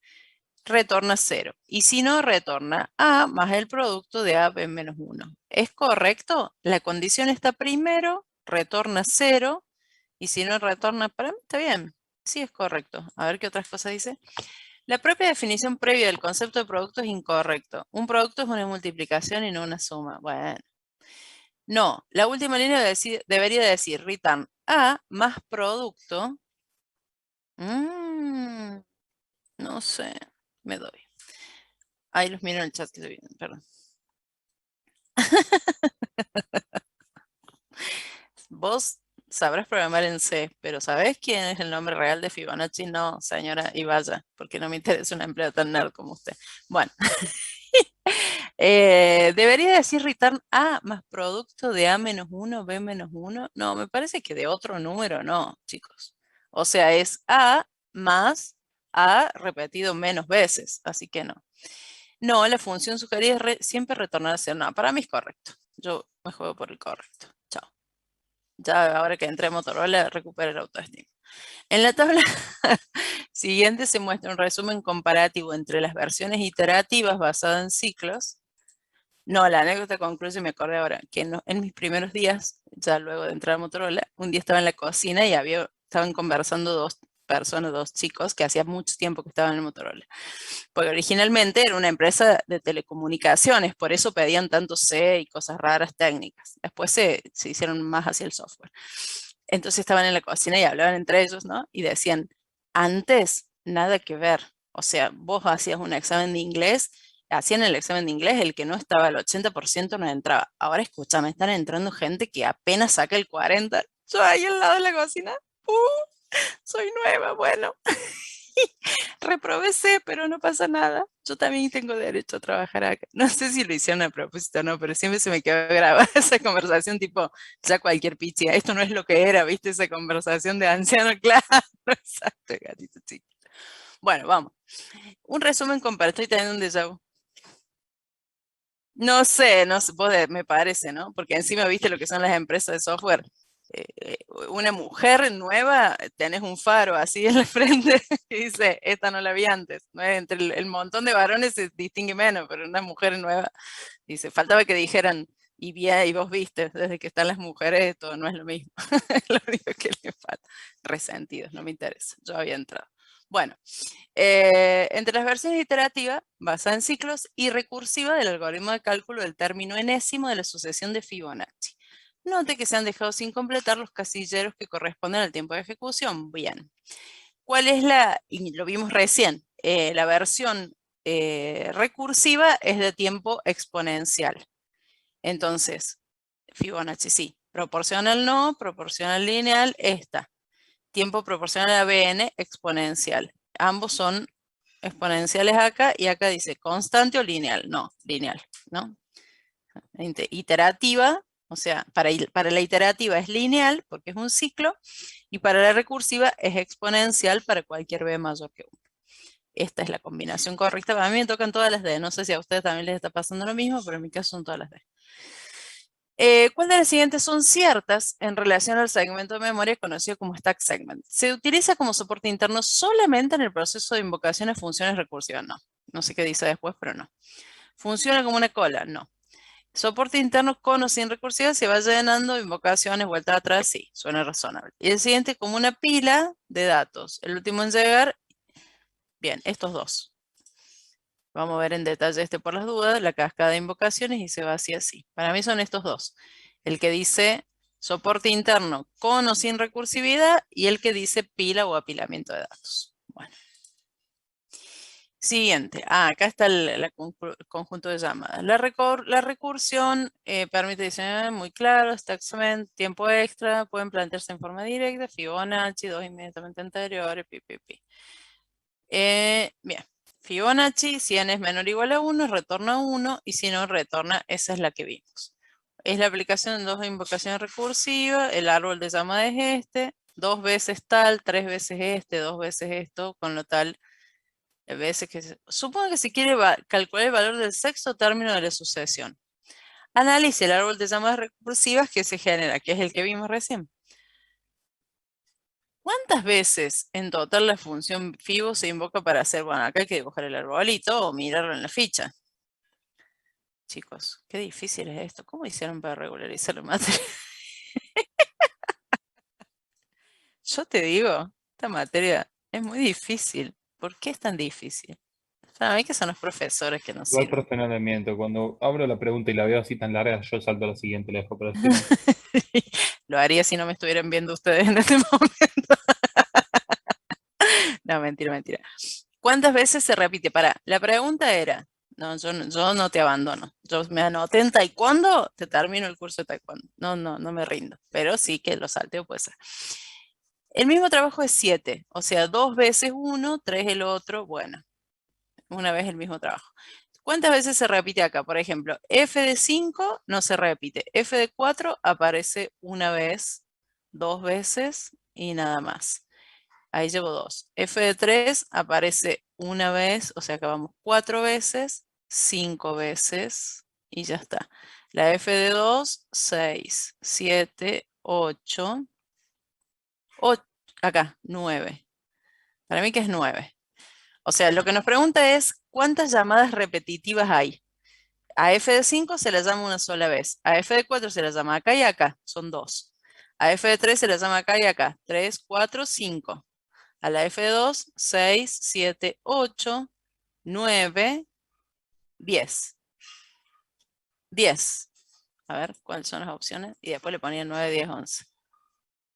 Retorna 0. Y si no, retorna A más el producto de A, B menos 1. ¿Es correcto? La condición está primero, retorna 0. Y si no retorna, para mí está bien. Sí, es correcto. A ver qué otras cosas dice. La propia definición previa del concepto de producto es incorrecto. Un producto es una multiplicación y no una suma. Bueno. No, la última línea debería decir return A más producto. No sé, me doy. Ahí los miro en el chat que estoy viendo, perdón. Vos sabrás programar en C, pero ¿sabés quién es el nombre real de Fibonacci? No, señora, y vaya, porque no me interesa una empleada tan nerd como usted. Bueno, debería decir return A más producto de A menos 1, B menos 1. No, me parece que de otro número no, chicos. O sea, es A más A repetido menos veces, así que no. No, la función sugerida es siempre retornar a 0. No, para mí es correcto. Yo me juego por el correcto. Chao. Ya ahora que entré a Motorola, recupera el autoestima. En la tabla siguiente se muestra un resumen comparativo entre las versiones iterativas basadas en ciclos. No, la anécdota concluye, me acordé ahora, que en mis primeros días, ya luego de entrar a Motorola, un día estaba en la cocina y estaban conversando dos personas, dos chicos, que hacía mucho tiempo que estaban en Motorola. Porque originalmente era una empresa de telecomunicaciones, por eso pedían tanto C y cosas raras técnicas. Después se hicieron más hacia el software. Entonces estaban en la cocina y hablaban entre ellos, ¿no? Y decían, antes nada que ver. O sea, vos hacías un examen de inglés, hacían el examen de inglés, el que no estaba al 80% no entraba. Ahora escúchame, están entrando gente que apenas saca el 40%. Yo ahí al lado de la cocina, soy nueva, bueno. Reprobé C, pero no pasa nada. Yo también tengo derecho a trabajar acá. No sé si lo hicieron a propósito o no, pero siempre se me quedó grabada esa conversación tipo, ya cualquier pichia. Esto no es lo que era, ¿viste? Esa conversación de anciano, claro. Exacto, gatito chico. Bueno, vamos. Un resumen comparado. Estoy teniendo un déjà vu. No sé, me parece, ¿no? Porque encima viste lo que son las empresas de software. Una mujer nueva, tenés un faro así en la frente y dice, esta no la vi antes. ¿No? Entre el montón de varones se distingue menos, pero una mujer nueva, dice, faltaba que dijeran, y vos viste, desde que están las mujeres, esto no es lo mismo. Es lo único que le falta. Resentidos, no me interesa. Yo había entrado. Bueno, entre las versiones iterativa, basada en ciclos, y recursiva del algoritmo de cálculo del término enésimo de la sucesión de Fibonacci. Note que se han dejado sin completar los casilleros que corresponden al tiempo de ejecución. Bien. ¿Cuál es y lo vimos recién, la versión recursiva es de tiempo exponencial. Entonces, Fibonacci sí. Proporcional no, proporcional lineal, esta. Tiempo proporcional a Bn exponencial. Ambos son exponenciales acá y acá dice constante o lineal. No, lineal, ¿no? Iterativa, o sea, para la iterativa es lineal porque es un ciclo y para la recursiva es exponencial para cualquier b mayor que 1. Esta es la combinación correcta. Para mí me tocan todas las D. No sé si a ustedes también les está pasando lo mismo, pero en mi caso son todas las D. ¿Cuál de las siguientes son ciertas en relación al segmento de memoria conocido como stack segment? ¿Se utiliza como soporte interno solamente en el proceso de invocación de funciones recursivas? No. No sé qué dice después, pero no. ¿Funciona como una cola? No. Soporte interno con o sin recursiva se va llenando, invocaciones, vuelta atrás, sí, suena razonable. Y el siguiente como una pila de datos. El último en llegar, bien, estos dos. Vamos a ver en detalle por las dudas, la cascada de invocaciones y se va así. Para mí son estos dos. El que dice soporte interno con o sin recursividad y el que dice pila o apilamiento de datos. Bueno. Siguiente. Acá está el conjunto de llamadas. La recursión permite diseñar muy claro, exactamente, tiempo extra, pueden plantearse en forma directa, Fibonacci, 2 inmediatamente anteriores, bien. Fibonacci, si n es menor o igual a 1, retorna 1, y si no, retorna, esa es la que vimos. Es la aplicación de 2 invocaciones recursivas, el árbol de llamada es este, 2 veces tal, 3 veces este, 2 veces esto, con lo tal, veces que supongo que se quiere calcular el valor del sexto término de la sucesión. Analice el árbol de llamadas recursivas que se genera, que es el que vimos recién. ¿Cuántas veces en total la función fibo se invoca para hacer, bueno, acá hay que dibujar el arbolito o mirarlo en la ficha? Chicos, qué difícil es esto. ¿Cómo hicieron para regularizar la materia? Yo te digo, esta materia es muy difícil. ¿Por qué es tan difícil? Para mí que son los profesores que nos Igual, sirven. profe, no le miento. Cuando abro la pregunta y la veo así tan larga, yo salto a la siguiente, le dejo para decir. Lo haría si no me estuvieran viendo ustedes en este momento. No, mentira, mentira. ¿Cuántas veces se repite? La pregunta era, no, yo no te abandono. Yo me anoté en taekwondo, te termino el curso de taekwondo. No me rindo, pero sí que lo salteo puede ser. El mismo trabajo es 7, o sea, 2 veces uno, 3 el otro, bueno, una vez el mismo trabajo. ¿Cuántas veces se repite acá? Por ejemplo, f de 5 no se repite. F de 4 aparece una vez, 2 veces y nada más. Ahí llevo 2. F de 3 aparece una vez, o sea, acabamos 4 veces, 5 veces y ya está. La F de 2, 6, 7, 8, acá, 9. Para mí que es 9. O sea, lo que nos pregunta es cuántas llamadas repetitivas hay. A F de 5 se la llama una sola vez. A F de 4 se la llama acá y acá. Son 2. A F de 3 se la llama acá y acá. 3, 4, 5. A la F de 2, 6, 7, 8, 9, 10. 10. A ver, ¿cuáles son las opciones? Y después le ponía 9, 10, 11.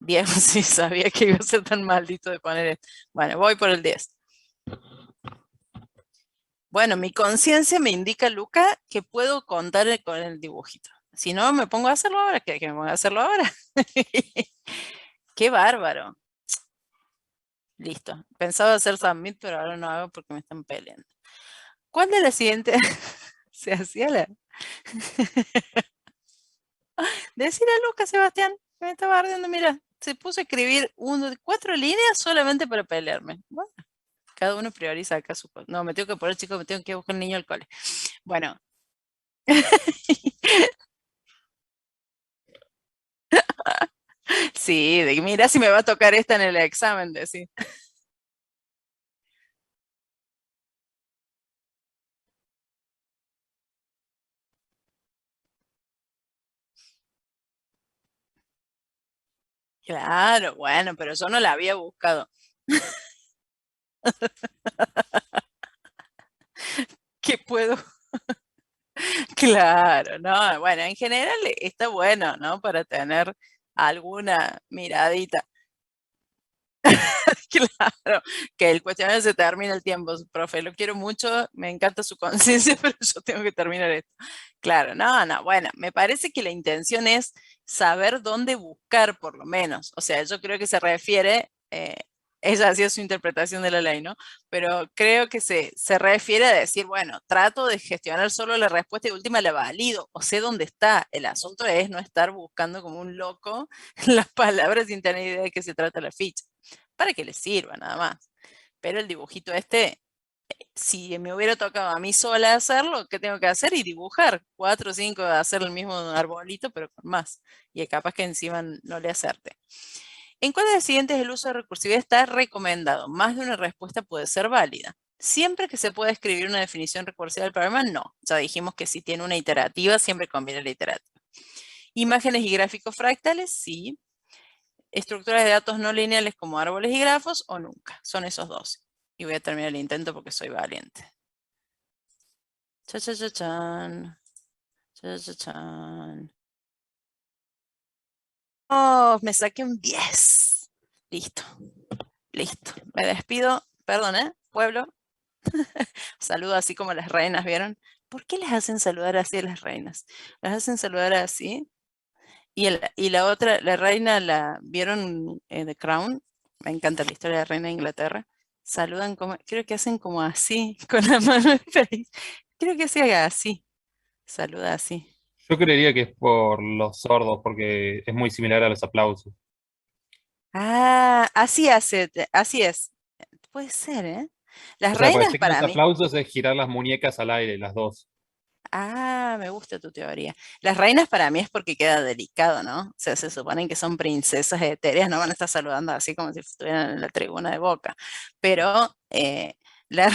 10, sí, sabía que iba a ser tan maldito de poner esto. Bueno, voy por el 10. Bueno, mi conciencia me indica, Luca, que puedo contar con el dibujito. Si no, me pongo a hacerlo ahora. ¿Qué me pongo a hacerlo ahora? ¡Qué bárbaro! Listo. Pensaba hacer submit, pero ahora no hago porque me están peleando. ¿Cuál de las siguientes se hacía la... Decirle a Lucas, Sebastián, que me estaba ardiendo, mira, se puso a escribir 4 líneas solamente para pelearme. Bueno, cada uno prioriza acá su cosa. No, me tengo que poner, chicos, me tengo que buscar el niño al cole. Bueno. Sí, mira si me va a tocar esta en el examen, decir. Claro, bueno, pero yo no la había buscado. ¿Qué puedo? Claro, no, bueno, en general está bueno, ¿no? Para tener alguna miradita. Claro, que el cuestionario se termina el tiempo, profe, lo quiero mucho, me encanta su conciencia, pero yo tengo que terminar esto. Claro, no, bueno, me parece que la intención es saber dónde buscar, por lo menos. O sea, yo creo que se refiere, ella hacía su interpretación de la ley, ¿no? Pero creo que se refiere a decir, bueno, trato de gestionar solo la respuesta y última la valido, o sé dónde está. El asunto es no estar buscando como un loco las palabras sin tener idea de qué se trata la ficha. Para que les sirva, nada más. Pero el dibujito este, si me hubiera tocado a mí sola hacerlo, ¿qué tengo que hacer? Y dibujar 4 o 5, hacer el mismo arbolito, pero con más. Y capaz que encima no le acerte. ¿En cuál de las siguientes el uso de recursividad está recomendado? Más de una respuesta puede ser válida. Siempre que se pueda escribir una definición recursiva del problema, no. Ya dijimos que si tiene una iterativa, siempre conviene la iterativa. Imágenes y gráficos fractales, sí. Estructuras de datos no lineales como árboles y grafos o nunca. Son esos dos. Y voy a terminar el intento porque soy valiente. Cha-cha-cha-chan. Cha-cha-chan. Oh, me saqué un 10. Listo. Listo. Me despido. Perdón, pueblo. Saludo así como las reinas, ¿vieron? ¿Por qué les hacen saludar así a las reinas? Las hacen saludar así. Y la otra, la reina, ¿vieron The Crown? Me encanta la historia de la reina de Inglaterra. Saludan como, creo que hacen como así, con la mano en face. Creo que se haga así, saluda así. Yo creería que es por los sordos, porque es muy similar a los aplausos. Ah, así es. Puede ser, ¿eh? O Las sea, reinas parece que para los mí. aplausos es girar las muñecas al aire, las dos. Ah, me gusta tu teoría. Las reinas para mí es porque queda delicado, ¿no? O sea, se suponen que son princesas etéreas, no van a estar saludando así como si estuvieran en la tribuna de Boca. Pero la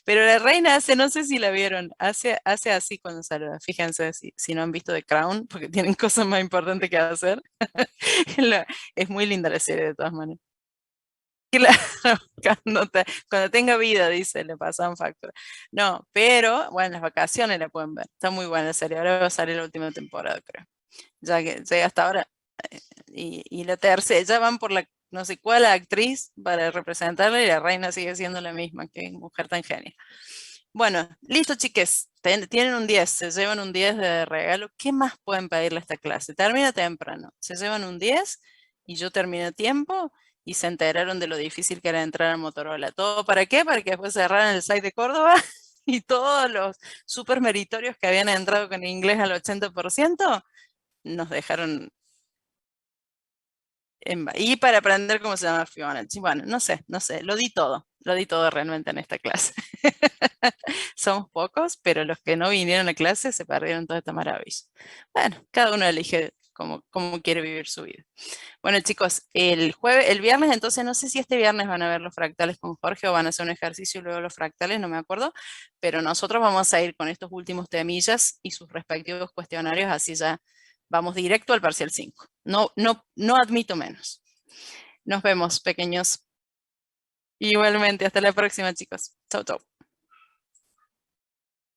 pero la reina hace, no sé si la vieron, hace así cuando saluda. Fíjense si no han visto The Crown, porque tienen cosas más importantes que hacer. Es muy linda la serie de todas maneras. Claro, cuando tenga vida, dice, le pasan factura. No, pero bueno, las vacaciones la pueden ver. Está muy buena la serie. Ahora va a salir la última temporada, creo. Ya que llega hasta ahora. Y la tercera, ya van por la no sé cuál actriz para representarla y la reina sigue siendo la misma. Qué mujer tan genia. Bueno, listo, chiques. Tienen un 10, se llevan un 10 de regalo. ¿Qué más pueden pedirle a esta clase? Termina temprano, se llevan un 10 y yo terminé a tiempo y se enteraron de lo difícil que era entrar a Motorola. ¿Todo para qué? Para que después cerraran el site de Córdoba y todos los super meritorios que habían entrado con inglés al 80% nos dejaron y para aprender cómo se llama Fibonacci. Bueno, no sé, lo di todo realmente en esta clase. Somos pocos, pero los que no vinieron a clase se perdieron toda esta maravilla. Bueno, cada uno elige cómo quiere vivir su vida. Bueno, chicos, el viernes, entonces no sé si este viernes van a ver los fractales con Jorge o van a hacer un ejercicio y luego los fractales, no me acuerdo, pero nosotros vamos a ir con estos últimos temillas y sus respectivos cuestionarios, así ya vamos directo al parcial 5. No admito menos. Nos vemos, pequeños. Igualmente, hasta la próxima, chicos. Chau, chau.